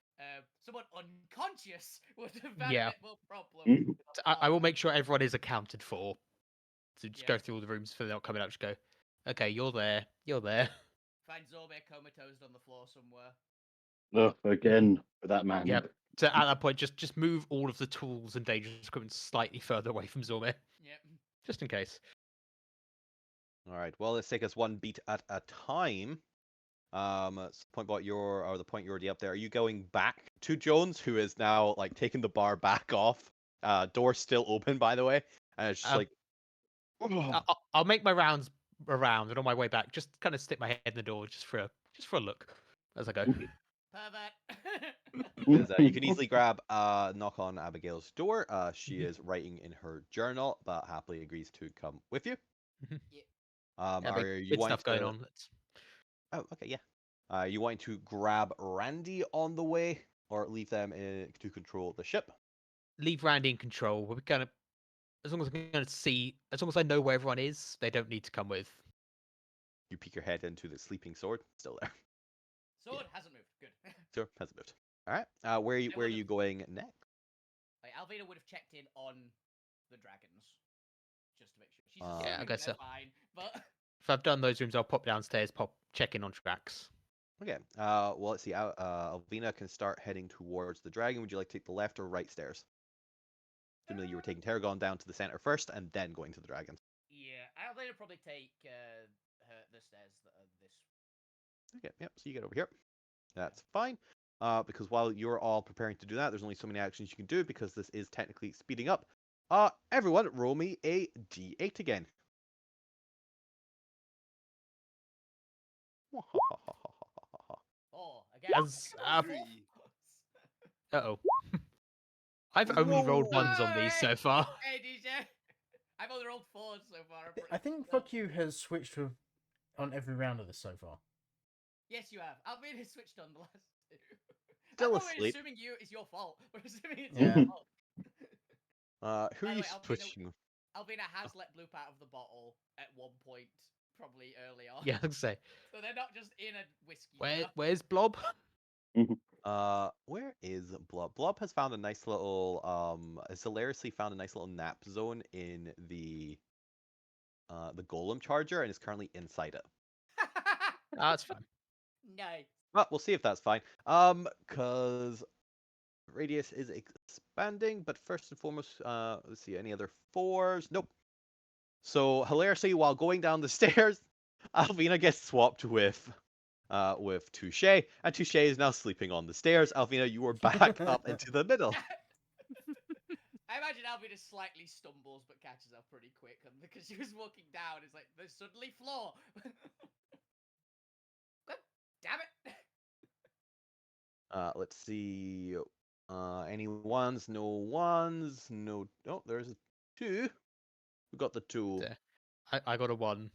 Someone unconscious would have had a bit more problem. I will make sure everyone is accounted for. So just go through all the rooms for they're not coming up. Just go, okay, you're there. You're there. Find Zorbe comatose on the floor somewhere. Again, with that man. Yep. So at that point, just move all of the tools and dangerous equipment slightly further away from Zorbe. Yep. Just in case. All right. Well, let's take us one beat at a time. Point about the point you're already up there. Are you going back to Jones, who is now like taking the bar back off? Door still open, by the way, and it's just like. I'll make my rounds around, and on my way back, just kind of stick my head in the door just for a look as I go. Pervert. You can easily grab knock on Abigail's door. She is writing in her journal, but happily agrees to come with you. Are you Bit wanting stuff going on. Oh, okay, yeah. You wanting to grab Randy on the way, or leave them to control the ship? Leave Randy in control. We're gonna, as long as I know where everyone is, they don't need to come with. You peek your head into the sleeping sword, still there. Sword hasn't moved. Good. So has moved. All right. Where are I you would've- going next? Like, Alvina would have checked in on the dragons just to make sure. She's Yeah, I assuming guess they're so. fine, but If I've done those rooms, I'll pop downstairs, check in on tracks. Okay. Well, let's see. Alvina can start heading towards the dragon. Would you like to take the left or right stairs? Assuming you were taking Tarragon down to the center first and then going to the dragon. yeah, Alvina probably take the stairs that are this. Okay. Yep. So you get over here. That's fine. Because while you're all preparing to do that, there's only so many actions you can do because this is technically speeding up. Everyone, roll me a d8 again. Oh, again. As, Three. Uh-oh. I've only rolled Whoa. ones on these so far. Hey, DJ. I've only rolled 4s so far. I'm I pretty- think no. Fuck You has switched with on every round of this so far. Yes, you have. Alvina switched on the last 2. Still I'm not asleep. assuming it's your fault. We're assuming it's Yeah. your fault. Who By are the you way, Alvina- switching? Alvina has let Bloop out of the bottle at one point, probably early on. Yeah, I'd say. So they're not just in a whiskey. Where's Blob? Where is Blob? Blob has found a nice little has hilariously found a nice little nap zone in the golem charger and is currently inside it. That's fine. Nice. Well, we'll see if that's fine. Cause radius is expanding, but first and foremost, let's see, any other 4s? Nope. So hilariously, while going down the stairs, Alvina gets swapped with Touche, and Touche is now sleeping on the stairs. Alvina, you are back up into the middle. I imagine Alvina slightly stumbles but catches up pretty quick because she was walking down. It's like there's suddenly floor. God damn it! Let's see. Any ones? No ones. No. Oh, there's a 2. We got the 2. There. I got a 1.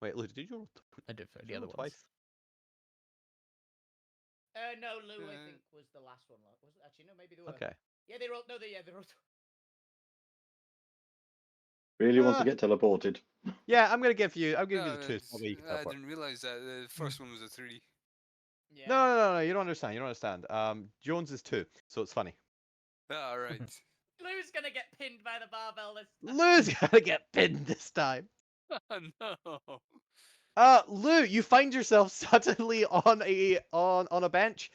Wait, Lou, did you roll? I did for Did the you other roll ones. twice? No, Lou, I Uh, think was the last one. Was it? Actually, no, maybe they were. Okay. Yeah, they rolled. No, they rolled. Really wants to get teleported. Yeah, I'm gonna give you. I'll give you No, the 2. it's- That way you can I teleport. didn't realize that. The first one was a 3. Yeah. No. You don't understand. You don't understand. Jones is 2, so it's funny. All right. Lou's gonna get pinned by the barbell this time. Lou's gotta get pinned this time. Oh no. Lou, you find yourself suddenly on a bench,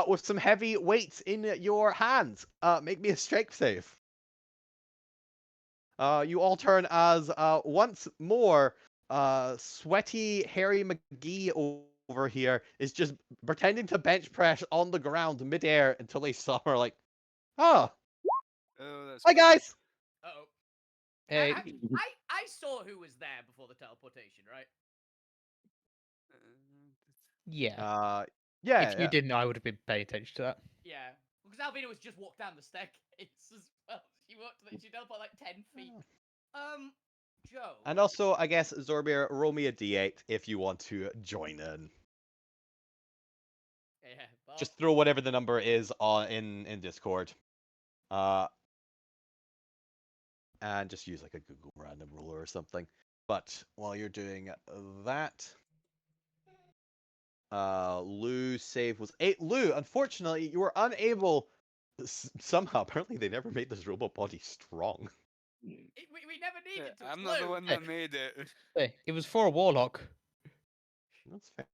with some heavy weights in your hands. Make me a strength save. You all turn as once more, sweaty Harry McGee over here is just pretending to bench press on the ground midair until they stop. Are like, oh, Oh, that's hi bad. guys. Uh-oh. Hey, I saw who was there before the teleportation, right? yeah. Yeah. If you didn't, I would have been paying attention to that. Yeah. Because Alvina was just walked down the staircase as well. She teleported like 10 feet. Joe. And also, I guess Zorbir, roll me a d8 if you want to join in. Yeah, Bob. Just throw whatever the number is in Discord. And just use like a Google random ruler or something. But while you're doing that, Lou's save was 8. Lou, unfortunately, you were unable. Somehow, apparently, they never made this robot body strong. We never needed to. I'm not the Lou, one that made it. Hey, it was for a warlock. That's fair.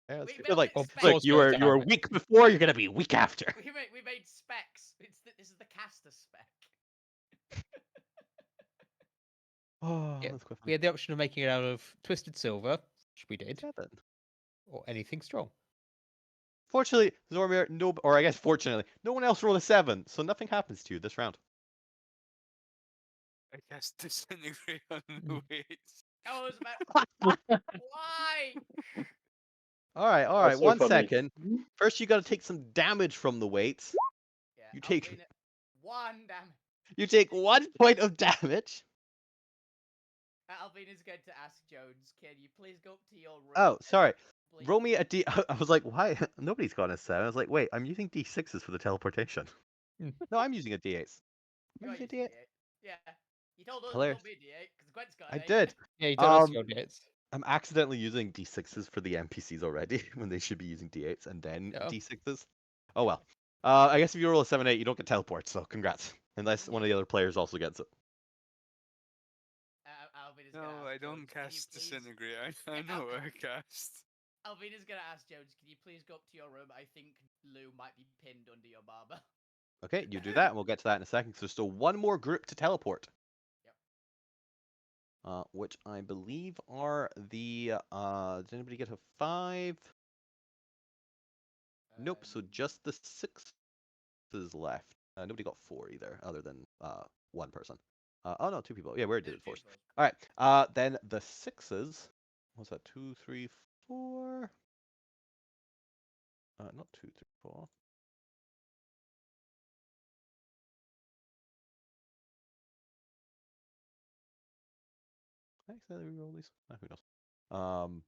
Yeah, that's We fair. built Like, it Or spec. look, Source you were damage. weak before. You're gonna be weak after. We made specs. This is the caster spec. Oh, Yeah, that's quite We had the option of making it out of twisted silver, which we did, 7. or anything strong. Fortunately, Zormir, no, or I guess fortunately, no one else rolled a 7, so nothing happens to you this round. I guess disintegrate on the weights. I was about. Why? All right, That's so one funny. second. First, you got to take some damage from the weights. Yeah, You take- Alvina, 1 damage. You take 1 point of damage. Alvina's going to ask Jones, can you please go up to your room? Oh, sorry. Please? Roll me a d. I was like, why? Nobody's got a 7. I was like, wait, I'm using d6s for the teleportation. Hmm. No, I'm using a d8. You I'm are using a using d8. D8. Yeah. You told us Hilarious. to me D8 because Gwen's got I an 8. did. Yeah, you told us Um, your bits. I'm accidentally using D6s for the NPCs already when they should be using D8s and then Oh. D6s. Oh well. I guess if you roll a 7-8, you don't get teleport, so congrats. Unless one of the other players also gets it. Alvina's gonna No, ask I don't Jones, can you cast please- Disintegrate. I know what I cast. Alvina's gonna ask Jones, can you please go up to your room? I think Lou might be pinned under your barber. Okay, you do that, and we'll get to that in a second. So there's still one more group to teleport. Yep. Which I believe are the did anybody get a 5? Nope, so just the 6s left. Nobody got 4 either, other than one person. Oh no, 2 people. Yeah, we already did it first. All right. Then the 6s. What's that? 2, 3, 4. Not 2, 3, 4. Can I accidentally reroll these? Who knows?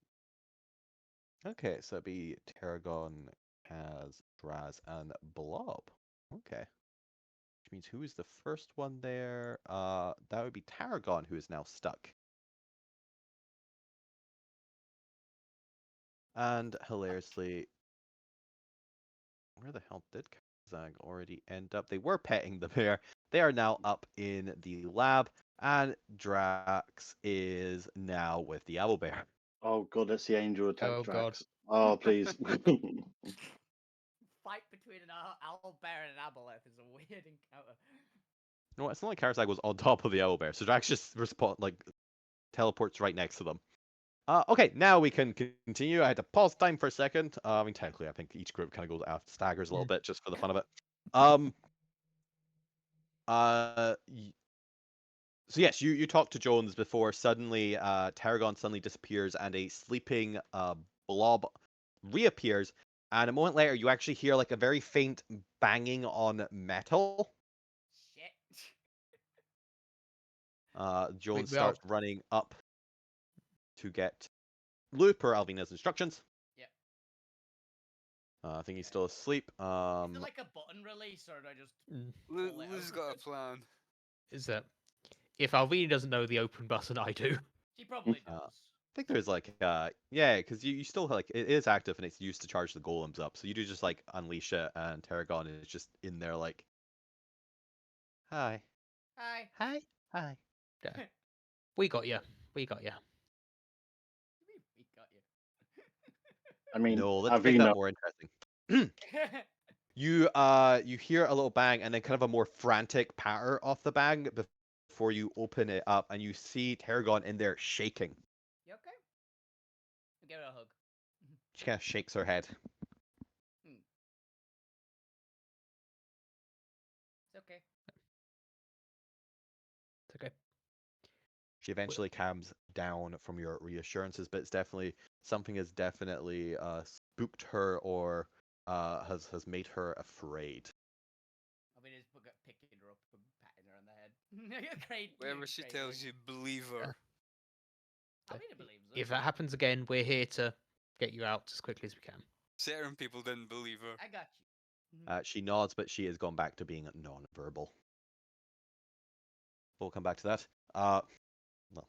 Okay, so it'd be Tarragon, Kaz, Draz, and Blob. Okay. Which means who is the first one there? That would be Tarragon, who is now stuck. And hilariously, where the hell did Kazag already end up? They were petting the bear. They are now up in the lab, and Drax is now with the owlbear. Oh god, that's the angel attack Oh, God. Drax. Oh please. Fight between an owl bear and an aboleth is a weird encounter. No, it's not like Karzag was on top of the owlbear, so Drax just teleports right next to them. Okay, now we can continue. I had to pause time for a second. I mean, technically, I think each group kind of goes out, staggers a little bit just for the fun of it. So yes, you talked to Jones before. Suddenly, Tarragon suddenly disappears, and a sleeping blob reappears. And a moment later, you actually hear like a very faint banging on metal. Shit. Jones we are- starts running up to get Lou per Alvina's instructions. Yep. I think he's still asleep. Is there like a button release, or do I just pull it Lou's over? got a plan. Is that if Alvina doesn't know the open button, I do. She probably Uh, does. I think there's like yeah, because you still like it is active and it's used to charge the golems up. So you do just like unleash it, and Tarragon is just in there like, hi, Hi. hi, hi. Yeah. We got you. We got you. We got you. I mean, No, let's make that Avina. more interesting. You hear a little bang and then kind of a more frantic patter off the bang before you open it up, and you see Tarragon in there shaking. You okay? Give her a hug. She kind of shakes her head. It's okay. It's okay. She eventually calms down from your reassurances, but it's definitely something has definitely spooked her or has made her afraid. I mean, it's picking her up and patting her on the head. Great. Whatever she tells you, believe her. Alvina believes her. If that happens again, we're here to get you out as quickly as we can. Certain people didn't believe her. I got you. She nods, but she has gone back to being non-verbal. We'll come back to that. Well,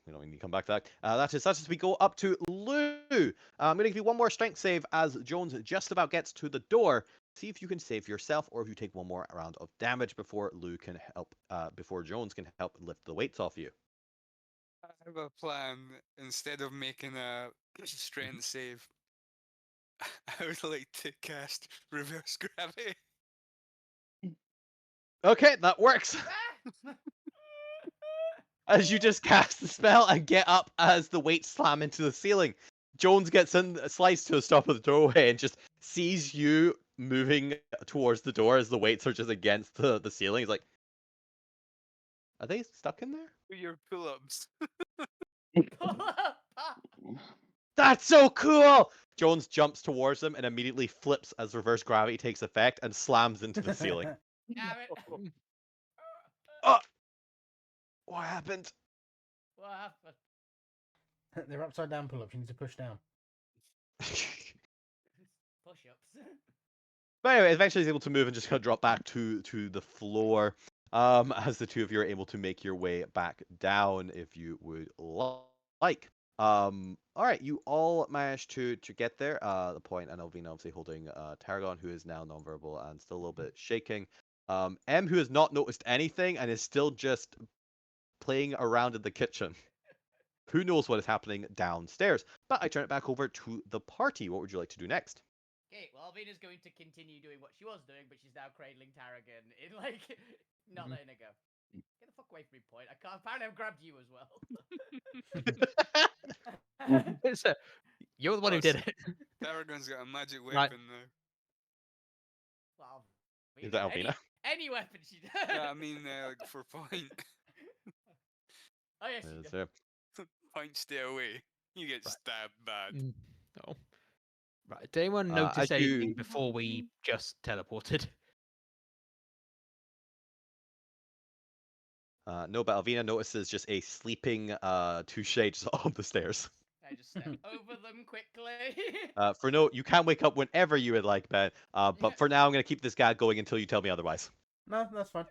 we don't need to come back to that. That is such as we go up to Lou. I'm going to give you one more strength save as Jones just about gets to the door. See if you can save yourself, or if you take one more round of damage before Lou can help. Before Jones can help lift the weights off you. I have a plan. Instead of making a strength save, I would like to cast reverse gravity. Okay, that works. As you just cast the spell and get up as the weights slam into the ceiling, Jones gets in, slides to a stop of the doorway, and just sees you moving towards the door as the weights are just against the ceiling. He's like, "Are they stuck in there?" Do your pull-ups. That's so cool! Jones jumps towards them and immediately flips as reverse gravity takes effect and slams into the ceiling. Damn it. Oh! What happened? What happened? They're upside down pull-ups. You need to push down. Push-ups. But anyway, eventually he's able to move and just kind of drop back to the floor. As the two of you are able to make your way back down, if you would like. All right, you all managed to get there. The point, and Elvina obviously holding Tarragon, who is now nonverbal and still a little bit shaking. M, who has not noticed anything and is still just playing around in the kitchen. Who knows what is happening downstairs? But I turn it back over to the party. What would you like to do next? Okay, well, Alvina's going to continue doing what she was doing, but she's now cradling Tarragon in, like, not letting her go. Get the fuck away from me, Point. I can't. Apparently, I've grabbed you as well. So, you're the one who did it. Tarragon's got a magic Right. weapon now. Well, Is that Alvina? any weapon she does. Yeah, I mean, like, for Point. Oh, yes, she Is does. there- Point, stay away. You get Right. stabbed bad. Oh. Right. Did anyone as notice anything you- before we just teleported? No, but Alvina notices just a sleeping Touche just on the stairs. I just step over them quickly. For no, you can wake up whenever you would like, Ben. But for now, I'm gonna keep this guy going until you tell me otherwise. No, that's fine.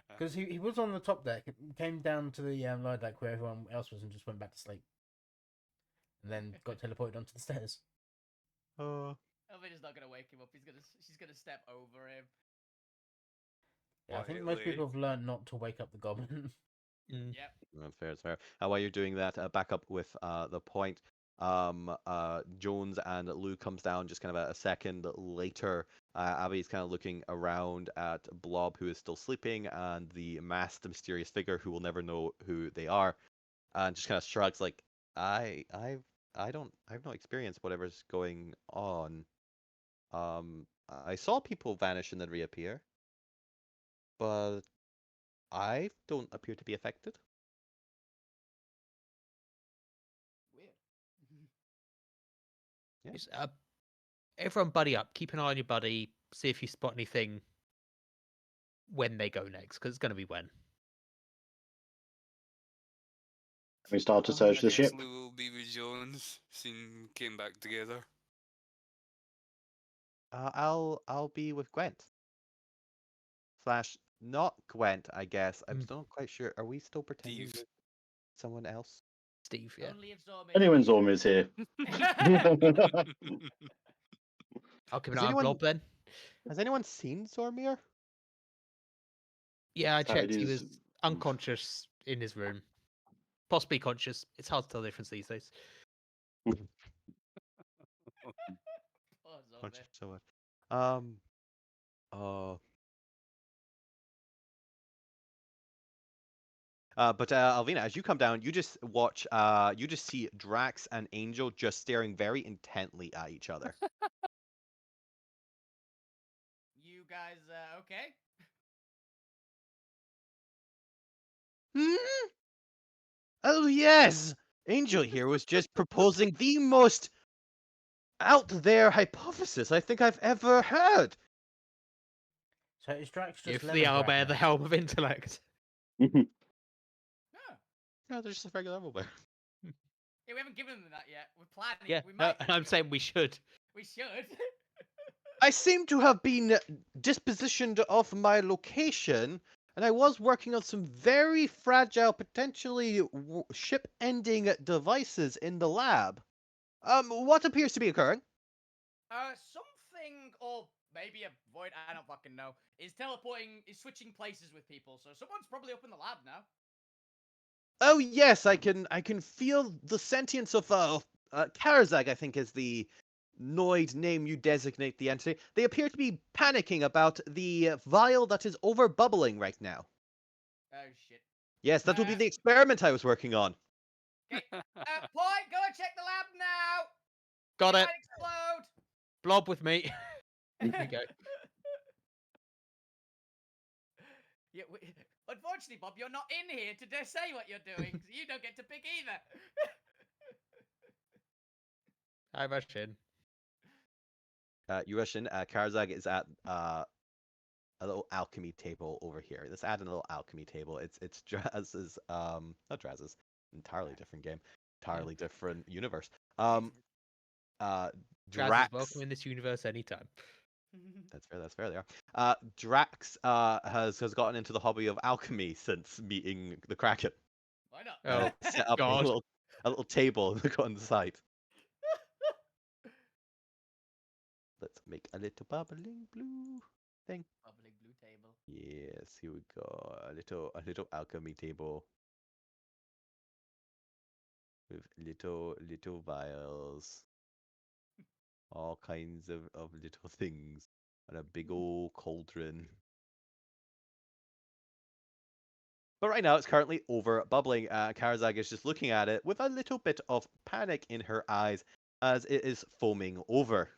Because he was on the top deck, came down to the lower deck where everyone else was, and just went back to sleep. And then got teleported onto the stairs. Alvina's not gonna wake him up. She's gonna step over him. Yeah, I think most Quietly. people have learned not to wake up the goblin. Yep. That's fair. That's fair. While you're doing that, back up with the point. Jones and Lou comes down just kind of a second later. Abby's kind of looking around at Blob, who is still sleeping, and the masked, mysterious figure who will never know who they are, and just kind of shrugs like, I have no experience whatever's going on. I saw people vanish and then reappear, but I don't appear to be affected. Weird. Yeah. Just, everyone buddy up. Keep an eye on your buddy. See if you spot anything when they go next, because it's going to be when. We start to Oh, search I the guess ship. Lou will be with Jones. Soon came back together. I'll be with Gwent. Slash not Gwent, I guess. I'm still not quite sure. Are we still pretending Steve. with someone else? Steve, yeah. Only if Zorm is Anyone here. Zorm is here. I'll keep an Has eye on anyone- Blob then. Has anyone seen Zormir? Yeah, I That checked. He is- was unconscious in his room. Possibly conscious. It's hard to tell the difference these days. Poor Zorm. Conscious so much. Oh. But Alvina, as you come down, you just watch. You just see Drax and Angel just staring very intently at each other. You guys, okay? Hmm? Oh yes, Angel here was just proposing the most out there hypothesis I think I've ever heard. So is Drax just Give the lemon owlbear cracker? the helm of intellect. Huh. No, they're just a regular owlbear. Yeah, we haven't given them that yet. We're planning. Yeah, We no, might. and I'm saying we should. We should. I seem to have been dispositioned off my location, and I was working on some very fragile, potentially ship-ending devices in the lab. What appears to be occurring? Something, or maybe a void, I don't fucking know, is switching places with people. So someone's probably up in the lab now. Oh yes, I can feel the sentience of Karazag, I think is the Noid name you designate the entity. They appear to be panicking about the vial that is over bubbling right now. Oh shit. Yes, that would be the experiment I was working on. Point, go and check the lab now. Got it. Might explode. Blob with me. There we go. Yeah, unfortunately, Bob, you're not in here to say what you're doing, so you don't get to pick either. I rush in. You rush in. Karazag is at a little alchemy table over here. Let's add a little alchemy table. It's Draz's not Draz's, entirely different game, entirely different universe. Draz Drax. is welcome in this universe anytime. That's fair. That's fair. They are. Drax has gotten into the hobby of alchemy since meeting the Kraken. Why not? Oh, Set up God. a little table on the side. Let's make a little bubbling blue thing. Bubbling blue table. Yes, here we go. A little alchemy table with little vials, all kinds of little things, and a big old cauldron. But right now, it's currently over bubbling. Karazag is just looking at it with a little bit of panic in her eyes as it is foaming over.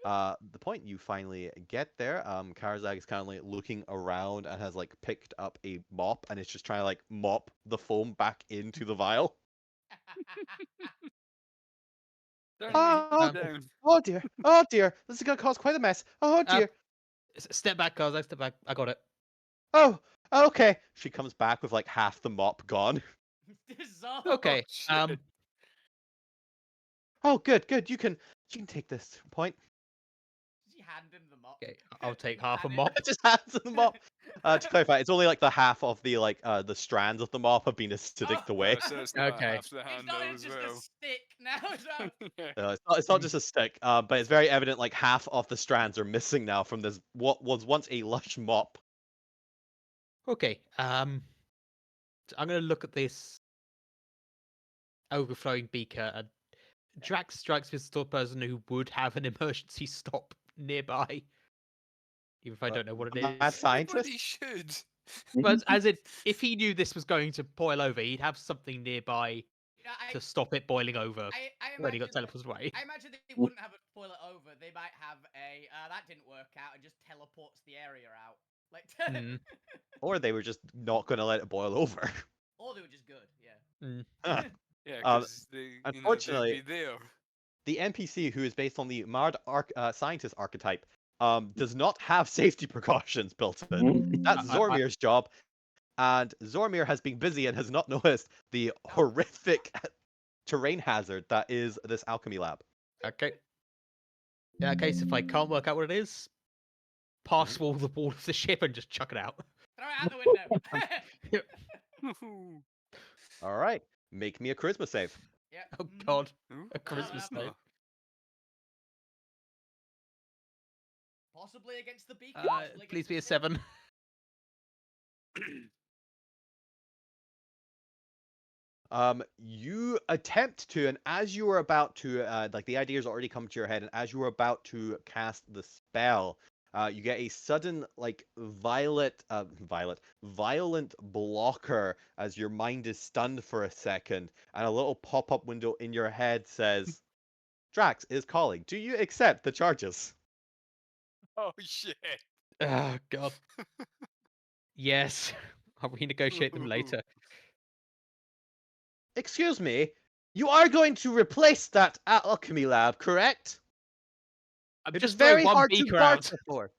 The point you finally get there, Karazag is kind of like looking around and has like picked up a mop and is just trying to like mop the foam back into the vial. Don't Oh, be down. oh dear, this is gonna cause quite a mess. Oh dear, Step back, guys. I step back. I got it. oh, okay. She comes back with like half the mop gone. Dissolve. Okay. shit. Oh, good. You can take this point. She hand him the mop. Okay. I'll take half a Hand it- mop. Just hands the mop. To clarify, it's only like the half of the the strands of the mop have been acidic Oh. away. So it's not Okay. half the It's handle not as just well. a stick now. It's not... Yeah. It's not just a stick, but it's very evident like half of the strands are missing now from this what was once a lush mop. Okay. So I'm gonna look at this overflowing beaker, and Drax strikes me as the sort of person who would have an emergency stop nearby, even if I don't know what it Mad is. scientist. Everybody should. But as if he knew this was going to boil over, he'd have something nearby Yeah, to stop it boiling over I when he got imagine teleported away. I imagine they wouldn't have a boiler over. They might have a that didn't work out and just teleports the area out. Like, Mm, Or they were just not going to let it boil over. or they were just good. Yeah. mm. Yeah, Um, because they'd unfortunately- be there. The NPC, who is based on the Mard scientist archetype, does not have safety precautions built in. That's Zormir's job, and Zormir has been busy and has not noticed the horrific terrain hazard that is this alchemy lab. Okay. In that case, if I can't work out what it is, pass wall the wall of the ship and just chuck it out. Throw it out the window. All right, make me a charisma save. Yeah. Oh mhm. God, Ooh, a Christmas no. note. Possibly against the beacon. Possibly Please against be the a ship. 7. You attempt to, and as you are about to, like the ideas already come to your head, and as you are about to cast the spell, you get a sudden, like, violent blocker as your mind is stunned for a second, and a little pop-up window in your head says, "Drax is calling. Do you accept the charges?" Oh shit. Oh God. Yes, I'll renegotiate them later. Excuse me, you are going to replace that alchemy lab, correct? I'm It just is throwing very one hard to beaker guard out. before.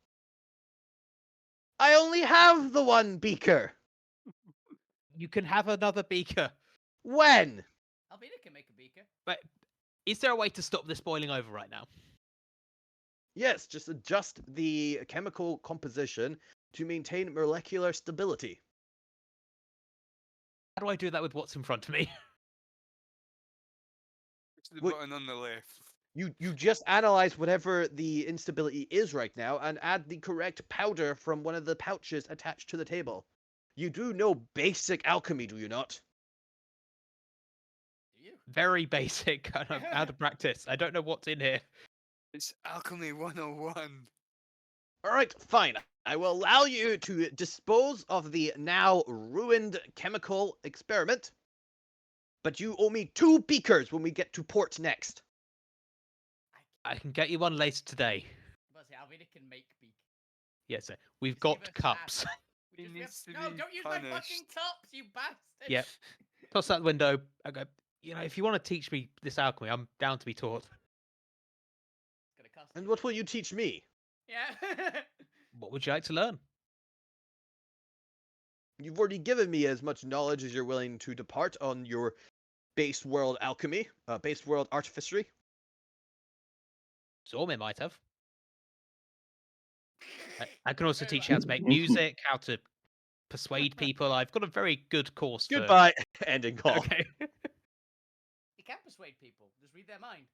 I only have the one beaker. You can have another beaker. When? Alvina can make a beaker. But is there a way to stop this boiling over right now? Yes, just adjust the chemical composition to maintain molecular stability. How do I do that with what's in front of me? Push the Wait. button on the left. You just analyze whatever the instability is right now and add the correct powder from one of the pouches attached to the table. You do know basic alchemy, do you not? Do you? Very basic, kind of out of practice. I don't know what's in here. It's Alchemy 101. All right, fine. I will allow you to dispose of the now ruined chemical experiment, but you owe me 2 beakers when we get to port next. I can get you one later today. But see, Alvina can make beak. Yes, sir. We've Just give got us cups. half. He We needs to no, be don't use my fucking punished. tops, you bastard. Yep. Toss out the window. I go, if you want to teach me this alchemy, I'm down to be taught. It's gonna cost. And you. what will you teach me? Yeah. What would you like to learn? You've already given me as much knowledge as you're willing to depart on your base world alchemy, base world artificery. Zormir might have. I can also Very teach you how to make music, how to persuade people. I've got a very good course for. Goodbye. Ending call. Okay. You can persuade people. Just read their mind.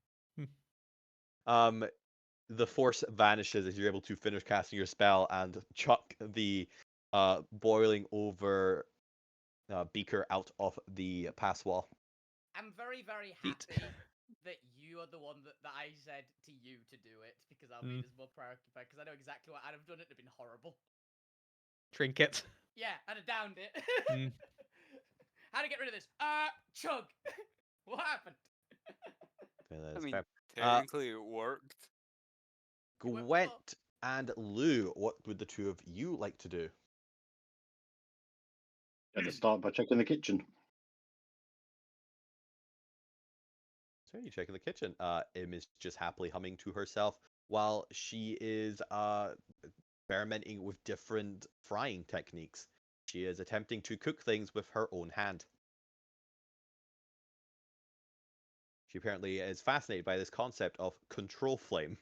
The force vanishes as you're able to finish casting your spell and chuck the boiling over beaker out of the pass wall. I'm very, very Neat. happy that you are the one that I said to you to do it because Alvina's more preoccupied. Because I know exactly what I'd have done. It'd have been horrible. Trinket. Yeah, I'd have downed it. Mm. How to get rid of this? Chug. What happened? Okay, I that's mean, fair. technically it worked. It went Gwent well. and Lou, what would the two of you like to do? Let's start by checking the kitchen. So you check in the kitchen. Im is just happily humming to herself while she is experimenting with different frying techniques. She is attempting to cook things with her own hand. She apparently is fascinated by this concept of control flame.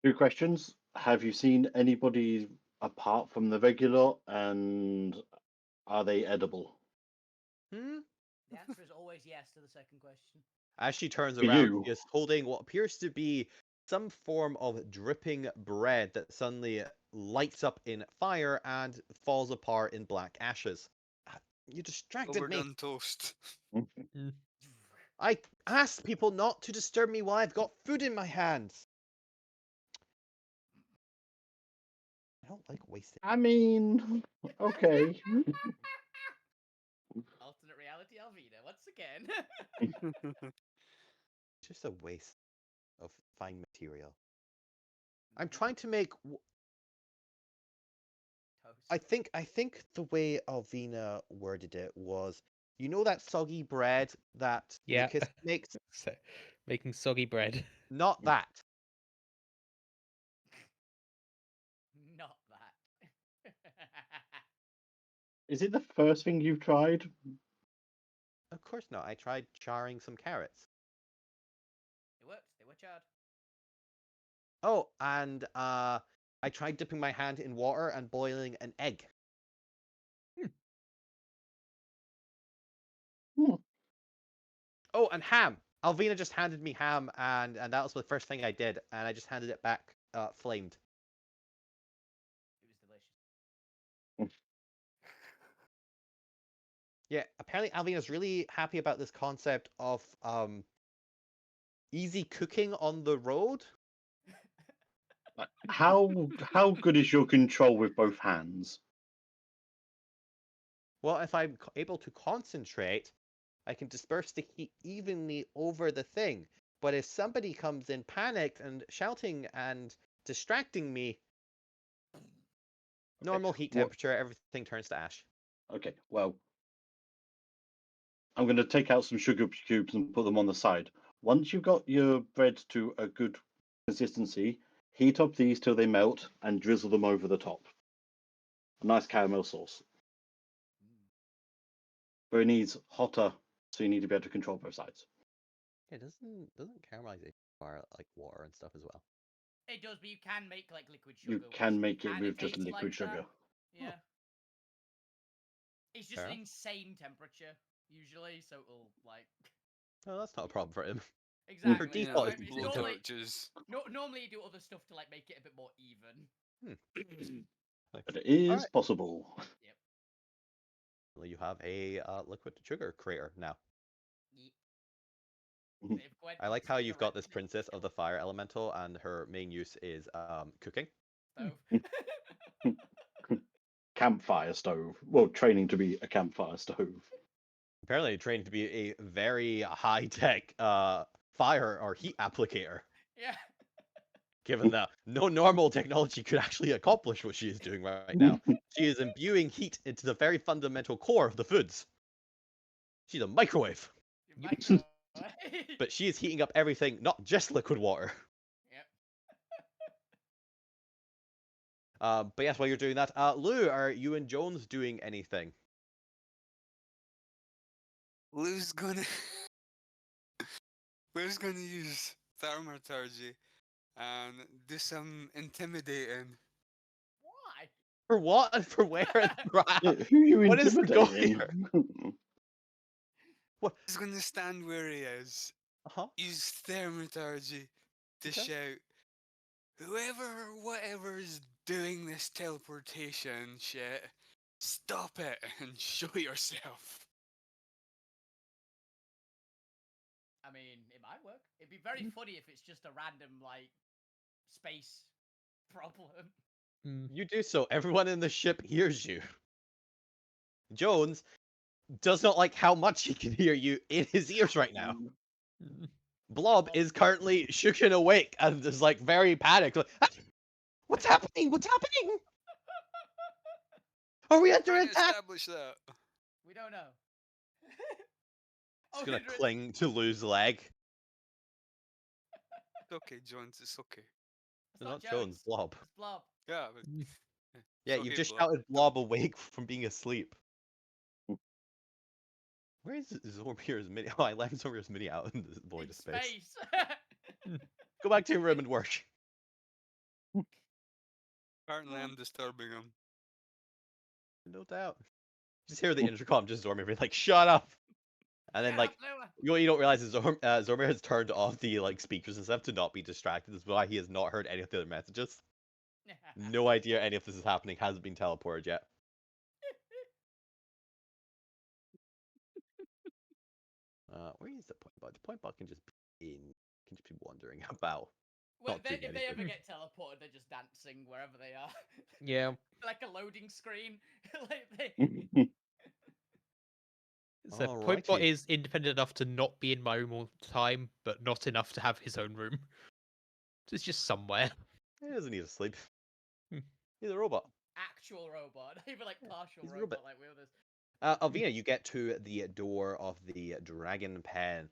2 questions. Have you seen anybody apart from the regular, and are they edible? Hmm? The answer is always yes to the second question. As she turns For around, you. she is holding what appears to be some form of dripping bread that suddenly lights up in fire and falls apart in black ashes. You distracted me. Overdone toast. I asked people not to disturb me while I've got food in my hands. I don't like wasting. I mean, okay. Alternate reality Alvina, once again. It's just a waste of fine material. I'm trying to make. Toast. I think the way Alvina worded it was, you know that soggy bread that Yeah. Lucas makes? So, making soggy bread. Not that. Not that. Is it the first thing you've tried? Of course not. I tried charring some carrots. It worked. They were charred. Oh, and I tried dipping my hand in water and boiling an egg. Hmm. Oh, and ham. Alvina just handed me ham, and that was the first thing I did, and I just handed it back flamed. It was delicious. Yeah, apparently Alvina's really happy about this concept of easy cooking on the road. How good is your control with both hands? Well, if I'm able to concentrate, I can disperse the heat evenly over the thing. But if somebody comes in panicked and shouting and distracting me, normal heat What? temperature, everything turns to ash. Okay, well, I'm going to take out some sugar cubes and put them on the side. Once you've got your bread to a good consistency, heat up these till they melt and drizzle them over the top. A nice caramel sauce. But it needs hotter, so you need to be able to control both sides. Yeah, doesn't caramelization require like water and stuff as well? It does, but you can make like liquid sugar. You can make it kinda with just tastes liquid like sugar. that. Yeah. It's just Fair an enough. insane temperature usually, so it'll like Oh, that's not a problem for him. exactly. default so is it's Low normally, temperatures. normally you do other stuff to like make it a bit more even. But it is Alright. possible. Yep. Well, you have a liquid sugar crater now. Yeet. Mhm. If Gwen I like eats how with you've the got this red princess of the fire elemental, and her main use is cooking. stove. Campfire stove. Well, training to be a campfire stove. Apparently trained to be a very high-tech fire or heat applicator, Yeah. given that no normal technology could actually accomplish what she is doing right now. She is imbuing heat into the very fundamental core of the foods. She's a microwave, Microwave. but she is heating up everything, not just liquid water. Yep. But yes, while you're doing that, Lou, are you and Jones doing anything? Lou's gonna Lou's gonna use thaumaturgy and do some intimidating. For what? And for where? And for how? Yeah, who are you What is the goal intimidating? He's going to stand where he is, Uh-huh. use thaumaturgy to Okay. shout, whoever or whatever is doing this teleportation shit, stop it and show yourself. I mean, it might work. It'd be very funny if it's just a random like space problem. You do so. Everyone in the ship hears you. Jones does not like how much he can hear you in his ears right now. Blob is currently shook and awake and is like very panicked. Like, "Ah, what's happening? What's happening? Are we under Trying to attack? establish that. We don't know. He's Oh, gonna under- cling to Lou's leg. It's okay, Jones, it's okay. It's Not Jones, Blob. It's Blob. Yeah, but, Yeah, it's you okay, just Blob. shouted Blob awake from being asleep. Where is Zormir's mini? Oh, I left Zormir's mini out in the void In of space. space. Go back to your room and work. Apparently I'm disturbing him. No doubt. Just hear the intercom, just Zormir being like, "Shut up!" And then Shut like, up, Lua. what you don't realize is Zormir has turned off the like speakers and stuff to not be distracted. That's why he has not heard any of the other messages. No idea any of this is happening. Hasn't been teleported yet. Where is the point bug? The point bug can just be wandering about. Well, Not doing if they ever anything. get teleported, they're just dancing wherever they are. Yeah. Like a loading screen. Like they... So Pointbot Alrighty. is independent enough to not be in my room all the time, but not enough to have his own room. So it's just somewhere. He doesn't need to sleep. Hmm. He's a robot. Actual robot, not even like partial he's a robot robot. like we others. Alvina, you get to the door of the dragon pen.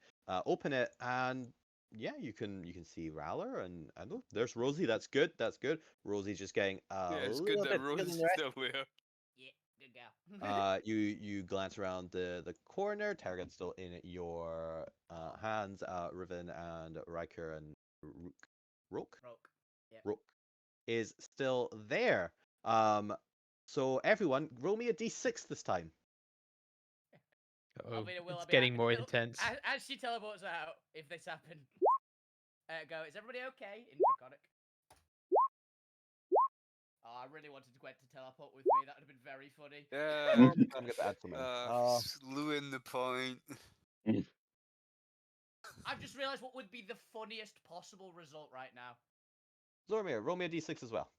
Open it, and yeah, you can see Rowler and oh, there's Rosie. That's good. That's good. Rosie's just getting a Yeah, it's little good that bit bigger Rose than is the rest. still there. Yeah, good girl. You glance around the corner. Target's still in your hands. Riven and Riker and Rook Broke. Yeah. Rook is still there. So everyone, roll me a d6 this time. Oh, Alvina, will I it's be getting happy- more will- intense. As she teleports out, if this happens, go. Is everybody okay? In Draconic. Oh, I really wanted Gwen to teleport with me. That would have been very funny. Yeah. I'm gonna add something. Slewing the point. I've just realised what would be the funniest possible result right now. Zormir, roll me a d6 as well.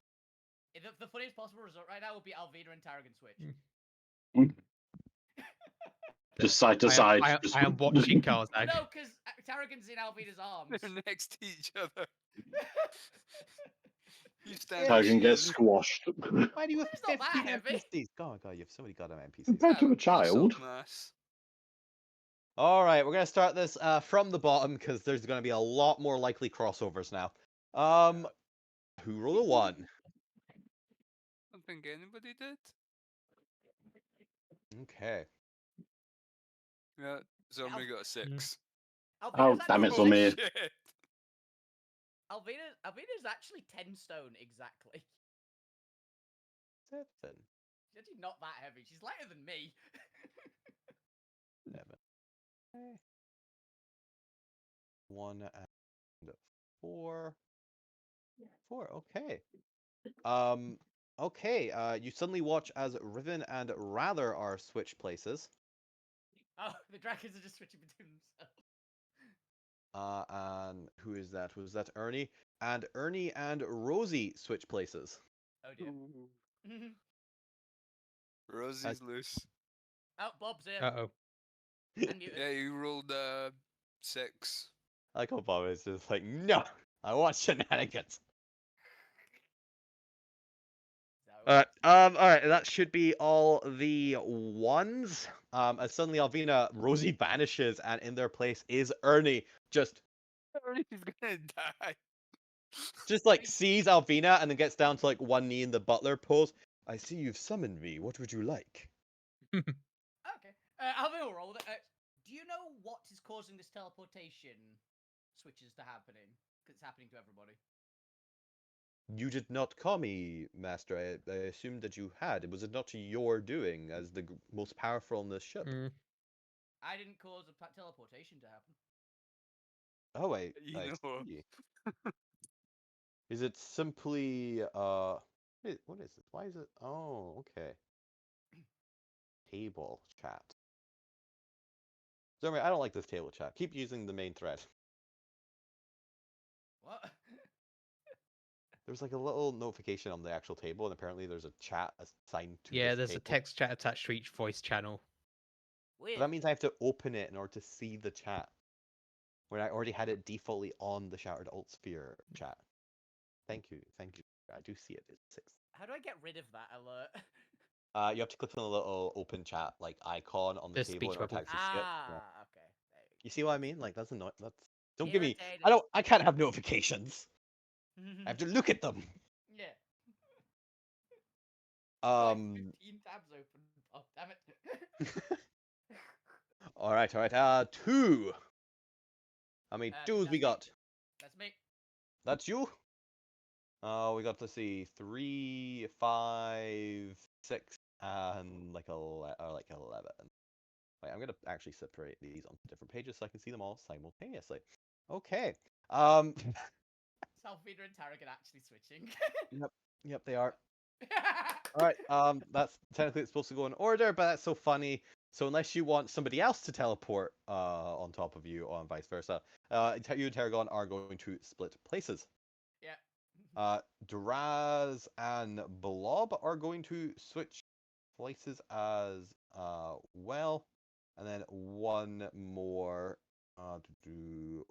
The funniest possible result right now would be Alvina and Tarragon switch. Just side to side. I am watching Cars now. No, because Tarragon's in Alvina's arms. They're next to each other. You stand Targan gets cheese. squashed. Why do you have It's not that 15 heavy. NPCs? Oh my god, you have so many goddamn NPCs. Compared to a Muscle child. mass. Alright, we're gonna start this from the bottom because there's gonna be a lot more likely crossovers now. Who rolled a 1? I don't think anybody did. Okay. Yeah, Zormi got a 6. Alvina's damn it, actually- Holy Zormi. shit. Alvina's actually 10 stone exactly. 7. She's actually not that heavy. She's lighter than me. 7. 1 and 4. 4, okay. Okay, you suddenly watch as Riven and Rather are switched places. Oh, the dragons are just switching between themselves. And who is that? Was that Ernie? And Ernie and Rosie switch places. Oh dear. Rosie's loose. Oh, Bob's here. Uh-oh. And muted. Yeah, you rolled 6. I like how Bob is just like, no, I want shenanigans. So, Alright, that should be all the ones. As suddenly Alvina, Rosie vanishes, and in their place is Ernie, just He's gonna die. like sees Alvina and then gets down to like one knee in the butler pose. I see you've summoned me. What would you like? okay. Alvina will roll with it. Do you know what is causing this teleportation switches to happening? Because it's happening to everybody. You did not call me, Master. I assumed that you had. Was it not your doing as the most powerful on this ship? Mm. I didn't cause a teleportation to happen. Oh, wait. You I know. see. Is it simply, what is it? Why is it? Oh, okay. Table chat. Sorry, I don't like this table chat. Keep using the main thread. What? There's like a little notification on the actual table, and apparently there's a chat assigned to Yeah, this there's a table. text chat attached to each voice channel. But Weird. that means I have to open it in order to see the chat. When I already had it defaultly on the Shattered Alt Sphere chat. Thank you. I do see it. It's 6. How do I get rid of that alert? You have to click on the little open chat like icon on the The table speech in order to bubble. actually see it. Yeah. Okay. There You see what I mean? Like that's annoying. That's don't give me. Irritated. I can't have notifications. I have to look at them. Yeah. Like Um. 15 tabs open. Oh, damn it. All right. 2. How many twos that's we me. got? That's me. That's you. We got, let's see, 3, 5, 6, and like 11. Wait, I'm gonna actually separate these onto different pages so I can see them all simultaneously. Okay. Salfida and Tarragon actually switching. Yep, they are. All right. That's technically it's supposed to go in order, but that's so funny. So unless you want somebody else to teleport on top of you, or vice versa, you and Tarragon are going to split places. Yeah. Draz and Blob are going to switch places as well, and then one more to do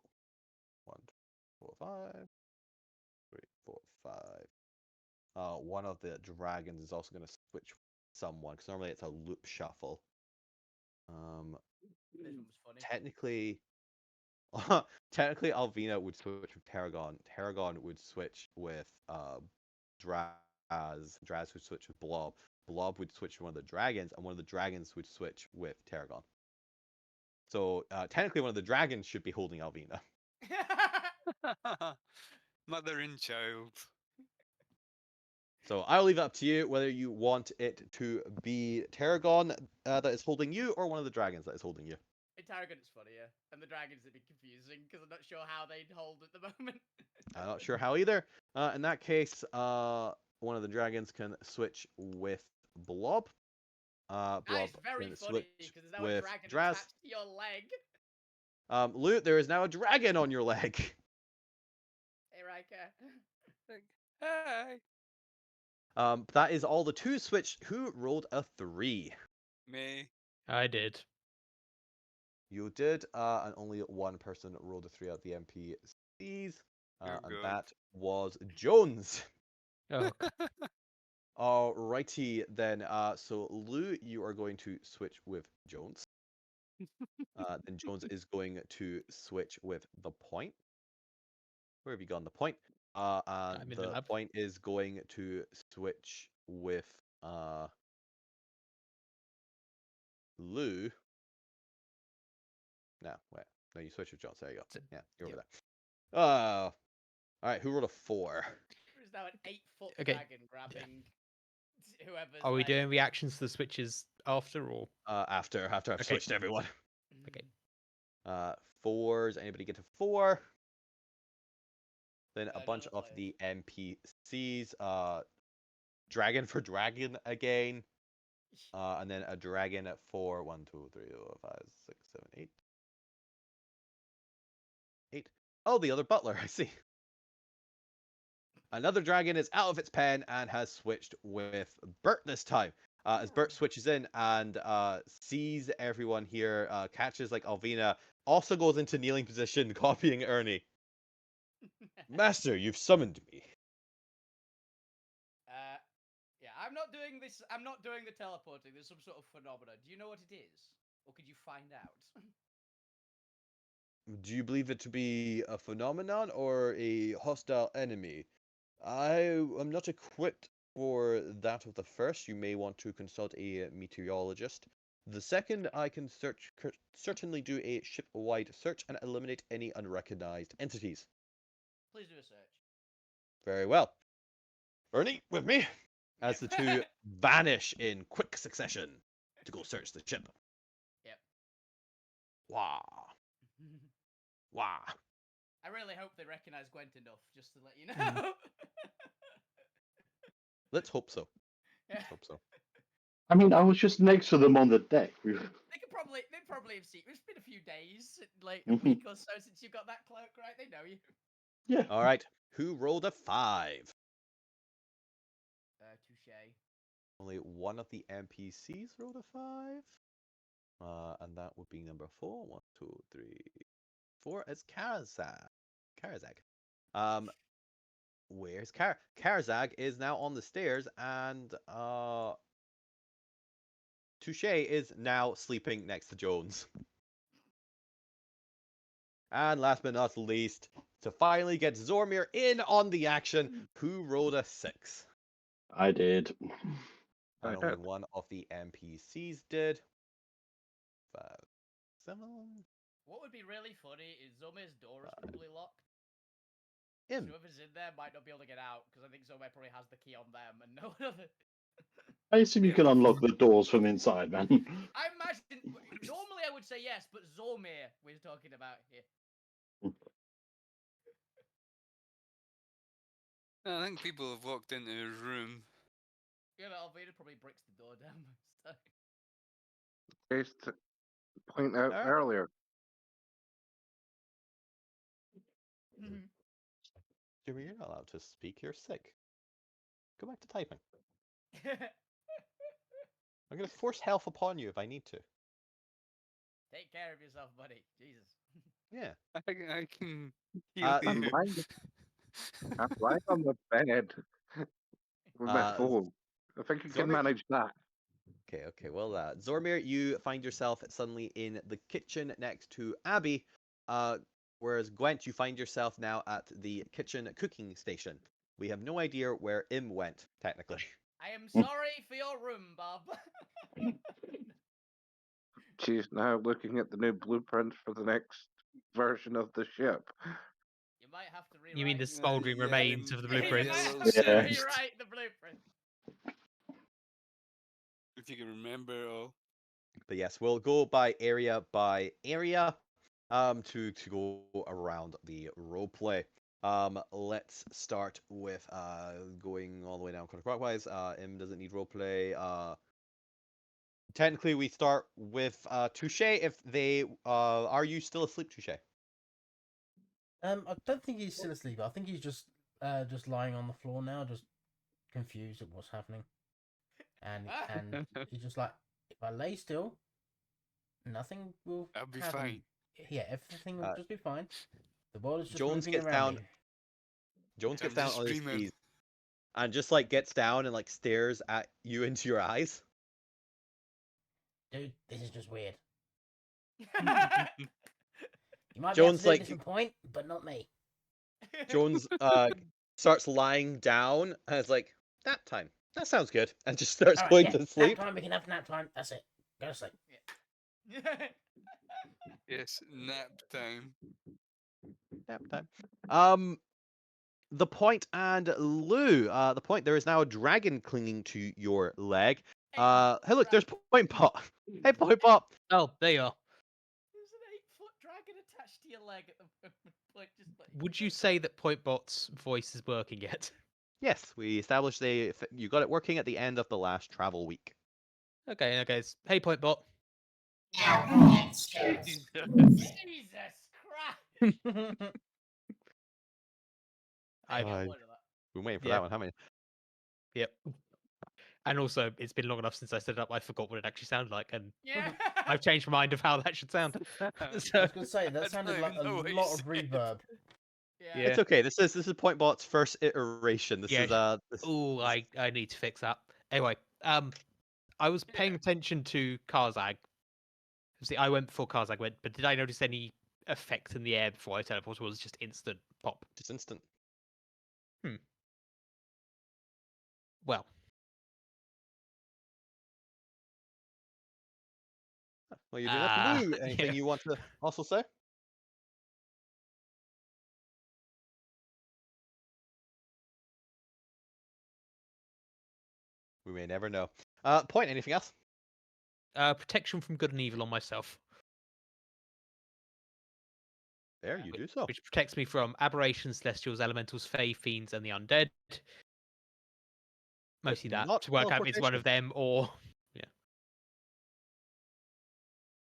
1, 2, 4, 5, 3, 4, 5. One of the dragons is also going to switch someone because normally it's a loop shuffle. This one was funny. Technically, technically Alvina would switch with Tarragon. Tarragon would switch with Draz. Draz would switch with Blob. Blob would switch with one of the dragons, and one of the dragons would switch with Tarragon. So technically, one of the dragons should be holding Alvina. Mother and child. So I'll leave it up to you whether you want it to be Tarragon that is holding you, or one of the dragons that is holding you. Tarragon is funnier, and the dragons would be confusing because I'm not sure how they'd hold at the moment. I'm not sure how either. In that case, one of the dragons can switch with Blob. That Blob is very can funny switch because there's now a with dragon Draz. attached to your leg. Loot, there is now a dragon on your leg. Hey, Riker. Hey, That is all the 2 switch. Who rolled a 3? me. I did. You did, and only one person rolled a 3 out of the NPCs, You're and good. that was Jones. Oh, Alrighty then. So Lou, you are going to switch with Jones. Then Jones is going to switch with the point. Where have you gone? The point. And I'm in the the lab. point is going to switch with Lou. No, wait. No, you switch with Jones. There you go. Yeah, you're over there. All right. Who rolled a 4? There's now an 8-foot Okay. dragon grabbing whoever's Are we leg. doing reactions to the switches after, or After I've Okay. switched everyone. Okay. 4s. Anybody get a 4? Then a No, bunch none of of us. the NPCs. Dragon for dragon again. And then a dragon for 1, 2, 3, 4, 5, 6, 7, 8. 8. Oh, the other butler. I see. Another dragon is out of its pen and has switched with Bert this time. As Bert switches in and sees everyone here, catches like Alvina, also goes into kneeling position, copying Ernie. Master, you've summoned me. Yeah, I'm not doing this. I'm not doing the teleporting. There's some sort of phenomena. Do you know what it is, or could you find out? Do you believe it to be a phenomenon or a hostile enemy? I am not equipped for that of the first. You may want to consult a meteorologist. The second, I can certainly do a ship-wide search and eliminate any unrecognized entities. Please do a search. Very well. Ernie, with me? As the two vanish in quick succession to go search the ship. Yep. Wah. Wah. I really hope they recognize Gwent enough, just to let you Mhm. know. Let's hope so. Yeah. Let's hope so. I mean, I was just next to them on the deck. They probably have seen. It's been a few days, like a Mhm. week or so since you got that cloak, right? They know you. Yeah. All right. Who rolled a 5? Touche. Only one of the NPCs rolled a 5. And that would be number 4. 1, 2, 3, 4. It's Karazag. Where's Karazag is now on the stairs, and Touche is now sleeping next to Jones. And last but not least, to finally get Zormir in on the action, who rolled a 6? I did. And I only did. one of the NPCs did. 5, 7. What would be really funny is Zomir's door is probably locked. Him. Whoever's in there might not be able to get out because I think Zomir probably has the key on them and no one other. I assume you Yeah. can unlock the doors from inside, man. I imagine normally I would say yes, but Zomir we're talking about here. I think people have walked into his room. Yeah, but Alveda probably breaks the door down. So. Case to point out Alright. earlier. Jimmy, you're not allowed to speak. You're sick. Go back to typing. I'm going to force health upon you if I need to. Take care of yourself, buddy. Jesus. Yeah. I can heal I'm you. I'm lying on the bed with my Uh, phone. I think you can Zormir- manage that. Okay. Well, Zormir, you find yourself suddenly in the kitchen next to Abby. Whereas Gwent, you find yourself now at the kitchen cooking station. We have no idea where Im went, technically. I am sorry for your room, Bob. She's now looking at the new blueprint for the next version of the ship. You might have to rewrite. You mean the smouldering yeah, remains of the You blueprints? might little have to Yeah. rewrite the blueprint. If you can remember it all. But yes, we'll go by area to go around the roleplay. Let's start with going all the way down counterclockwise. Im doesn't need roleplay. Technically, we start with Touche. If they are you still asleep, Touche? I don't think he's still asleep. I think he's just lying on the floor now, just confused at what's happening. And he's just like, if I lay still, nothing will I'll be happen. fine. Yeah, everything will just be fine. The world is just Jones moving gets around down. me. Jones I'm gets down just on his dreaming. knees and just like gets down and like stares at you into your eyes. Dude, this is just weird. You You might Jones, be able to do like- a different point, but not me. Jones starts lying down and it's like, nap time. That sounds good. And just starts Alright, going yeah, to sleep. Nap time, we can have nap time. That's it. Go to sleep. Yes, nap time. Nap time. The point and Lou. The point, there is now a dragon clinging to your leg. Hey look, there's Point Pot. Hey Point Pot. Oh, there you are. There's an 8-foot dragon attached to your leg at the point. Just like, Would you say that Pointbot's voice is working yet? Yes, we established you got it working at the end of the last travel week. Okay. Hey, Pointbot. Jesus Christ! I get Aye. one of that. We're waiting for Yeah. that one, haven't we? Yep. And also, it's been long enough since I set it up, I forgot what it actually sounded like, and Yeah. I've changed my mind of how that should sound. I So, was gonna say that I sounded don't like a even know what you lot of said. reverb. Yeah. Yeah. It's okay. This is Pointbot's first iteration. This Yeah. is oh, I need to fix that. Anyway, I was paying attention to Karzag. See, I went before Karzag went, but did I notice any effect in the air before I teleported? Or was it just instant pop? just instant. Well, Well, you're doing that, Lou. yeah. Anything you want to also say? We may never know. Point. Anything else? Protection from good and evil on myself, There, you do so. which protects me from aberrations, celestials, elementals, fae, fiends, and the undead. Mostly that. not To work out if it's one teleportation. of them or yeah.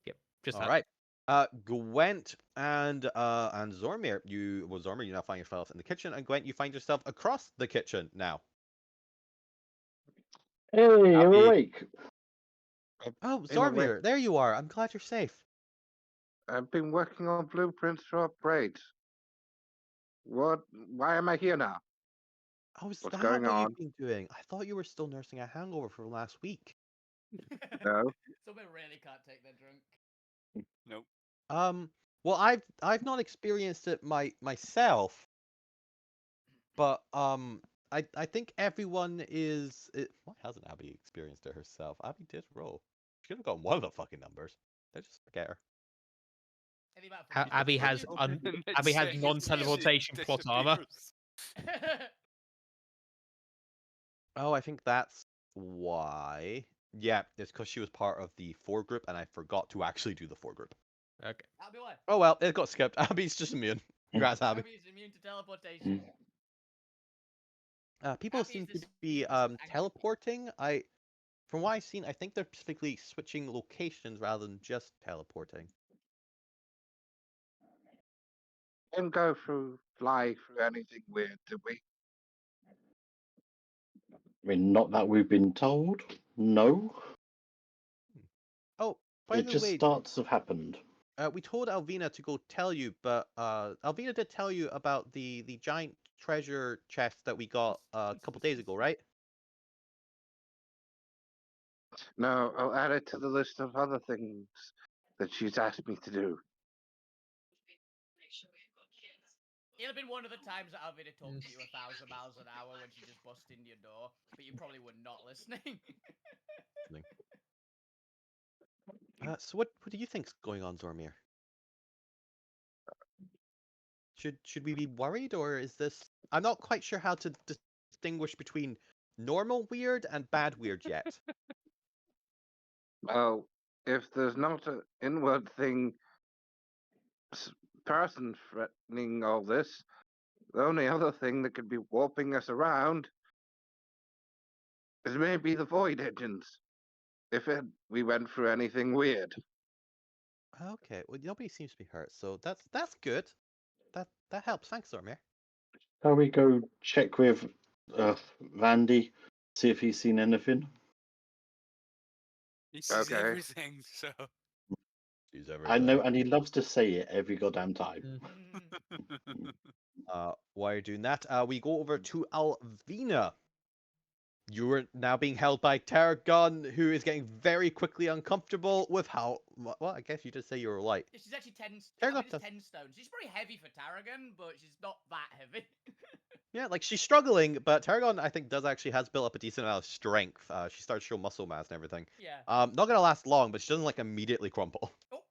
Yep, just All that. right. Gwent and Zormir, Zormir, you now find yourself in the kitchen, and Gwent, you find yourself across the kitchen now. Hey, you're Happy- awake. Oh, In a way- Zormir, there you are. I'm glad you're safe. I've been working on blueprints for upgrades. What? Why am I here now? Oh, is What's that going what on? you've been doing? I thought you were still nursing a hangover from last week. No. Someone really can't take their drunk. Nope. Well, I've not experienced it myself, but I think everyone is. Why hasn't Abby experienced it herself? Abby did roll. She could have gotten one of the fucking numbers. I just forget her. Any amount for A- Abby has disappointed. Abby has It's, non-teleportation she plot armor. disappears. Oh, I think that's why. Yeah, it's because she was part of the 4 group, and I forgot to actually do the 4 group. Okay. That'll be why. Oh well, it got skipped. Abby's just immune. Congrats, Abby. Abby is immune to teleportation. People Abby is seem the to be speediest angry- teleporting. From what I've seen, I think they're specifically switching locations rather than just teleporting. Didn't fly through anything weird, did we? I mean, not that we've been told. No. Oh, by It the just way, starts to have happened. we told Alvina to go tell you, but Alvina did tell you about the giant treasure chest that we got a couple days ago, right? No, I'll add it to the list of other things that she's asked me to do. It'll have been one of the times that Alvina talked to you 1,000 miles an hour when she just bust into your door, but you probably were not listening. So what do you think's going on, Zormir? Should we be worried, or is this? I'm not quite sure how to distinguish between normal weird and bad weird yet. Well, if there's not an inward thing, person threatening all this, the only other thing that could be warping us around is maybe the void engines. If we went through anything weird. Okay, well nobody seems to be hurt, so that's good. That helps. Thanks, Zormir. Shall we go check with Vandy, see if he's seen anything? He sees Okay. everything, so. She's I know, and he loves to say it every goddamn time. While you're doing that, we go over to Alvina. You are now being held by Tarragon, who is getting very quickly uncomfortable with how. Well, I guess you did say you were light. She's actually 10. Tarragon Alvina's does- 10 stone. She's pretty heavy for Tarragon, but she's not that heavy. Yeah, like she's struggling, but Tarragon, I think, has built up a decent amount of strength. She starts to show muscle mass and everything. Yeah. Not gonna last long, but she doesn't like immediately crumple. Oh.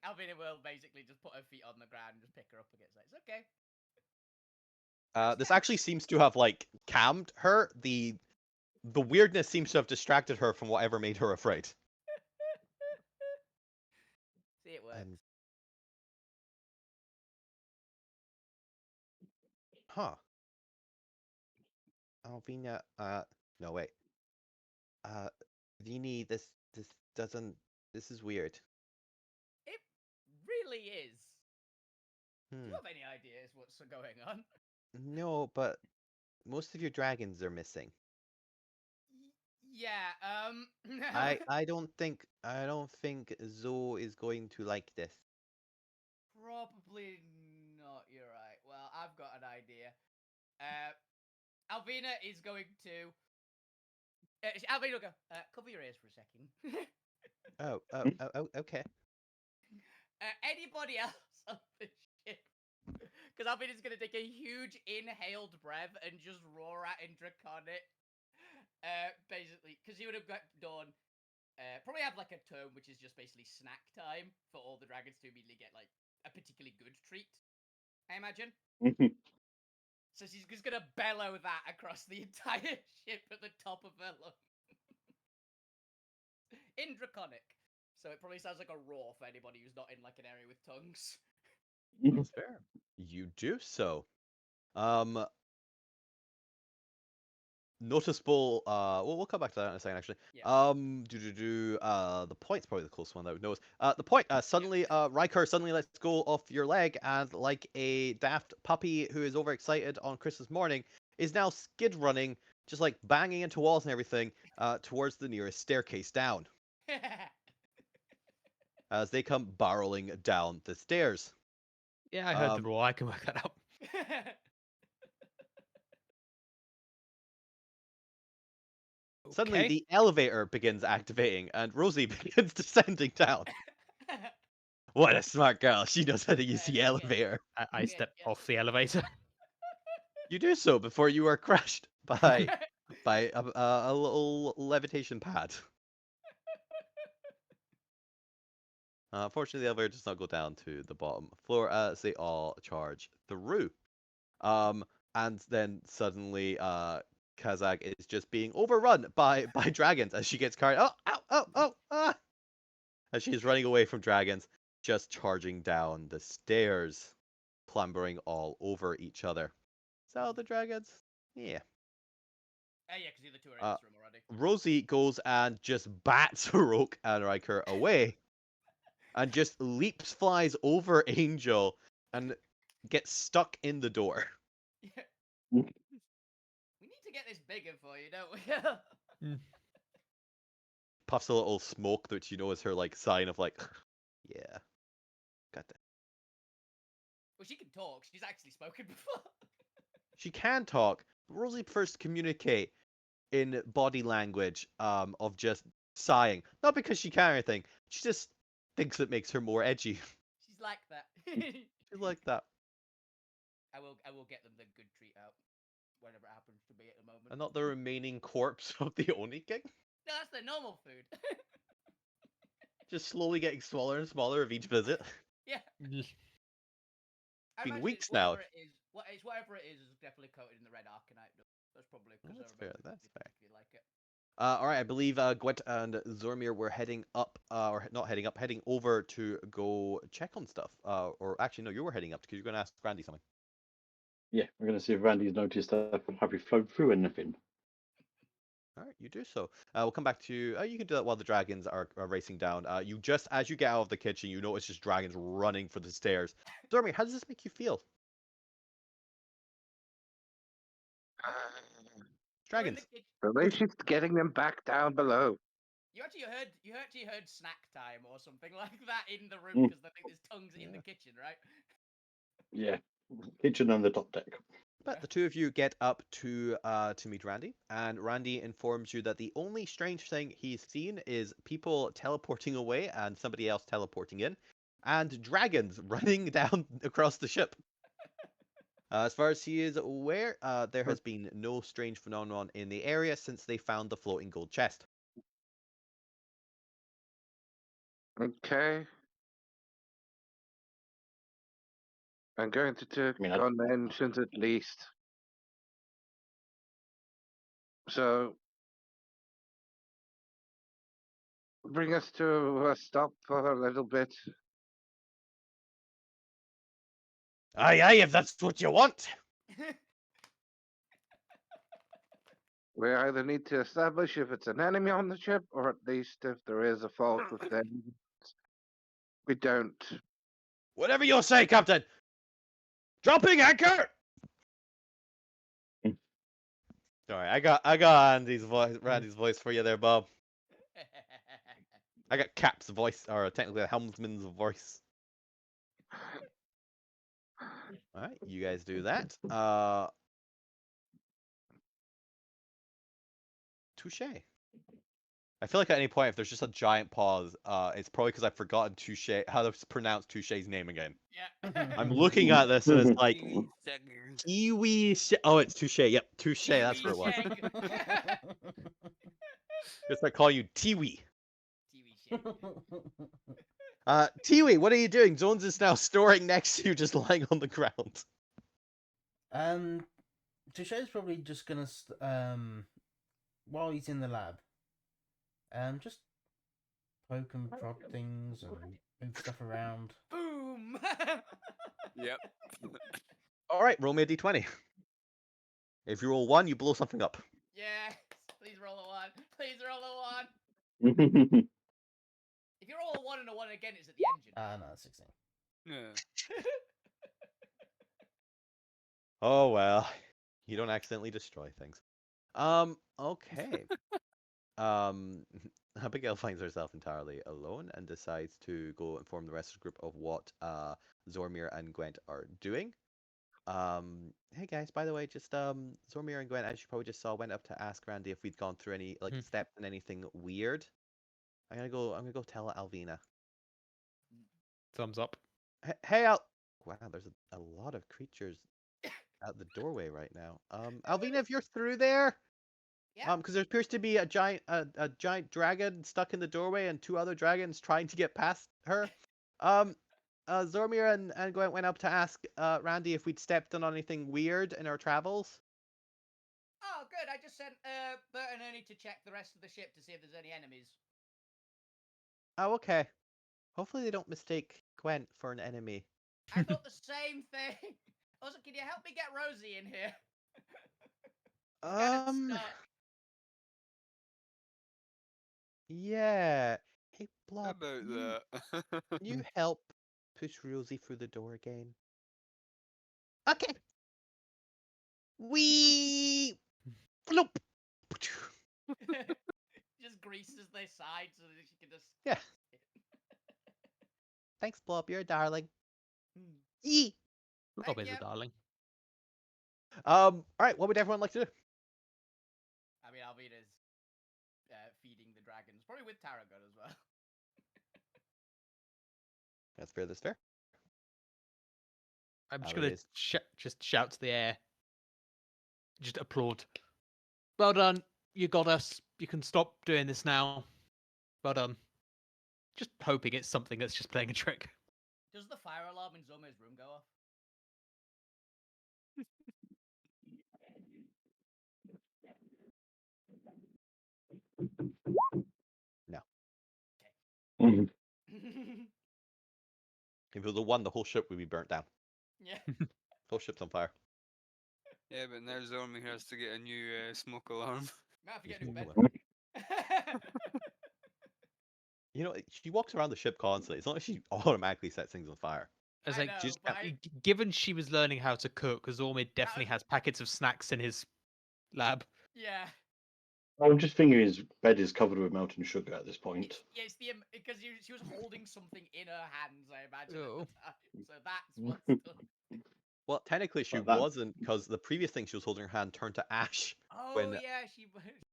Alvina will basically just put her feet on the ground and just pick her up against it. It's okay. This actually seems to have like calmed her. The weirdness seems to have distracted her from whatever made her afraid. See, it works. And... Huh. Alvina, no wait. Vini, this doesn't. This is weird. It really is. Do Hmm. you have any ideas what's going on? No, but most of your dragons are missing. Yeah, I don't think Zoe is going to like this. Probably not, you're right. Well, I've got an idea. Alvina is going to... Alvina will go, cover your ears for a second. Okay. Anybody else on the ship? Because Alvina's going to take a huge inhaled breath and just roar out in Draconic. Basically, because he would have got done... probably have like a term which is just basically snack time for all the dragons to immediately get like a particularly good treat, I imagine. So she's just gonna bellow that across the entire ship at the top of her lungs. In Draconic. So it probably sounds like a roar for anybody who's not in like an area with tongues. That's fair. You do so. Noticeable. We'll come back to that in a second, actually. Yeah. The point's probably the closest one that would know. The point. Suddenly, Riker suddenly lets go of your leg, and like a daft puppy who is overexcited on Christmas morning, is now skid running, just like banging into walls and everything, towards the nearest staircase down. As they come barreling down the stairs. Yeah, I heard the roar. I can work that out. Suddenly, Okay. the elevator begins activating, and Rosie begins descending down. What a smart girl! She knows how to use the Yeah. elevator. I Yeah, step yeah. off the elevator. You do so before you are crushed by a little levitation pad. Unfortunately, the elevator does not go down to the bottom floor as they all charge through. And then suddenly, Kazak is just being overrun by dragons as she gets carried. Ah! As she's running away from dragons, just charging down the stairs, clambering all over each other. So the dragons, yeah. Yeah, because the other two are in this room already. Rosie goes and just bats Roke and Riker away, and just leaps, flies over Angel, and gets stuck in the door. Yeah. Mm. We need to get this bigger for you, don't we? Puffs a little smoke, which you know is her like sign of like, yeah, got that. Well, she can talk. She's actually spoken before. She can talk, but Rosie prefers to communicate in body language, of just sighing. Not because she can or anything. She just thinks it makes her more edgy. She's like that. She's like that. I will get them the good treat out whenever it happens to be at the moment. And not the remaining corpse of the Oni King. No, that's the normal food. Just slowly getting smaller and smaller of each visit. Yeah. I Been imagine weeks it's now. whatever it is. Whatever it is definitely coated in the red arcanite. That's probably because That's I fair, remember that's fair. if you like it. All right, I believe Gwent and Zormir were heading up, or not heading up, heading over to go check on stuff. Or actually, no, you were heading up because you're going to ask Randy something. Yeah, we're going to see if Randy's noticed that. Have you flown through anything? All right, you do so. We'll come back to you. You can do that while the dragons are racing down. You just, as you get out of the kitchen, you notice just dragons running for the stairs. Zormir, how does this make you feel? You're in Dragons. the kitchen. At least she's getting them back down below. You actually heard snack time or something like that in the room Mm. because I think there's tongues in the kitchen, right? Yeah, kitchen on the top deck. But the two of you get up to meet Randy, and Randy informs you that the only strange thing he's seen is people teleporting away and somebody else teleporting in, and dragons running down across the ship. As far as he is aware, there has been no strange phenomenon in the area since they found the floating gold chest. Okay. I'm going to take I mean, conventions at least. So, bring us to a stop for a little bit. Aye, if that's what you want. We either need to establish if it's an enemy on the ship, or at least if there is a fault with them. We don't. Whatever you say, Captain. Dropping anchor. Sorry, I got Randy's voice for you there, Bob. I got Cap's voice, or technically a helmsman's voice. All right, you guys do that. Touche. I feel like at any point, if there's just a giant pause, it's probably because I've forgotten Touche how to pronounce Touche's name again. Yeah. I'm looking at this and it's like Kiwi suckers. Kiwi. Oh, it's Touche. Yep, Touche. That's what it was. Sheg. Just I call you Tiwi. TV shit. Tiwi, what are you doing? Jones is now storing next to you, just lying on the ground. Touche's probably just gonna while he's in the lab, just poke and prod things and move stuff around. Boom! Yep. All right, roll me a d20. If you roll 1, you blow something up. Yes! Please roll a 1. Please roll a 1. If you roll a 1 and a 1 again, it's at the engine. No, 16. Yeah. Oh well, you don't accidentally destroy things. Okay. Abigail finds herself entirely alone and decides to go inform the rest of the group of what Zormir and Gwent are doing. Hey guys, by the way, just Zormir and Gwent, as you probably just saw, went up to ask Randy if we'd gone through any steps in anything weird. I'm gonna go tell Alvina. Thumbs up. Hey Al. Wow, there's a lot of creatures at the doorway right now. Alvina, if you're through there. Yeah. Because there appears to be a giant dragon stuck in the doorway and 2 other dragons trying to get past her. Zormir and Gwent went up to ask Randy if we'd stepped on anything weird in our travels. Oh, good. I just sent Bert and Ernie to check the rest of the ship to see if there's any enemies. Oh, okay. Hopefully they don't mistake Gwent for an enemy. I thought the same thing. Also, can you help me get Rosie in here? Kind of stuck. Yeah. Hey, How Blob, about can that? you help push Rosie through the door again? Okay. We floop. Just greases their sides so that she can just. Yeah. Thanks, Blob. You're a darling. Yee. Rob Thank is you. a darling. All right. What would everyone like to do? I mean, Alvina's feeding the dragons, probably with Tarragon as well. That's fair. That's fair. I'm just Oh, it gonna is. just shout to the air. Just applaud. Well done. You got us. You can stop doing this now. Well done. Just hoping it's something that's just playing a trick. Does the fire alarm in Zoma's room go off? Mhm. If it was a 1, the whole ship would be burnt down. Yeah. Whole ship's on fire. Yeah, but now Zormi has to get a new smoke alarm. Might have to get You a new bed. know You know, she walks around the ship constantly. It's not like she automatically sets things on fire. As I like, know, just but given she was learning how to cook, Zormid definitely has packets of snacks in his lab. yeah. I'm just thinking his bed is covered with melting sugar at this point. It's the because she was holding something in her hands, I imagine, Oh. at the time. So that's what's done. Well, technically she Like that. wasn't, because the previous thing she was holding in her hand turned to ash Oh when yeah, she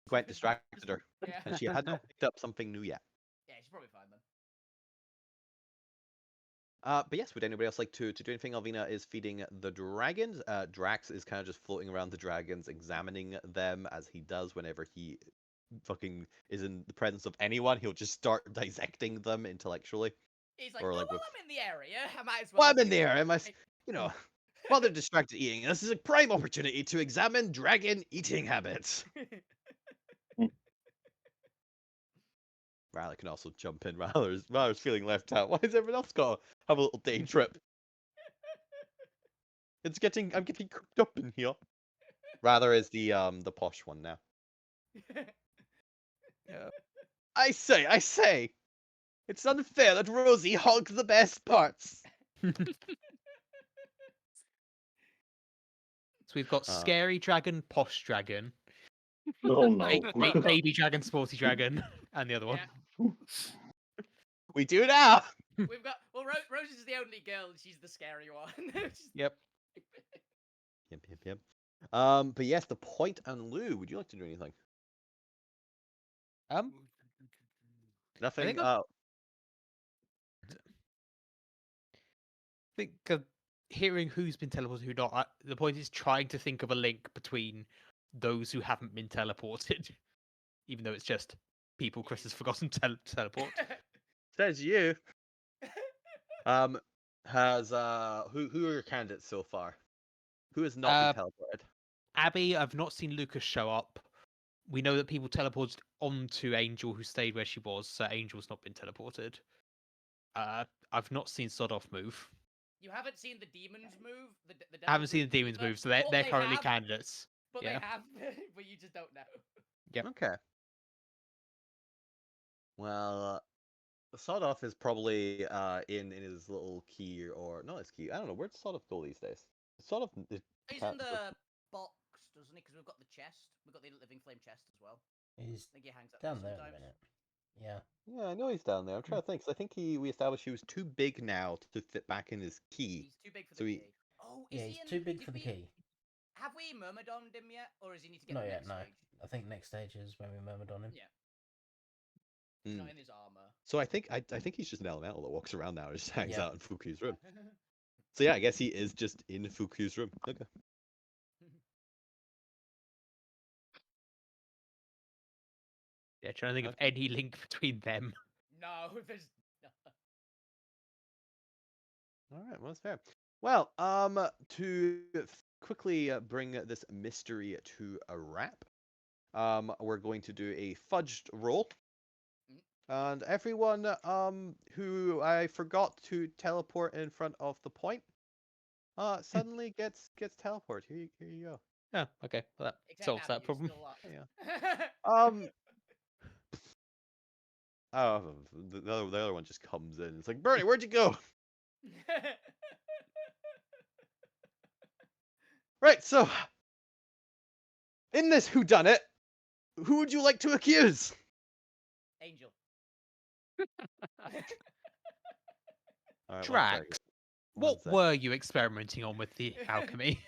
Gwent distracted her, Yeah. and she had not picked up something new yet. Yeah, she's probably fine then. But yes, would anybody else like to do anything? Alvina is feeding the dragons. Drax is kind of just floating around the dragons, examining them, as he does whenever he fucking is in the presence of anyone. He'll just start dissecting them intellectually. He's like, Or well, like while with- I'm in the area, I might as well. Well, I'm in there. I must, while they're distracted eating, this is a prime opportunity to examine dragon eating habits. Riley can also jump in. Riley's feeling left out. Why has everyone else got to have a little day trip? I'm getting cooked up in here. Rather is the posh one now. Yeah. I say, it's unfair that Rosie hogs the best parts. So we've got Uh. scary dragon, posh dragon, Oh no. baby dragon, sporty dragon, and the other one. Yeah. We do now. We've got Rose is the only girl, and she's the scary one. Yep. Yep. But yes, the point and Lou, would you like to do anything? Nothing. think think of hearing who's been teleported, who not. The point is trying to think of a link between those who haven't been teleported, even though it's just people Chris has forgotten to teleport. Says you. Has who are your candidates so far? Who has not been teleported? Abby, I've not seen Lucas show up. We know that people teleported onto Angel, who stayed where she was, so Angel's not been teleported. I've not seen Sodoff move. You haven't seen the demons move. The I haven't devils seen the demons either, move, so but they're they currently have, candidates. But Yeah. they have, but you just don't know. Okay. Well, Sodoff is probably in his little key or not his key. I don't know where's Sodoff go these days. Sodoff is He's in the box, doesn't he? Because we've got the chest. We've got the living flame chest as well. He's I think he hangs up down there there in a sometimes. minute. Yeah. Yeah, I know he's down there. I'm trying to think. 'Cause I think we established he was too big now to fit back in his key. He's too big for So the he- key. Oh, is Yeah, he he's in, too big did for the we- key. Have we myrmidoned him yet, or does he need to get Not the yet, next no. stage? I think next stage is when we murmured on him. Yeah. He's Hmm. not in his armor. So I think he's just an elemental that walks around now and just hangs Yeah. out in Fuku's room. So yeah, I guess he is just in Fuku's room. Okay. Yeah, trying to think of any link between them. No, there's. All right, well, that's fair. Well, to quickly bring this mystery to a wrap, we're going to do a fudged roll, and everyone who I forgot to teleport in front of the point, suddenly gets teleport. Here you go. Oh, okay. Well, that Except solves Abby, that problem. Still Yeah. Oh, the other one just comes in. It's like, Bernie, where'd you go? Right, so in this whodunit, who would you like to accuse? Angel. All right, one Drax, second. what One were you experimenting on with the alchemy?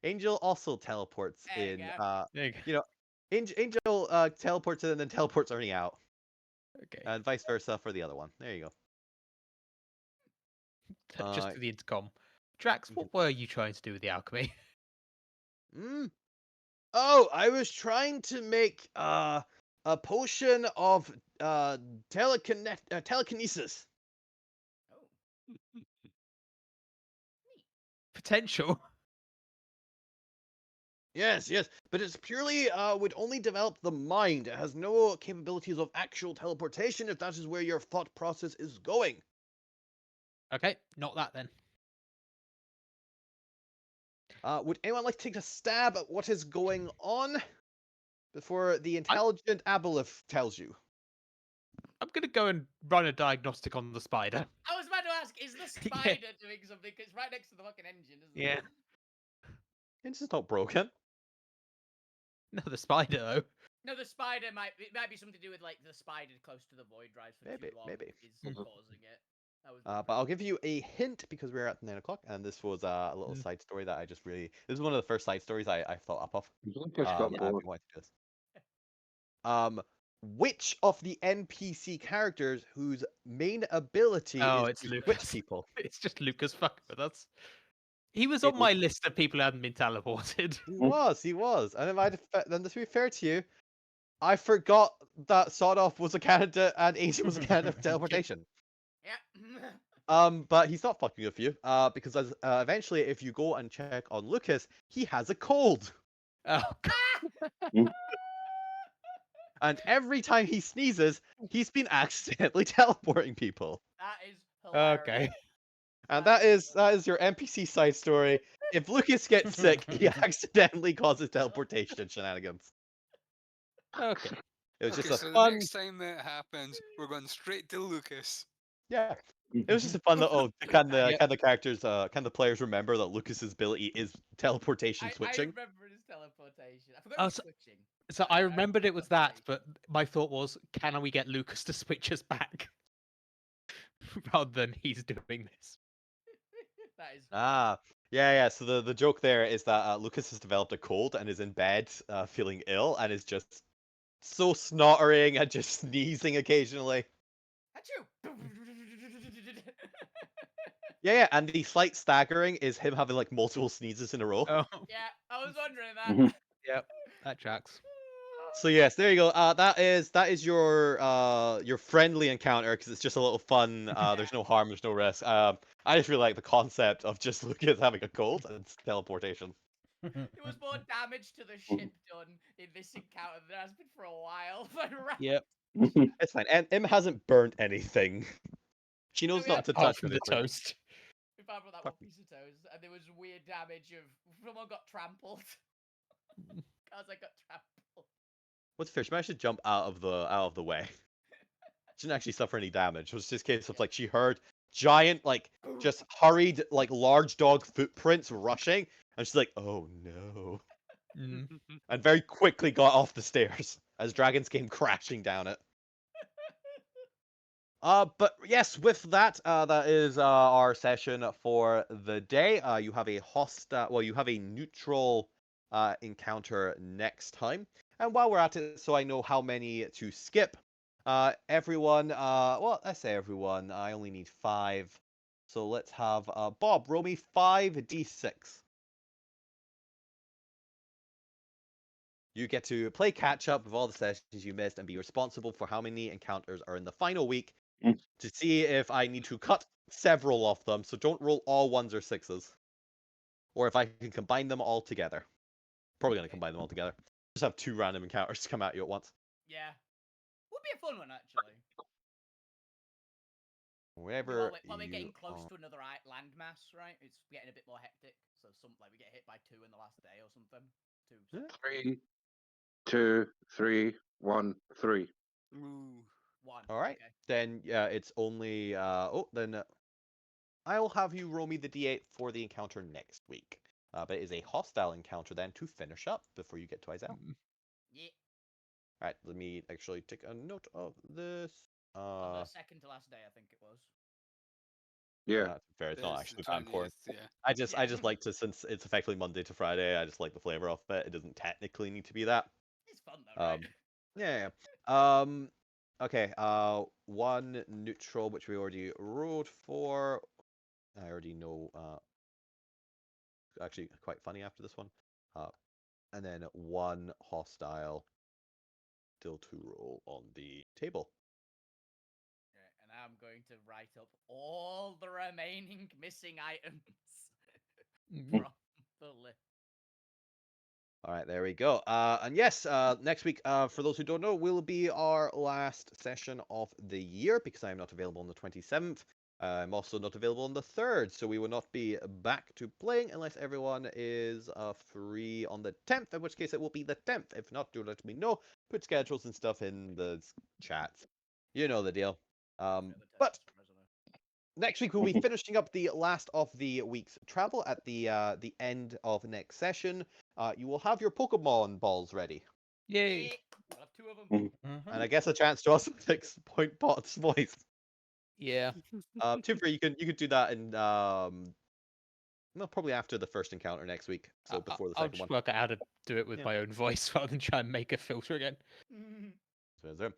Angel also teleports There you in. go. There you go. You know, Angel teleports in and then teleports Ernie out, Okay. and vice versa for the other one. There you go. Just for the intercom. Drax, what were you trying to do with the alchemy? Oh, I was trying to make a potion of telekinesis. Oh. Potential. Yes, but it's purely would only develop the mind. It has no capabilities of actual teleportation. If that is where your thought process is going. Okay, not that then. Would anyone like to take a stab at what is going on before the intelligent Aboleth tells you? I'm gonna go and run a diagnostic on the spider. I was about to ask, is the Yeah. spider doing something? Because it's right next to the fucking engine, isn't Yeah. it? It's just not broken. No, the spider though. No, the spider might be something to do with like the spider close to the void drives for Maybe, too long maybe. is causing it. That was But I'll give you a hint because we're at 9 o'clock, and this was a little side story that I just really. This is one of the first side stories I thought up of. Lucas got I've been bored. wanting to do this. Which of the NPC characters whose main ability Oh, is it's to Lucas. switch people? It's just Lucas fucking with us. He was It on my list of people who hadn't been teleported. He was. And then to be fair to you, I forgot that Sodoff was a candidate and Ace was a candidate for teleportation. Yeah. But he's not fucking with you. Because eventually, if you go and check on Lucas, he has a cold, Oh, God. and every time he sneezes, he's been accidentally teleporting people. That is hilarious. Okay. And that is your NPC side story. If Lucas gets sick, he accidentally causes teleportation shenanigans. Okay. It was Okay, just so a the fun, next time that happens, we're going straight to Lucas. yeah. It was just a fun little can the Yeah. can the characters can the players remember that Lucas's ability is teleportation I switching. remember his teleportation. I forgot Oh, he was so- switching. So I I remember remembered it was that, teleportation. but my thought was, can we get Lucas to switch us back? Rather than he's doing this. That is. Yeah. So the joke there is that Lucas has developed a cold and is in bed feeling ill and is just so snottering and just sneezing occasionally. Achoo! Yeah, and the slight staggering is him having like multiple sneezes in a row. Oh, Yeah, I was wondering that. yep, that tracks. So yes, there you go. That is your friendly encounter because it's just a little fun. There's no harm, there's no risk. I just really like the concept of just Lucas having a cold and teleportation. There was more damage to the ship done in this encounter than there has been for a while. Yep. It's fine. And Im hasn't burnt anything. She knows we not had to Apart touch from the anything. toast. We found that one piece of toast, and there was weird damage of someone got trampled. Cause I got trampled. What's fair? She managed to jump out of the way. She didn't actually suffer any damage. It was just a case of like she heard giant, like just hurried, like large dog footprints rushing, and she's like, "Oh no!" Mm. and very quickly got off the stairs as dragons came crashing down it. But yes, with that, that is our session for the day. You have a you have a neutral encounter next time. And while we're at it, so I know how many to skip, everyone, well, I say everyone, I only need 5. So let's have Bob, roll me 5d6. You get to play catch up with all the sessions you missed and be responsible for how many encounters are in the final week to see if I need to cut several of them. So don't roll all 1s or 6s. Or if I can combine them all together. Probably going to combine them all together. Just have 2 random encounters come at you at once. Yeah. Would be a fun one, actually. Wherever While we're getting you close are. to another landmass, right? It's getting a bit more hectic. So like we get hit by 2 in the last day or something. 2. Yeah. 3, 2, 3, 1, 3. Ooh. 1. All right. Okay. Then it's only then I'll have you roll me the d8 for the encounter next week. But it is a hostile encounter then to finish up before you get to Isel. Yeah. All right, let me actually take a note of this. On the second to last day, I think it was. Yeah. Fair. It's not There's actually the that important. 20th, yeah. I just like to, since it's effectively Monday to Friday, I just like the flavor of it. It doesn't technically need to be that. It's fun though, right? Yeah. Okay. 1 neutral, which we already rolled for. I already know. Actually, quite funny after this one. And then 1 hostile. Still to roll on the table. Right, and I'm going to write up all the remaining missing items from the list. All right, there we go. And yes, next week, for those who don't know, will be our last session of the year because I am not available on the 27th. I'm also not available on the 3rd, so we will not be back to playing unless everyone is free on the 10th, in which case it will be the 10th. If not, do let me know. Put schedules and stuff in the chats. You know the deal. But next week we'll be finishing up the last of the week's travel at the end of next session. You will have your Pokemon balls ready. Yay. Yeah, I'll have 2 of them. And I guess a chance to also fix Point Pot's voice. Yeah. Too free, you can do that in no, probably after the first encounter next week. So before the I'll second just one. work out how to do it with Yeah. my own voice rather than try and make a filter again. So there.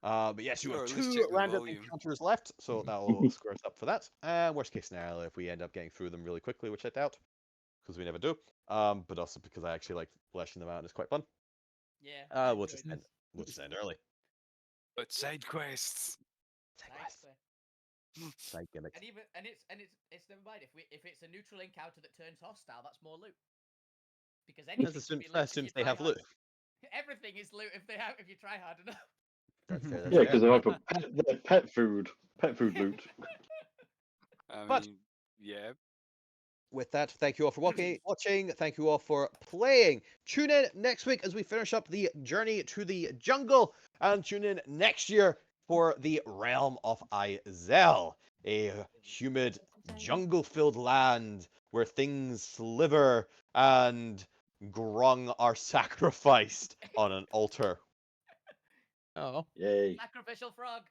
But yes, you Or have at least 2 check the random volume. encounters left, so that will square us up for that. Worst case scenario, if we end up getting through them really quickly, which I doubt, because we never do. But also because I actually like fleshing them out and it's quite fun. Yeah. I We'll enjoyed just this. end early. But side quests. Side Nice, quests, side gimmicks. and it's never mind if it's a neutral encounter that turns hostile, that's more loot. Because anything That can be loot if you assumes they try have hard. loot. Everything is loot if you try hard enough. That's fair. Yeah, because they're for pet food loot. I But- mean, yeah. With that, thank you all for watching. Thank you all for playing. Tune in next week as we finish up the journey to the jungle, and tune in next year for the realm of Izel, a humid, jungle-filled land where things sliver and grung are sacrificed on an altar. Oh. Yay. Sacrificial frog.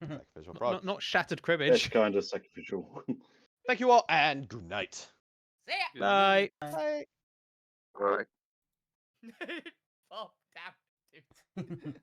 Sacrificial frog. Not shattered That's cribbage. kind of sacrificial. Thank you all, and good night. See ya. Good Bye. Bye. Right. Oh, damn. Dude.